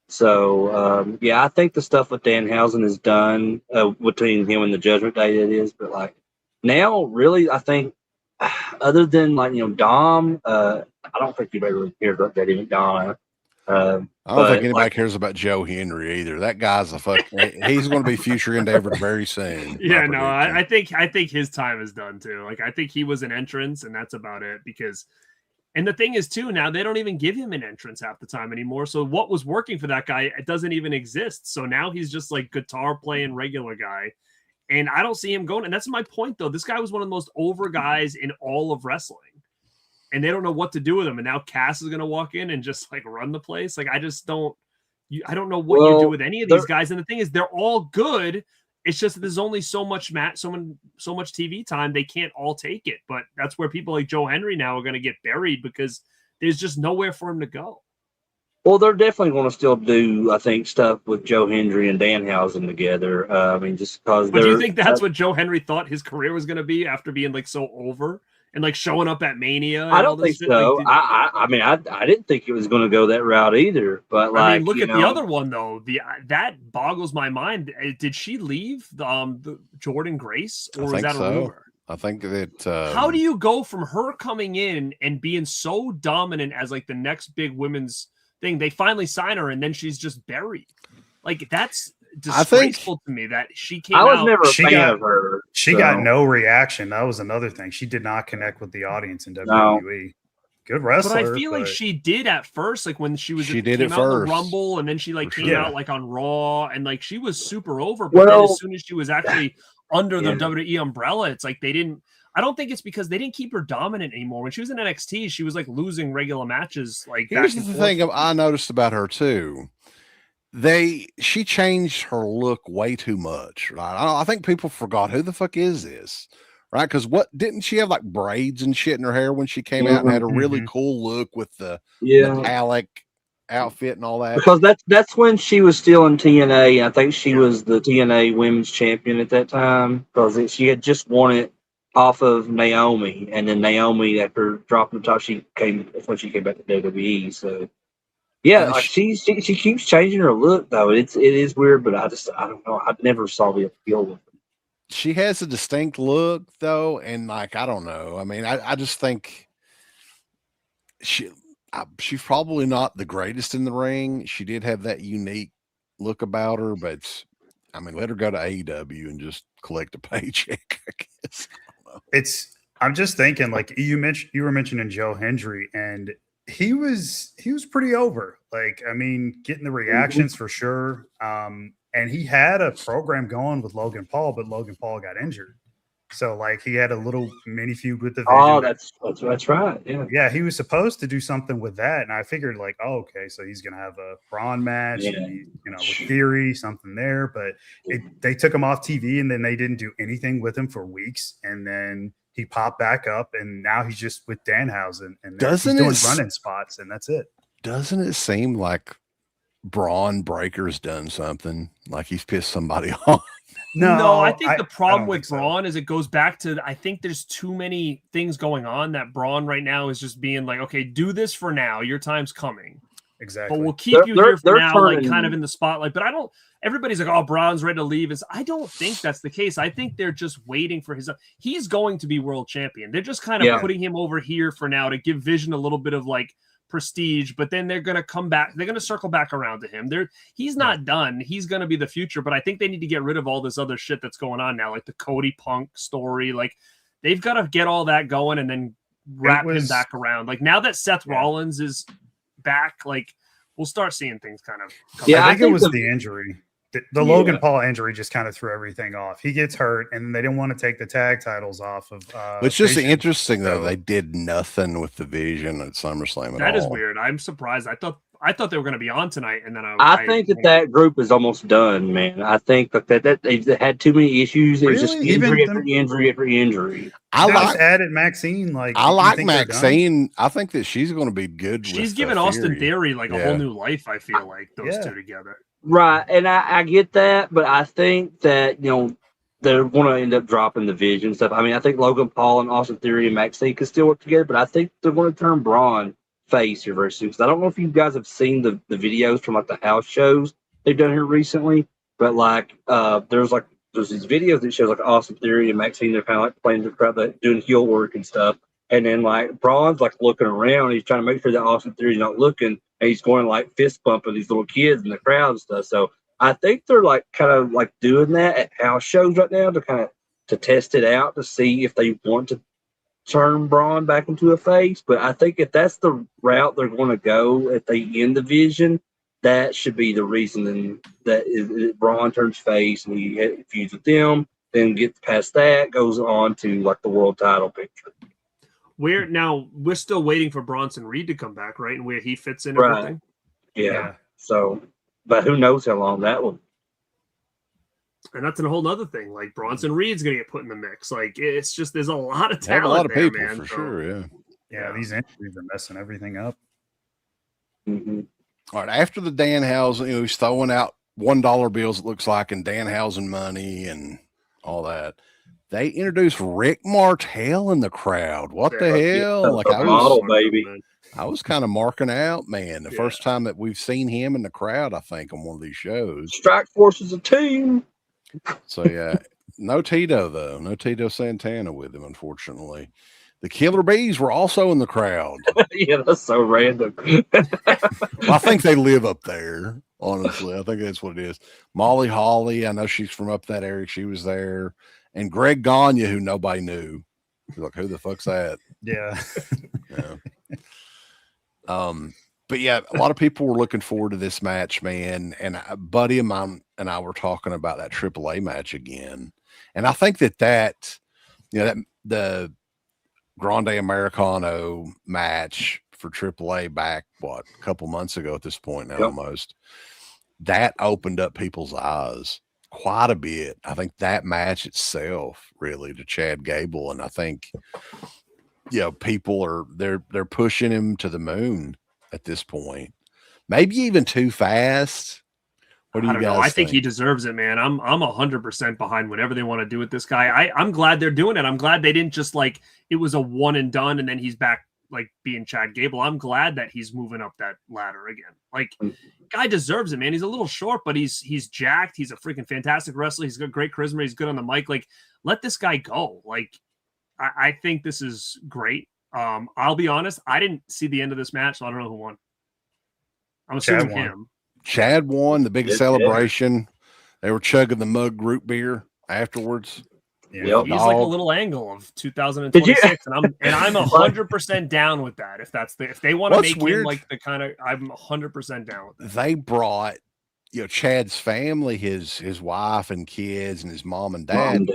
Speaker 3: So yeah, I think the stuff with Danhausen is done between him and the Judgment Day. That is, but like now, really, I think other than like Dom, I don't think anybody really cares about Eddie McDonough.
Speaker 5: I don't think anybody cares about Joe Henry either. That guy's he's going to be future endeavored very soon.
Speaker 4: Yeah, no, I think his time is done too. Like I think he was an entrance and that's about it and the thing is too, now they don't even give him an entrance half the time anymore. So what was working for that guy, it doesn't even exist. So now he's just like guitar playing regular guy. And I don't see him going. And that's my point though. This guy was one of the most over guys in all of wrestling. And they don't know what to do with him. And now Cass is going to walk in and just like run the place. Like, I don't know what you do with any of these guys. And the thing is, they're all good. It's just that there's only so much TV time. They can't all take it. But that's where people like Joe Henry now are going to get buried because there's just nowhere for him to go.
Speaker 3: Well, they're definitely going to still do, I think, stuff with Joe Henry and Danhausen together. I mean, just because.
Speaker 4: But do you think that's what Joe Henry thought his career was going to be after being like so over? And like showing up at Mania.
Speaker 3: I don't think so. I mean, I didn't think it was going to go that route either. But like,
Speaker 4: I mean, look at the other one though. That boggles my mind. Did she leave the Jordan Grace, or was that a rumor?
Speaker 5: I think that.
Speaker 4: How do you go from her coming in and being so dominant as like the next big women's thing? They finally sign her, and then she's just buried. Like that's disgraceful to me that she came out.
Speaker 3: I was never a fan of her.
Speaker 2: She got no reaction. That was another thing. She did not connect with the audience in WWE. Good wrestler.
Speaker 4: But I feel like she did at first, like when she
Speaker 5: did it
Speaker 4: out
Speaker 5: first.
Speaker 4: The Rumble, and then she like came out like on Raw, and like she was super over. But then as soon as she was actually under the WWE umbrella, it's like they didn't. I don't think it's because they didn't keep her dominant anymore. When she was in NXT, she was like losing regular matches. Like
Speaker 5: here's the thing I noticed about her too. She changed her look way too much. Right? I think people forgot who the fuck is this, right? Because didn't she have like braids and shit in her hair when she came out and had a really cool look with the metallic outfit and all that?
Speaker 3: Because that's when she was still in TNA. I think she was the TNA Women's Champion at that time because she had just won it off of Naomi, and then Naomi after dropping the top, that's when she came back to WWE. So. Yeah, like she keeps changing her look though. It is weird, but I don't know. I never saw the appeal with it.
Speaker 5: She has a distinct look though, and like I don't know. I mean, I just think she's probably not the greatest in the ring. She did have that unique look about her, but I mean, let her go to AEW and just collect a paycheck. I guess. I don't know.
Speaker 2: I'm just thinking, like you were mentioning Joe Hendry, and he was pretty over. Like, I mean, getting the reactions for sure. And he had a program going with Logan Paul, but Logan Paul got injured. So like he had a little mini feud with the Vision.
Speaker 3: Oh, that's right. Yeah.
Speaker 2: Yeah, he was supposed to do something with that, and I figured like, oh, okay, so he's gonna have a Braun match, and he, with Theory, something there. But they took him off TV, and then they didn't do anything with him for weeks, and then he popped back up, and now he's just with Danhausen, and he's doing running spots, and that's it.
Speaker 5: Doesn't it seem like Braun Breaker's done something? Like he's pissed somebody off?
Speaker 4: No, I think the problem with Braun is it goes back to, I think there's too many things going on that Braun right now is just being like, okay, do this for now. Your time's coming.
Speaker 2: Exactly.
Speaker 4: But we'll keep you here for now, like kind of in the spotlight. But everybody's like, oh, Braun's ready to leave. I don't think that's the case. I think they're just waiting for he's going to be world champion. They're just kind of putting him over here for now to give Vision a little bit of like prestige, but then they're going to come back. They're going to circle back around to him. He's not done. He's going to be the future, but I think they need to get rid of all this other shit that's going on now, like the Cody Punk story. Like they've got to get all that going and then wrap him back around. Like now that Seth Rollins is back, like we'll start seeing things kind of come
Speaker 2: back. I think it was the injury. The Logan Paul injury just kind of threw everything off. He gets hurt, and they didn't want to take the tag titles off of.
Speaker 5: It's just interesting though. They did nothing with the Vision at SummerSlam.
Speaker 4: That is weird. I'm surprised. I thought they were going to be on tonight, and then
Speaker 3: I think that group is almost done, man. I think that they've had too many issues. It was just injury after injury.
Speaker 2: I added Maxine.
Speaker 5: I like Maxine. I think that she's going to be good.
Speaker 4: She's given Austin Theory like a whole new life. I feel like those two together.
Speaker 3: Right, and I get that, but I think that they're going to end up dropping the Vision stuff. I mean, I think Logan Paul and Austin Theory and Maxine can still work together, but I think they're going to turn Braun face here very soon. Because I don't know if you guys have seen the videos from like the house shows they've done here recently, but like there's these videos that shows like Austin Theory and Maxine. They're kind of like playing the crowd, doing heel work and stuff. And then like Braun's like looking around. He's trying to make sure that Austin Theory's not looking. And he's going like fist bumping these little kids in the crowd and stuff. So I think they're like kind of like doing that at house shows right now to test it out to see if they want to turn Braun back into a face. But I think if that's the route they're going to go if they end the Vision, that should be the reason that Braun turns face and he feuds with them. Then gets past that, goes on to like the world title picture.
Speaker 4: We're still waiting for Bronson Reed to come back, right? And where he fits in everything.
Speaker 3: Yeah. So, but who knows how long that will.
Speaker 4: And that's a whole other thing. Like Bronson Reed's going to get put in the mix. Like it's just there's a lot of talent.
Speaker 5: A lot of
Speaker 4: there,
Speaker 5: people
Speaker 4: man.
Speaker 5: for sure.
Speaker 2: Yeah. These injuries are messing everything up.
Speaker 3: Mm-hmm.
Speaker 5: All right. After the Danhausen, he's throwing out $1 bills. It looks like, and Danhausen money and all that. They introduced Rick Martel in the crowd. What the hell? Like I was kind of marking out, man. The first time that we've seen him in the crowd, I think, on one of these shows.
Speaker 3: Strike Force is a team.
Speaker 5: So no Tito though. No Tito Santana with him, unfortunately. The Killer Bees were also in the crowd.
Speaker 3: Yeah, that's so random.
Speaker 5: Well, I think they live up there. Honestly, I think that's what it is. Molly Holly, I know she's from up that area. She was there. And Greg Gagne, who nobody knew. Like, who the fuck's that?
Speaker 2: Yeah.
Speaker 5: But yeah, a lot of people were looking forward to this match, man. And a buddy of mine and I were talking about that AAA match again. And I think that the Grande Americano match for AAA back, a couple months ago at this point now, almost, that opened up people's eyes quite a bit. I think that match itself really to Chad Gable, and I think people are they're pushing him to the moon at this point, maybe even too fast. What do you guys think?
Speaker 4: I think he deserves it, man. I'm 100% behind whatever they want to do with this guy. I'm glad they're doing it. I'm glad they didn't just like it was a one and done and then he's back like being Chad Gable. I'm glad that he's moving up that ladder again. Like, guy deserves it, man. He's a little short, but he's jacked. He's a freaking fantastic wrestler. He's got great charisma. He's good on the mic. Like, let this guy go. Like, I think this is great. I'll be honest. I didn't see the end of this match, so I don't know who won. I'm assuming him.
Speaker 5: Chad won the big celebration. They were chugging the mug root beer afterwards.
Speaker 3: Yep.
Speaker 4: He's like a little angle of 2026, and I'm 100% down with that. If they want to make him like the kind of, I'm 100% down with that.
Speaker 5: They brought, Chad's family, his wife and kids, and his mom and dad.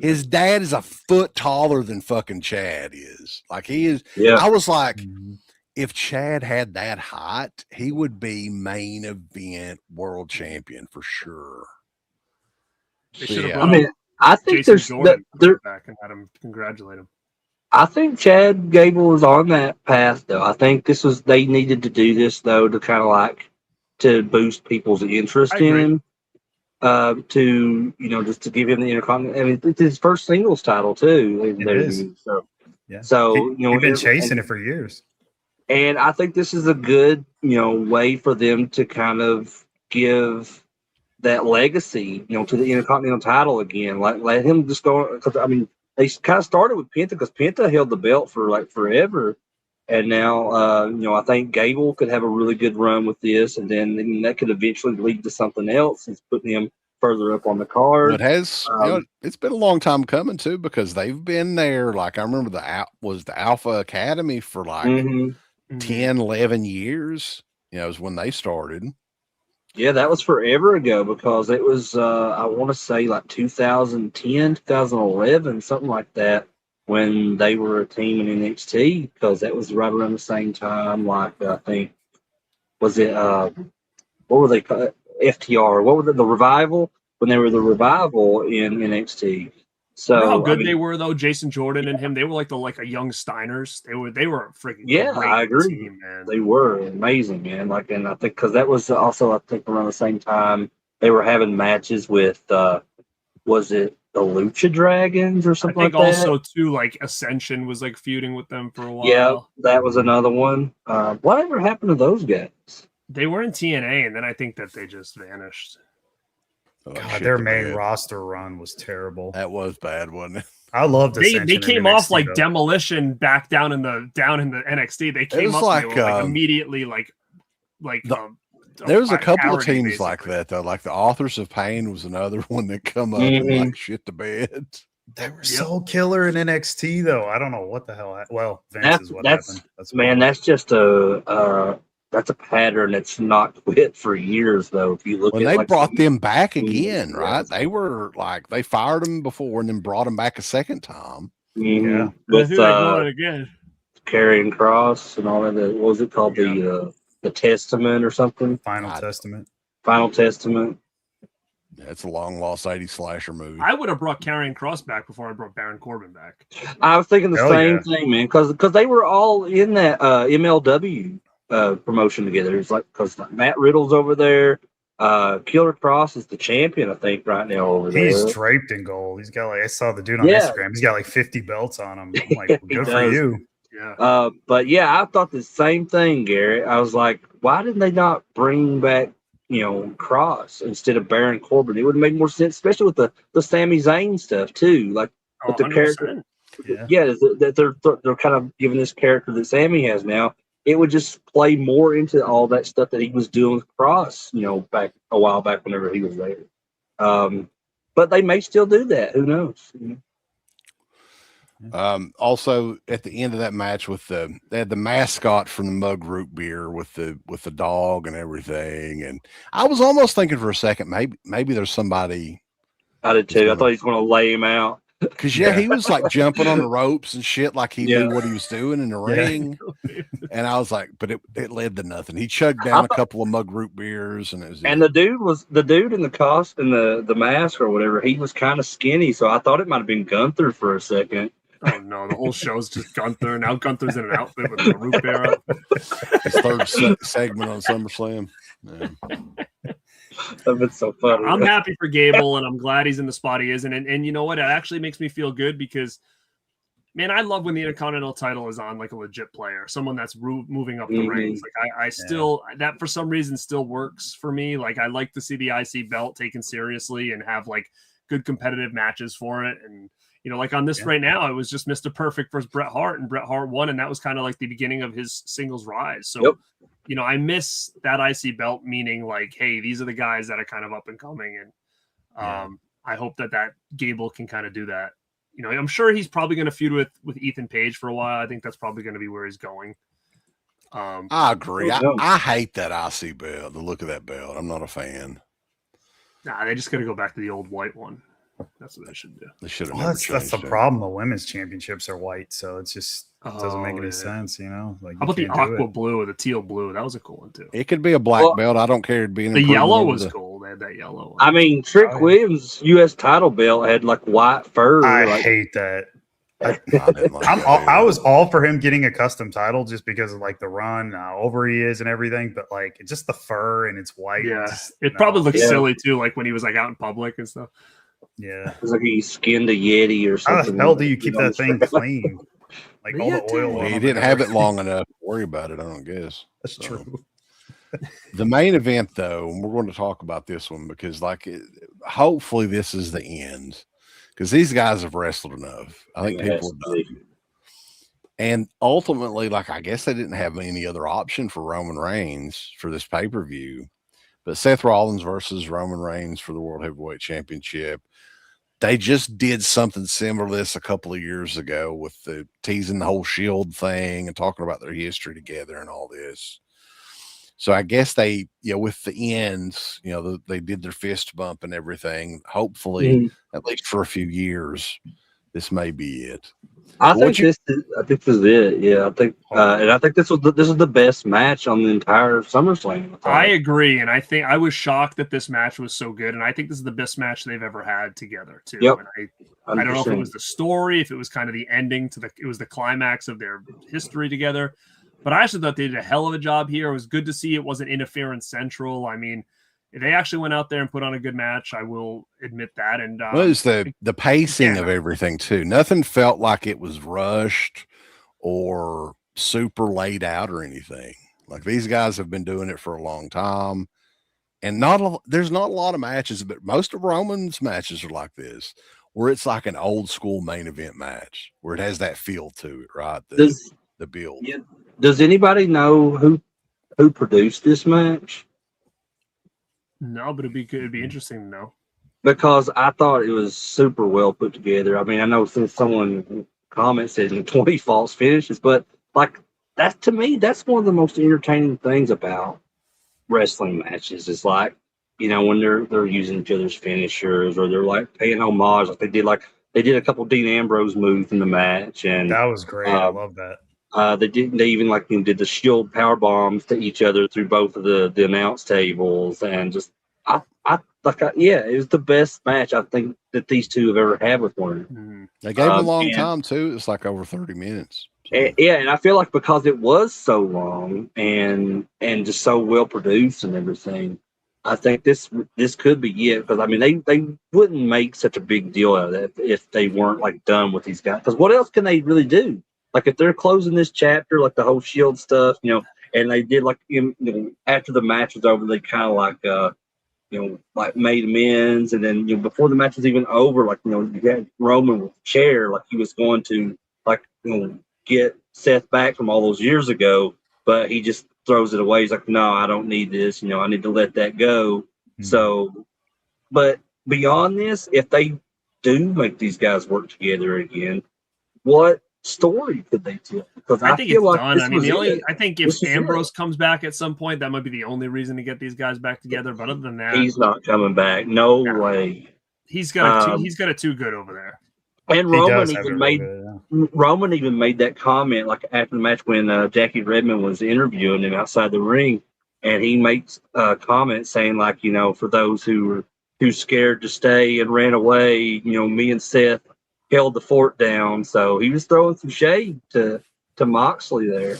Speaker 5: His dad is a foot taller than fucking Chad is. Like he is. Yeah. I was like, if Chad had that height, he would be main event world champion for sure.
Speaker 4: They should have brought
Speaker 3: I think
Speaker 4: Jason Jordan back and had him congratulate him.
Speaker 3: I think Chad Gable was on that path, though. I think they needed to do this, though, to kind of like to boost people's interest in him. To just to give him the Intercontinental. I mean, it's his first singles title too.
Speaker 2: It is. So he's been chasing it for years.
Speaker 3: And I think this is a good way for them to kind of give that legacy, to the Intercontinental title again. Let him just go, because I mean they kind of started with Penta because Penta held the belt for like forever, and now I think Gable could have a really good run with this, and then that could eventually lead to something else. It's putting him further up on the card.
Speaker 5: It has, it's been a long time coming too, because they've been there. Like I remember the Alpha Academy for like 10, 11 years. Is when they started.
Speaker 3: Yeah, that was forever ago, because it was, I want to say like 2010, 2011, something like that, when they were a team in NXT, because that was right around the same time. Like, I think, was it, what were they called? FTR? What were the Revival? When they were the Revival in NXT. So,
Speaker 4: how good they were, though, Jason Jordan and him. They were like a young Steiners. They were freaking great.
Speaker 3: I agree.
Speaker 4: Team, man.
Speaker 3: They were amazing, man. Like, and I think because that was also, I think, around the same time they were having matches with, was it the Lucha Dragons or something like that?
Speaker 4: I think also too, like Ascension was like feuding with them for a while.
Speaker 3: Yeah, that was another one. Whatever happened to those guys?
Speaker 4: They were in TNA, and then I think that they just vanished.
Speaker 2: God, their main roster run was terrible.
Speaker 5: That was bad, wasn't it?
Speaker 2: I loved
Speaker 4: Ascension. They came off like Demolition back down in the NXT. They came up like immediately
Speaker 5: there was a couple of teams basically like that though. Like the Authors of Pain was another one that come up and like shit the bed.
Speaker 2: They were so killer in NXT though. I don't know what the hell. Well, Vince is what happened.
Speaker 3: That's just that's a pattern that's not quit for years, though. If you look
Speaker 5: when they brought them back again, right? They were like they fired them before and then brought them back a second time.
Speaker 3: Yeah, with
Speaker 4: again,
Speaker 3: Karrion Kross and all that. What was it called? The Testament or something?
Speaker 2: Final Testament.
Speaker 3: Final Testament.
Speaker 5: Yeah, it's a long lost 80s slasher movie.
Speaker 4: I would have brought Karrion Kross back before I brought Baron Corbin back.
Speaker 3: I was thinking the same thing, man, because they were all in that MLW. Promotion together. It's like because Matt Riddle's over there. Killer Cross is the champion, I think, right now over there.
Speaker 2: He's draped in gold. He's got I saw the dude on Instagram. He's got like 50 belts on him. I'm like, good for you.
Speaker 4: Yeah.
Speaker 3: But yeah, I thought the same thing, Garrett. I was like, why didn't they not bring back Cross instead of Baron Corbin? It would make more sense, especially with the Sami Zayn stuff too. Like with the character. Yeah, that they're kind of giving this character that Sami has now. It would just play more into all that stuff that he was doing with Cross, back a while back whenever he was there. But they may still do that. Who knows?
Speaker 5: Also, at the end of that match, they had the mascot from the Mug Root Beer with the dog and everything, and I was almost thinking for a second maybe there's somebody.
Speaker 3: I did too. I thought he was going to lay him out.
Speaker 5: Because he was like jumping on the ropes and shit, like he knew what he was doing in the ring. And I was like, but it led to nothing. He chugged down a couple of Mug Root Beers, and it was.
Speaker 3: And the dude in the costume, in the mask or whatever. He was kind of skinny, so I thought it might have been Gunther for a second.
Speaker 4: Oh no, the whole show's just Gunther. Now Gunther's in an outfit with a root beer up.
Speaker 5: His third segment on SummerSlam. Yeah.
Speaker 3: That'd been so funny.
Speaker 4: I'm happy for Gable, and I'm glad he's in the spot he is. And you know what? It actually makes me feel good because, man, I love when the Intercontinental title is on like a legit player, someone that's moving up the ranks. Like I still that for some reason still works for me. Like I like to see the IC belt taken seriously and have like good competitive matches for it. And like on this right now, it was just Mr. Perfect versus Bret Hart, and Bret Hart won, and that was kind of like the beginning of his singles rise. So. I miss that IC belt, meaning like, hey, these are the guys that are kind of up and coming. And I hope that Gable can kind of do that. You know, I'm sure he's probably going to feud with Ethan Page for a while. I think that's probably going to be where he's going.
Speaker 5: I agree. I hate that IC belt, the look of that belt. I'm not a fan.
Speaker 4: Nah, they just got to go back to the old white one. That's what they should do.
Speaker 5: They should have
Speaker 2: that's the problem. The women's championships are white, so it just doesn't make any sense, you know? Like,
Speaker 4: how about the aqua blue or the teal blue? That was a cool one, too.
Speaker 5: It could be a black belt. I don't care. It'd be
Speaker 4: the yellow was cool. They had that yellow one.
Speaker 3: I mean, Trick Williams' U.S. title belt had like white fur.
Speaker 2: I hate that. I was all for him getting a custom title just because of like the run, how over he is and everything, but like just the fur and it's white.
Speaker 4: Yeah, it probably looks silly too, like when he was like out in public and stuff.
Speaker 2: Yeah,
Speaker 3: it's like he skinned a Yeti or something.
Speaker 2: How the hell do you keep that thing clean? Like all the oil.
Speaker 5: He didn't have it long enough to worry about it, I don't guess.
Speaker 2: That's true.
Speaker 5: The main event, though, and we're going to talk about this one because, like, hopefully this is the end. Because these guys have wrestled enough. I think people are done. And ultimately, like, I guess they didn't have any other option for Roman Reigns for this pay-per-view. But Seth Rollins versus Roman Reigns for the World Heavyweight Championship. They just did something similar to this a couple of years ago with the teasing the whole Shield thing and talking about their history together and all this. So I guess they, with the ends, they did their fist bump and everything. Hopefully, at least for a few years, this may be it.
Speaker 3: I think this is it. Yeah, I think, and I think this is the best match on the entire SummerSlam.
Speaker 4: I agree, and I think I was shocked that this match was so good, and I think this is the best match they've ever had together too.
Speaker 3: Yep.
Speaker 4: And I don't know if it was the story, if it was kind of the ending it was the climax of their history together. But I actually thought they did a hell of a job here. It was good to see it wasn't interference central. I mean, they actually went out there and put on a good match. I will admit that. And
Speaker 5: it was the pacing of everything too. Nothing felt like it was rushed or super laid out or anything. Like these guys have been doing it for a long time, and there's not a lot of matches, but most of Roman's matches are like this, where it's like an old school main event match, where it has that feel to it, right? The build.
Speaker 3: Yeah. Does anybody know who produced this match?
Speaker 4: No, but it'd be interesting to know.
Speaker 3: Because I thought it was super well put together. I mean, I know since someone commented 20 false finishes, but like that to me, that's one of the most entertaining things about wrestling matches. Is like, when they're using each other's finishers or they're like paying homage, like they did a couple Dean Ambrose moves in the match, and
Speaker 2: that was great. I love that.
Speaker 3: They even did the Shield power bombs to each other through both of the announce tables, and just it was the best match I think that these two have ever had with one another.
Speaker 5: They gave them a long time too. It's like over 30 minutes.
Speaker 3: So. And I feel like because it was so long and just so well produced and everything, I think this could be it. Because I mean, they wouldn't make such a big deal out of that if they weren't like done with these guys. Because what else can they really do? Like if they're closing this chapter, like the whole Shield stuff, and they did like after the match was over, they kind of like made amends, and then before the match was even over, like you had Roman with a chair, like he was going to get Seth back from all those years ago, but he just throws it away. He's like, no, I don't need this. I need to let that go. Mm-hmm. So, but beyond this, if they do make these guys work together again, what story could they tell? Because
Speaker 4: I think it's done. I mean, I think if Ambrose comes back at some point, that might be the only reason to get these guys back together. But other than that,
Speaker 3: he's not coming back. No way.
Speaker 4: He's got it too good over there.
Speaker 3: And Roman even made that comment like after the match when Jackie Redmond was interviewing him outside the ring, and he makes a comment saying like, for those who were too scared to stay and ran away, me and Seth held the fort down. So he was throwing some shade to Moxley there.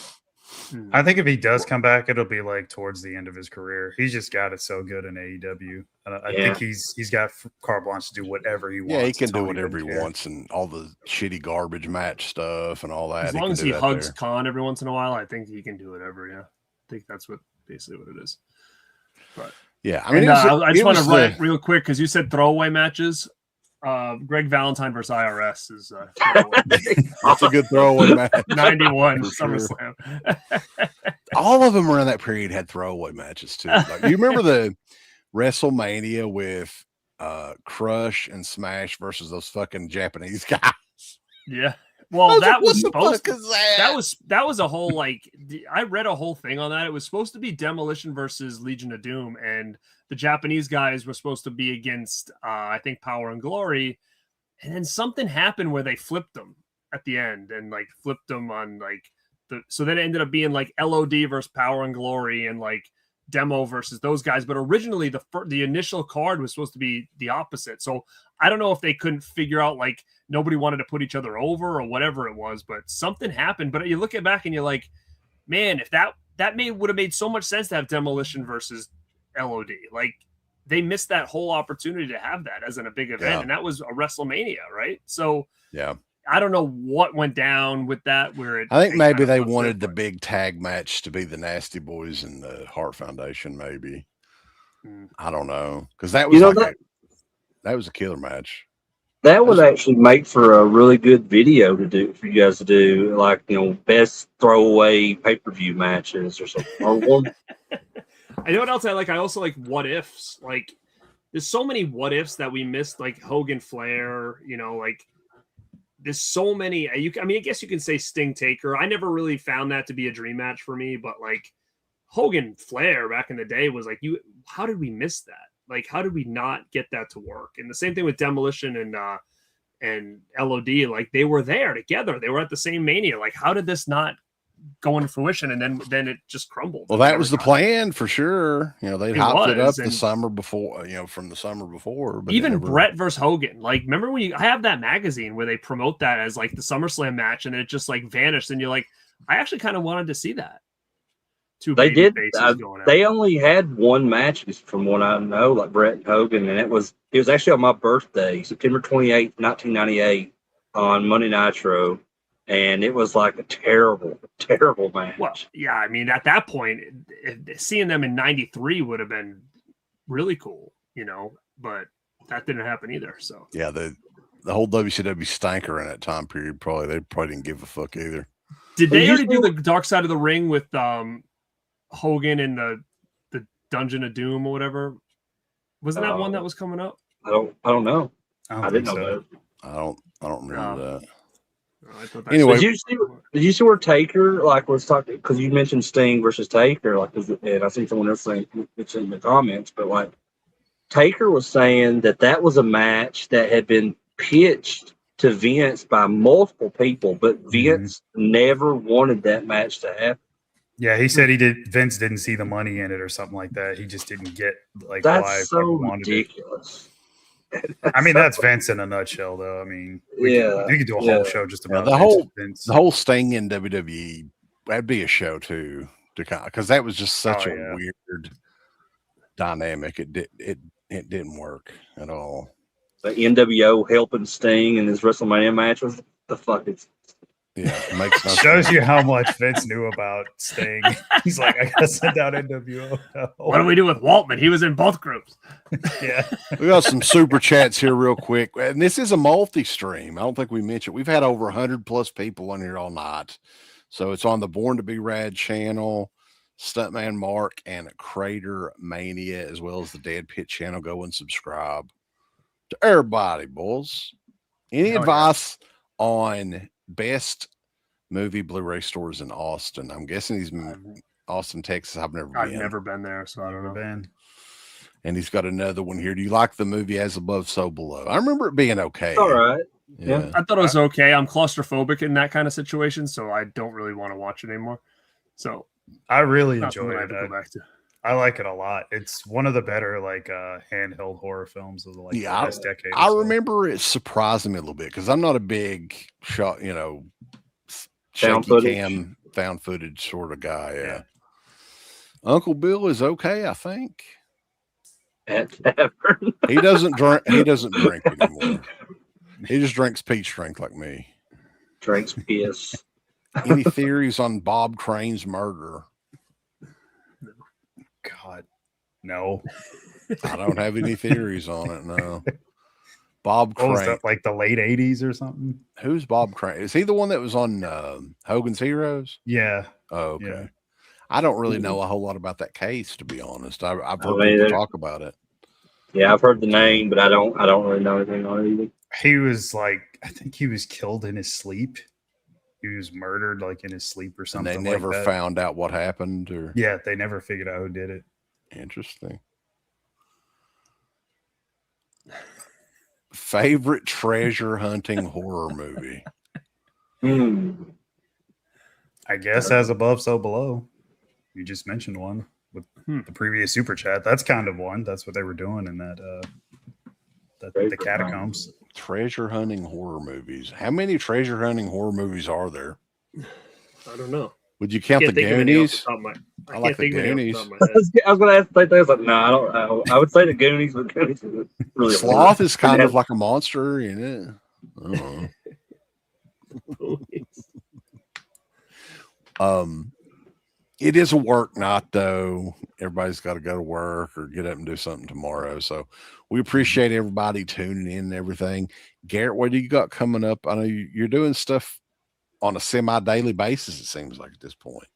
Speaker 2: I think if he does come back, it'll be like towards the end of his career. He's just got it so good in AEW. I think he's got carte blanche to do whatever he wants.
Speaker 5: Yeah, he can do whatever he wants, and all the shitty garbage match stuff and all that.
Speaker 4: As long as he hugs Khan every once in a while, I think he can do whatever. Yeah, I think that's basically what it is. But
Speaker 5: yeah, I mean,
Speaker 4: I just want to write real quick because you said throwaway matches. Greg Valentine versus IRS is
Speaker 5: that's a good throwaway match.
Speaker 4: 91 SummerSlam.
Speaker 5: All of them around that period had throwaway matches too. Like, you remember the WrestleMania with Crush and Smash versus those fucking Japanese guys.
Speaker 4: Yeah. Well, that was
Speaker 5: what the
Speaker 4: supposed
Speaker 5: fuck
Speaker 4: to,
Speaker 5: is that?
Speaker 4: that was a whole like I read a whole thing on that. It was supposed to be Demolition versus Legion of Doom, and the Japanese guys were supposed to be against I think Power and Glory, and then something happened where they flipped them at the end and like flipped them on like so then it ended up being like LOD versus Power and Glory and like Demo versus those guys. But originally the initial card was supposed to be the opposite. So I don't know if they couldn't figure out like nobody wanted to put each other over or whatever it was, but something happened. But you look at back and you're like, man, if that would have made so much sense to have Demolition versus LOD. Like they missed that whole opportunity to have that as in a big event, and that was a WrestleMania, right? So
Speaker 5: yeah,
Speaker 4: I don't know what went down with that.
Speaker 5: I think maybe they wanted the big tag match to be the Nasty Boys and the Hart Foundation. Maybe I don't know, because that was that was a killer match.
Speaker 3: That would actually make for a really good video to do for you guys to do, like best throwaway pay-per-view matches or something. Or one.
Speaker 4: I know what else I like. I also like what ifs. Like there's so many what ifs that we missed, like Hogan Flair. Like. There's so many. I guess you can say Sting Taker. I never really found that to be a dream match for me, but like Hogan Flair back in the day was like, how did we miss that? Like, how did we not get that to work? And the same thing with Demolition and LOD. Like they were there together. They were at the same Mania. Like, how did this not go into fruition? And then it just crumbled.
Speaker 5: Well, that was the plan for sure. They'd hopped it up the summer before, from the summer before. But
Speaker 4: even Brett versus Hogan. Like, remember when I have that magazine where they promote that as like the SummerSlam match and then it just like vanished. And you're like, I actually kind of wanted to see that.
Speaker 3: They did. They only had one match from what I know, like Brett and Hogan. And it was actually on my birthday, September 28th, 1998 on Monday Nitro. And it was like a terrible, terrible match.
Speaker 4: Well, yeah, I mean, at that point, seeing them in '93 would have been really cool, but that didn't happen either. So
Speaker 5: yeah, the whole WCW stanker in that time period they probably didn't give a fuck either.
Speaker 4: Did they already do the Dark Side of the Ring with Hogan in the Dungeon of Doom or whatever? Wasn't that one that was coming up?
Speaker 3: I don't know. I didn't know that.
Speaker 5: I don't remember that.
Speaker 3: Anyway, did you see where Taker was talking? Because you mentioned Sting versus Taker, and I see someone else saying it's in the comments, but Taker was saying that was a match that had been pitched to Vince by multiple people, but Vince never wanted that match to happen.
Speaker 2: Yeah, he said Vince didn't see the money in it or something like that. He just didn't get
Speaker 3: that's
Speaker 2: why
Speaker 3: so ridiculous.
Speaker 2: I mean, that's Vince in a nutshell, though. I mean, we could do a whole show just about
Speaker 5: the whole Sting in WWE. That'd be a show too, because that was just such a weird dynamic. It didn't work at all.
Speaker 3: The NWO helping Sting in his WrestleMania match was the fuck.
Speaker 5: It makes no
Speaker 2: shows
Speaker 5: sense.
Speaker 2: You how much Vince knew about Sting. He's like, I gotta send out NWO.
Speaker 4: What do we do with Waltman? He was in both groups.
Speaker 2: Yeah.
Speaker 5: We got some super chats here real quick. And this is a multi-stream. I don't think we mentioned. We've had over 100+ people on here all night. So it's on the Born to Be Rad channel, Stuntman Mark, and Crater Mania, as well as the Dead Pit channel. Go and subscribe to everybody, boys. Any advice on best movie Blu-ray stores in Austin? I'm guessing he's in Austin, Texas. I've never
Speaker 4: been there, so I don't know.
Speaker 5: And he's got another one here. Do you like the movie As Above, So Below? I remember it being okay.
Speaker 3: All right.
Speaker 4: Yeah. I thought it was okay. I'm claustrophobic in that kind of situation, so I don't really want to watch it anymore. So
Speaker 2: I really enjoy it.
Speaker 4: I have to go back to.
Speaker 2: I like it a lot. It's one of the better handheld horror films of the last decade.
Speaker 5: I remember it surprising me a little bit because I'm not a big shot, shaky cam found footage sort of guy. Yeah. Uncle Bill is okay, I think. He doesn't drink. He doesn't drink anymore. He just drinks peach drink like me.
Speaker 3: Drinks piss.
Speaker 5: Any theories on Bob Crane's murder?
Speaker 2: God, no.
Speaker 5: I don't have any theories on it. No. Bob Crane.
Speaker 2: Was that like the late 80s or something?
Speaker 5: Who's Bob Crane? Is he the one that was on Hogan's Heroes?
Speaker 2: Yeah.
Speaker 5: Oh, okay.
Speaker 2: Yeah.
Speaker 5: I don't really know a whole lot about that case, to be honest. I've heard people talk about it.
Speaker 3: Yeah, I've heard the name, but I don't really know anything on it either.
Speaker 2: He was like, I think he was killed in his sleep. He was murdered like in his sleep or
Speaker 5: And
Speaker 2: something.
Speaker 5: they never
Speaker 2: like that.
Speaker 5: found out what happened, or
Speaker 2: Yeah, they never figured out who did it.
Speaker 5: interesting. Favorite treasure hunting horror movie?
Speaker 2: I guess as above, so below. You just mentioned one with the previous super chat. That's kind of one. That's what they were doing in that the catacombs.
Speaker 5: Treasure hunting horror movies. How many treasure hunting horror movies are there?
Speaker 4: I don't know.
Speaker 5: Would you count the Goonies? I like the Goonies.
Speaker 3: I was going to ask the things like, no, I don't. I would say the Goonies, but Goonies is really
Speaker 5: Sloth is kind of like a monster, isn't it? It is a work night, though. Everybody's got to go to work or get up and do something tomorrow. So we appreciate everybody tuning in and everything. Garrett, what do you got coming up? I know you're doing stuff on a semi-daily basis, it seems like at this point.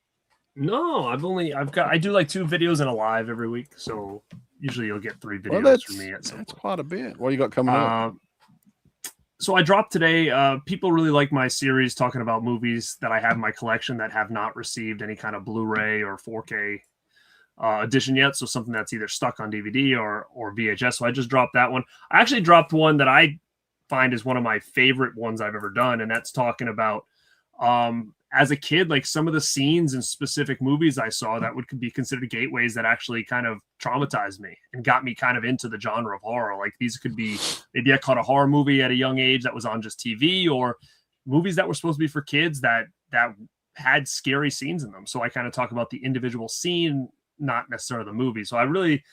Speaker 4: No, I do like 2 videos and a live every week. So usually you'll get 3 videos from me at some
Speaker 5: That's
Speaker 4: point.
Speaker 5: quite a bit. What do you got coming up?
Speaker 4: So I dropped today. People really like my series talking about movies that I have in my collection that have not received any kind of Blu-ray or 4K edition yet. So something that's either stuck on DVD or VHS. So I just dropped that one. I actually dropped one that I find is one of my favorite ones I've ever done. And that's talking about as a kid, like some of the scenes in specific movies I saw that would be considered gateways that actually kind of traumatized me and got me kind of into the genre of horror. Like these could be, maybe I caught a horror movie at a young age that was on just TV, or movies that were supposed to be for kids that had scary scenes in them. So I kind of talk about the individual scene, not necessarily the movie. So I really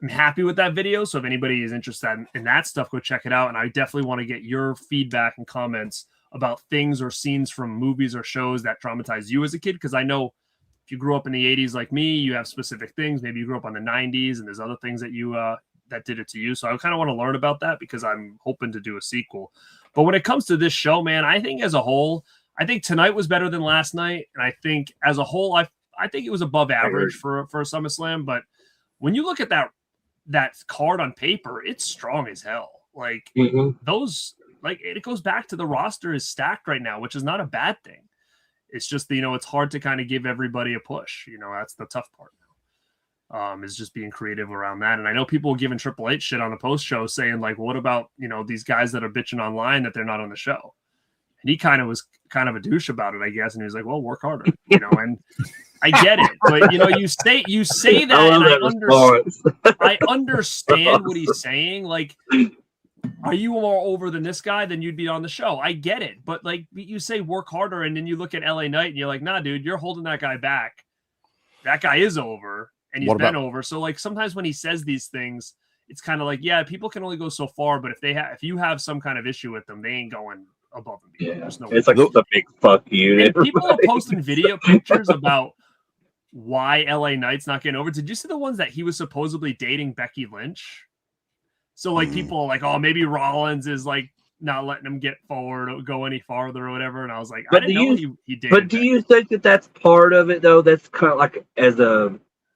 Speaker 4: am happy with that video. So if anybody is interested in that stuff, go check it out. And I definitely want to get your feedback and comments about things or scenes from movies or shows that traumatized you as a kid. Because I know if you grew up in the 80s like me, you have specific things. Maybe you grew up on the 90s and there's other things that you that did it to you. So I kind of want to learn about that because I'm hoping to do a sequel. But when it comes to this show, man, I think as a whole, I think tonight was better than last night. And I think as a whole, I think it was above average for a SummerSlam. But when you look at that card on paper, it's strong as hell. Like those, like it goes back to the roster is stacked right now, which is not a bad thing. It's just, it's hard to kind of give everybody a push. That's the tough part now. Is just being creative around that. And I know people were giving Triple H shit on the post show saying like, what about, these guys that are bitching online that they're not on the show? And he kind of was kind of a douche about it, I guess. And he was like, well, work harder, and I get it. But, you say that and I understand what he's saying. Like, are you more over than this guy? Then you'd be on the show. I get it. But like you say work harder. And then you look at LA Knight and you're like, nah, dude, you're holding that guy back. That guy is over and he's been over. So like sometimes when he says these things, it's kind of like, yeah, people can only go so far. But if you have some kind of issue with them, they ain't going above and beyond.
Speaker 3: Yeah.
Speaker 4: No
Speaker 3: it's like a big fuck you.
Speaker 4: And people are posting video pictures about why LA Knight's not getting over. Did you see the ones that he was supposedly dating Becky Lynch? So like people are like, oh, maybe Rollins is like not letting him get forward or go any farther or whatever. And I was like, I didn't know he did.
Speaker 3: But do you think that that's part of it though? That's kind of like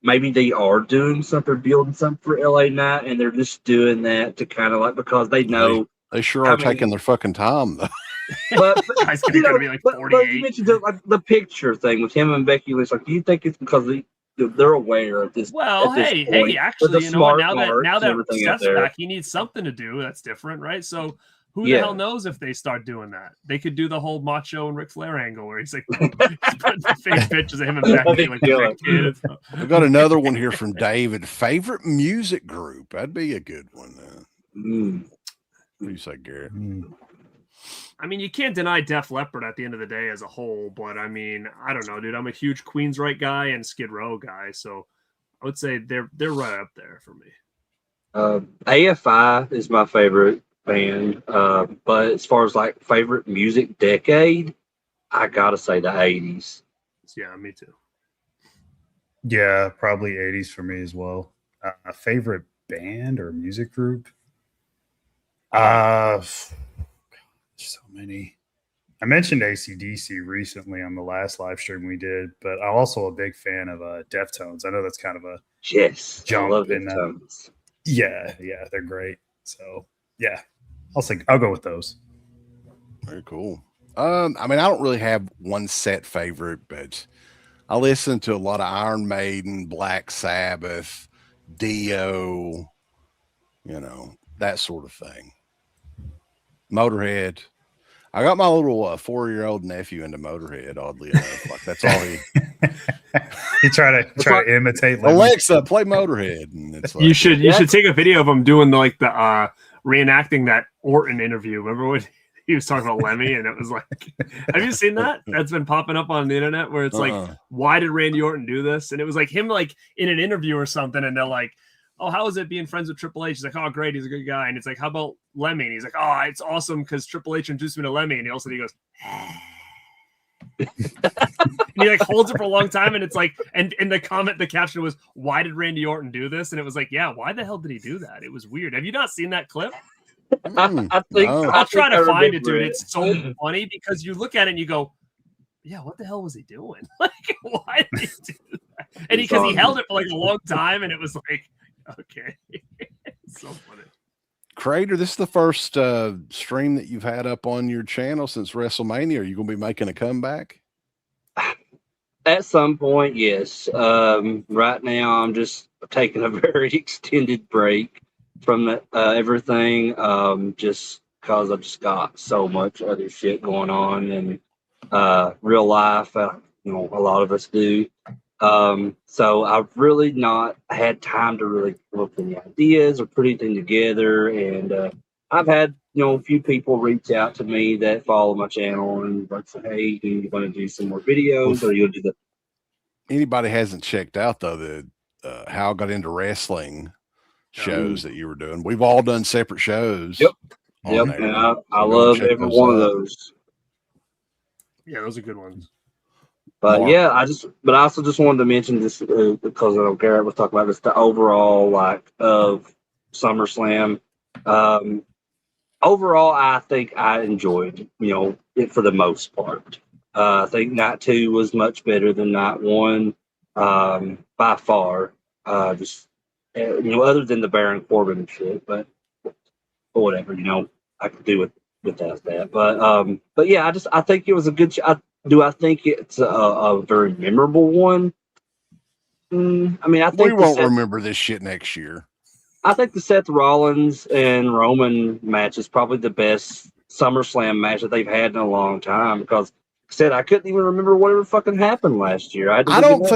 Speaker 3: maybe they are doing something, building something for LA Knight, and they're just doing that to kind of like because they know
Speaker 5: they sure are taking their fucking time though.
Speaker 3: But
Speaker 4: guy's gonna be like 48.
Speaker 3: But you mentioned the picture thing with him and Becky Lynch. Like, do you think it's because they're aware of this?
Speaker 4: Well, hey, actually, now that Seth's back, he needs something to do. That's different, right? So who the hell knows if they start doing that? They could do the whole Macho and Ric Flair angle where he's like putting the fake pictures of him and Becky like the kids.
Speaker 5: We've got another one here from David. Favorite music group? That'd be a good one. What do you say, Garrett?
Speaker 4: I mean, you can't deny Def Leppard at the end of the day as a whole, but I mean, I don't know, dude. I'm a huge Queensryche guy and Skid Row guy, so I would say they're right up there for me.
Speaker 3: AFI is my favorite band, but as far as like favorite music decade, I gotta say the 80s.
Speaker 4: Yeah, me too.
Speaker 2: Yeah, probably 80s for me as well. Favorite band or music group? So many. I mentioned AC/DC recently on the last live stream we did, but I'm also a big fan of Deftones. I know that's kind of a
Speaker 3: jump
Speaker 4: I love
Speaker 3: in that.
Speaker 2: Yeah, they're great. So yeah, I'll go with those.
Speaker 5: Very cool. I mean, I don't really have one set favorite, but I listen to a lot of Iron Maiden, Black Sabbath, Dio, that sort of thing. Motorhead. I got my little 4-year-old nephew into Motorhead, oddly enough. Like that's all he
Speaker 2: He try to imitate Lemmy.
Speaker 5: Alexa, play Motorhead. And it's like,
Speaker 4: You should take a video of him doing the reenacting that Orton interview. Remember when he was talking about Lemmy, and it was like, have you seen that? That's been popping up on the internet where it's like, why did Randy Orton do this? And it was like him like in an interview or something, and they're like, oh, how is it being friends with Triple H? He's like, oh, great, he's a good guy. And it's like, how about Lemmy? And he's like, oh, it's awesome because Triple H introduced me to Lemmy. And he goes, and he like holds it for a long time, and it's like, and in the caption was, why did Randy Orton do this? And it was like, yeah, why the hell did he do that? It was weird. Have you not seen that clip? I'll try to find it, dude. It's so funny because you look at it and you go, yeah, what the hell was he doing? Like, why did he do that? And because he held it for like a long time, and it was like, okay. So funny.
Speaker 5: Crater, this is the first stream that you've had up on your channel since WrestleMania. Are you going to be making a comeback?
Speaker 3: At some point, yes. Right now, I'm just taking a very extended break from everything, just because I've just got so much other shit going on in real life. A lot of us do. So I've really not had time to really come up with any ideas or put anything together. And I've had, a few people reach out to me that follow my channel and like say, hey, do you want to do some more videos or you'll do the.
Speaker 5: Anybody hasn't checked out though the how I got into wrestling shows that you were doing. We've all done separate shows.
Speaker 3: Yep. And I love every one of those.
Speaker 4: Yeah, those are good ones.
Speaker 3: But yeah, I also just wanted to mention this because Garrett was talking about this, the overall of SummerSlam. Overall, I think I enjoyed, it for the most part. I think night 2 was much better than night 1, by far. Other than the Baron Corbin shit, but whatever, I could do it without that. But yeah, I think it was a good. Do I think it's a very memorable one? I mean, I think
Speaker 5: we won't remember this shit next year.
Speaker 3: I think the Seth Rollins and Roman match is probably the best SummerSlam match that they've had in a long time. Because I couldn't even remember whatever fucking happened last year. I don't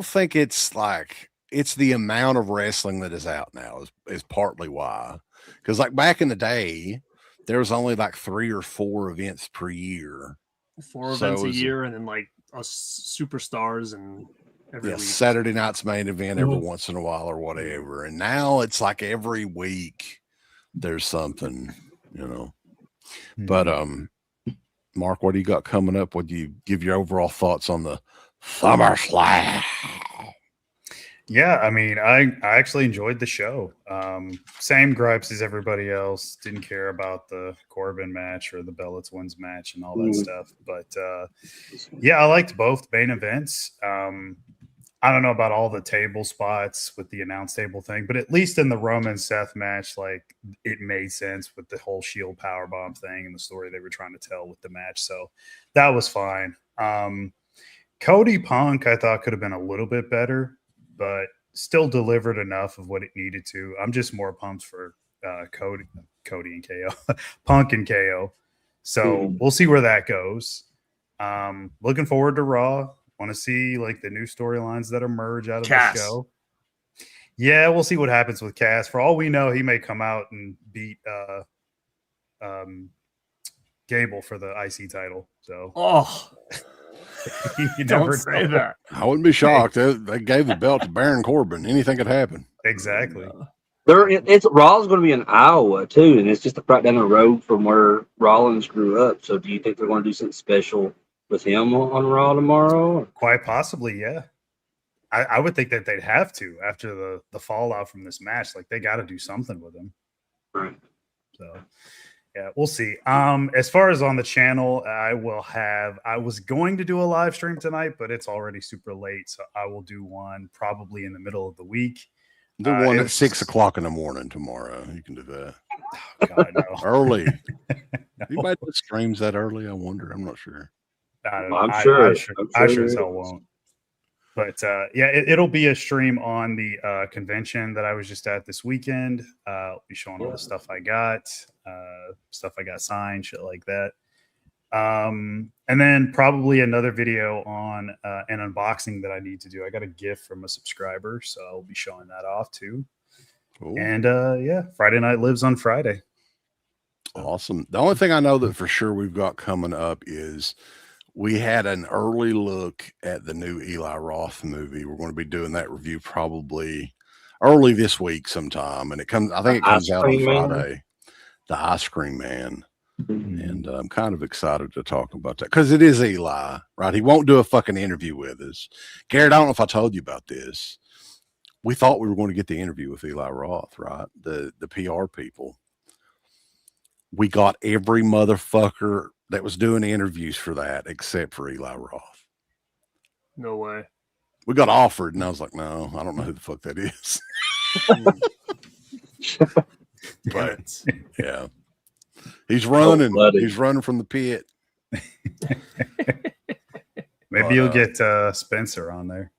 Speaker 3: think
Speaker 5: it's like it's the amount of wrestling that is out now is partly why. Because like back in the day, there was only like 3 or 4 events per year.
Speaker 4: 4 events a year, and then like us superstars and every week.
Speaker 5: Saturday night's main event every once in a while or whatever. And now it's like every week there's something, But Mark, what do you got coming up? What do you give your overall thoughts on the SummerSlam?
Speaker 2: Yeah, I mean, I actually enjoyed the show. Same gripes as everybody else. Didn't care about the Corbin match or the Bella Twins match and all that stuff. But yeah, I liked both main events. I don't know about all the table spots with the announce table thing, but at least in the Roman Seth match, like it made sense with the whole Shield powerbomb thing and the story they were trying to tell with the match. So that was fine. Cody Punk, I thought could have been a little bit better, but still delivered enough of what it needed to. I'm just more pumped for Cody and KO, Punk and KO. So we'll see where that goes. Looking forward to Raw. Want to see like the new storylines that emerge out of the show. Yeah, we'll see what happens with Cass. For all we know, he may come out and beat Gable for the IC title. So
Speaker 4: you don't say that.
Speaker 5: I wouldn't be shocked. They gave the belt to Baron Corbin. Anything could happen.
Speaker 2: Exactly.
Speaker 3: Raw's going to be in Iowa too, and it's just right down the road from where Rollins grew up. So, do you think they're going to do something special with him on Raw tomorrow?
Speaker 2: Quite possibly, yeah. I would think that they'd have to after the fallout from this match. Like they got to do something with him.
Speaker 3: Right.
Speaker 2: So. Yeah, we'll see. As far as on the channel, I was going to do a live stream tonight, but it's already super late. So I will do one probably in the middle of the week.
Speaker 5: Do one at 6 o'clock in the morning tomorrow. You can do that.
Speaker 2: God, no.
Speaker 5: Early.
Speaker 2: No.
Speaker 5: Anybody that streams that early? I wonder. I'm not sure.
Speaker 3: I'm sure.
Speaker 2: I sure as hell won't. But yeah, it'll be a stream on the convention that I was just at this weekend. I'll be showing all the stuff I got signed, shit like that. And then probably another video on an unboxing that I need to do. I got a gift from a subscriber, so I'll be showing that off too. Cool. And yeah, Friday Night Lives on Friday.
Speaker 5: Awesome. The only thing I know that for sure we've got coming up is we had an early look at the new Eli Roth movie. We're going to be doing that review probably early this week sometime. And I think it comes out on Friday. The Ice Cream Man. And I'm kind of excited to talk about that because it is Eli, right? He won't do a fucking interview with us. Garrett, I don't know if I told you about this. We thought we were going to get the interview with Eli Roth, right? The PR people. We got every motherfucker that was doing interviews for that except for Eli Roth.
Speaker 4: No way.
Speaker 5: We got offered, and I was like, no, I don't know who the fuck that is. But yeah. He's running. He's running from the pit.
Speaker 2: Maybe you'll get Spencer on there.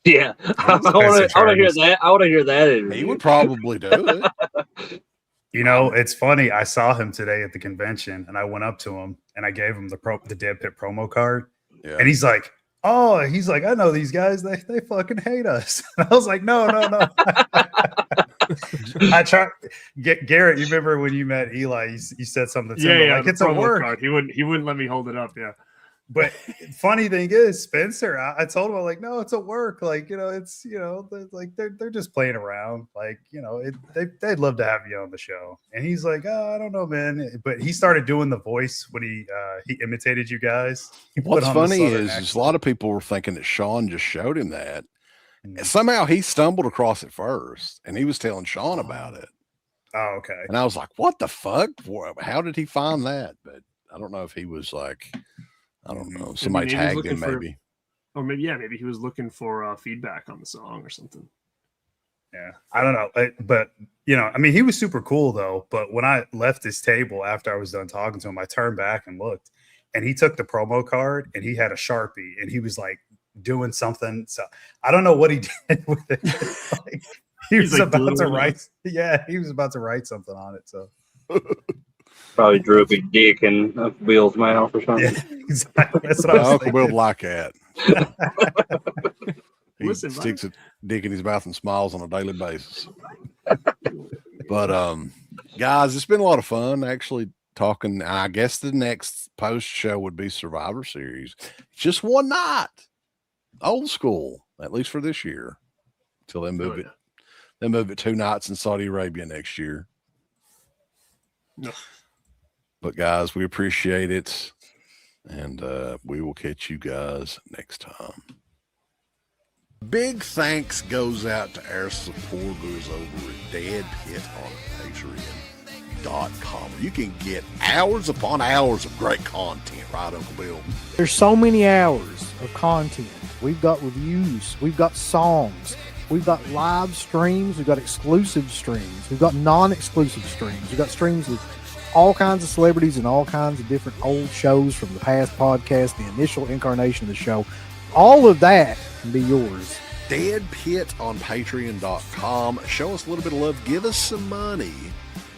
Speaker 3: Yeah, I want to hear that. I want to hear that interview.
Speaker 5: He would probably do it.
Speaker 2: You know, it's funny. I saw him today at the convention, and I went up to him and I gave him the Dead Pit promo card, and he's like, "Oh, I know these guys. They fucking hate us." And I was like, "No." I tried. Garrett, you remember when you met Eli? You said something to him like it's a work.
Speaker 4: Card. He wouldn't let me hold it up. Yeah.
Speaker 2: But funny thing is, Spencer, I told him, I'm like, no, it's a work. Like, it's, they're just playing around. Like, they'd love to have you on the show. And he's like, oh, I don't know, man. But he started doing the voice when he imitated you guys.
Speaker 5: What's funny is a lot of people were thinking that Sean just showed him that. And somehow he stumbled across it first, and he was telling Sean about it.
Speaker 2: Oh, okay.
Speaker 5: And I was like, what the fuck? How did he find that? But I don't know if he was like, I don't know. Somebody tagged him, maybe.
Speaker 4: Maybe he was looking for feedback on the song or something.
Speaker 2: Yeah, I don't know. But, he was super cool, though. But when I left his table after I was done talking to him, I turned back and looked. And he took the promo card, and he had a Sharpie. And he was, like, doing something. So I don't know what he did with it. Like, he was about to write. Yeah, he was about to write something on it. So.
Speaker 3: Probably drew a big dick in Bill's mouth or something.
Speaker 2: Yeah, exactly. That's what I was
Speaker 5: Uncle
Speaker 2: thinking.
Speaker 5: Bill like that. He sticks a dick in his mouth and smiles on a daily basis. But guys, it's been a lot of fun actually talking. I guess the next post show would be Survivor Series. Just one night. Old school, at least for this year. Until they move it. They move it 2 nights in Saudi Arabia next year.
Speaker 4: No.
Speaker 5: But guys, we appreciate it, and we will catch you guys next time. Big thanks goes out to our supporters over at Dead Pit on Patreon.com. You can get hours upon hours of great content, right, Uncle Bill?
Speaker 6: There's so many hours of content. We've got reviews, we've got songs, we've got live streams, we've got exclusive streams, we've got non-exclusive streams, we've got streams with all kinds of celebrities and all kinds of different old shows from the past podcast, the initial incarnation of the show. All of that can be yours.
Speaker 5: Dead Pit on Patreon.com. Show us a little bit of love. Give us some money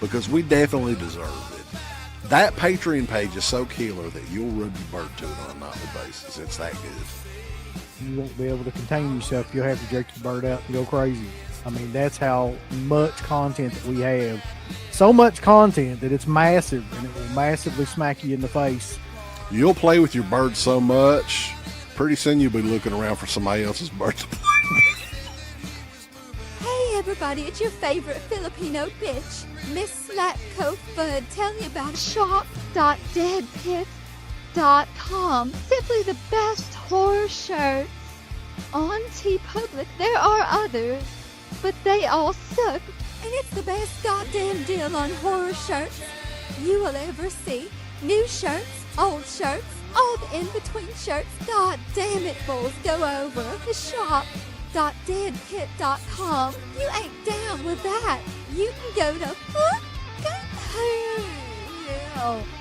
Speaker 5: because we definitely deserve it. That Patreon page is so killer that you'll rub your bird to it on a nightly basis. It's that good.
Speaker 6: You won't be able to contain yourself. You'll have to jerk your bird out and go crazy. I mean, that's how much content that we have. So much content that it's massive, and it will massively smack you in the face.
Speaker 5: You'll play with your bird so much, pretty soon you'll be looking around for somebody else's bird to play with.
Speaker 7: Hey everybody, it's your favorite Filipino bitch, Miss Slapcoat Bud, telling you about shop.deadpit.com. Simply the best horror shirts. On TeePublic, there are others, but they all suck. And it's the best goddamn deal on horror shirts you will ever see. New shirts, old shirts, all the in-between shirts. God damn it, fools. Go over to shop www.deadpit.com. You ain't down with that. You can go to fucking hell.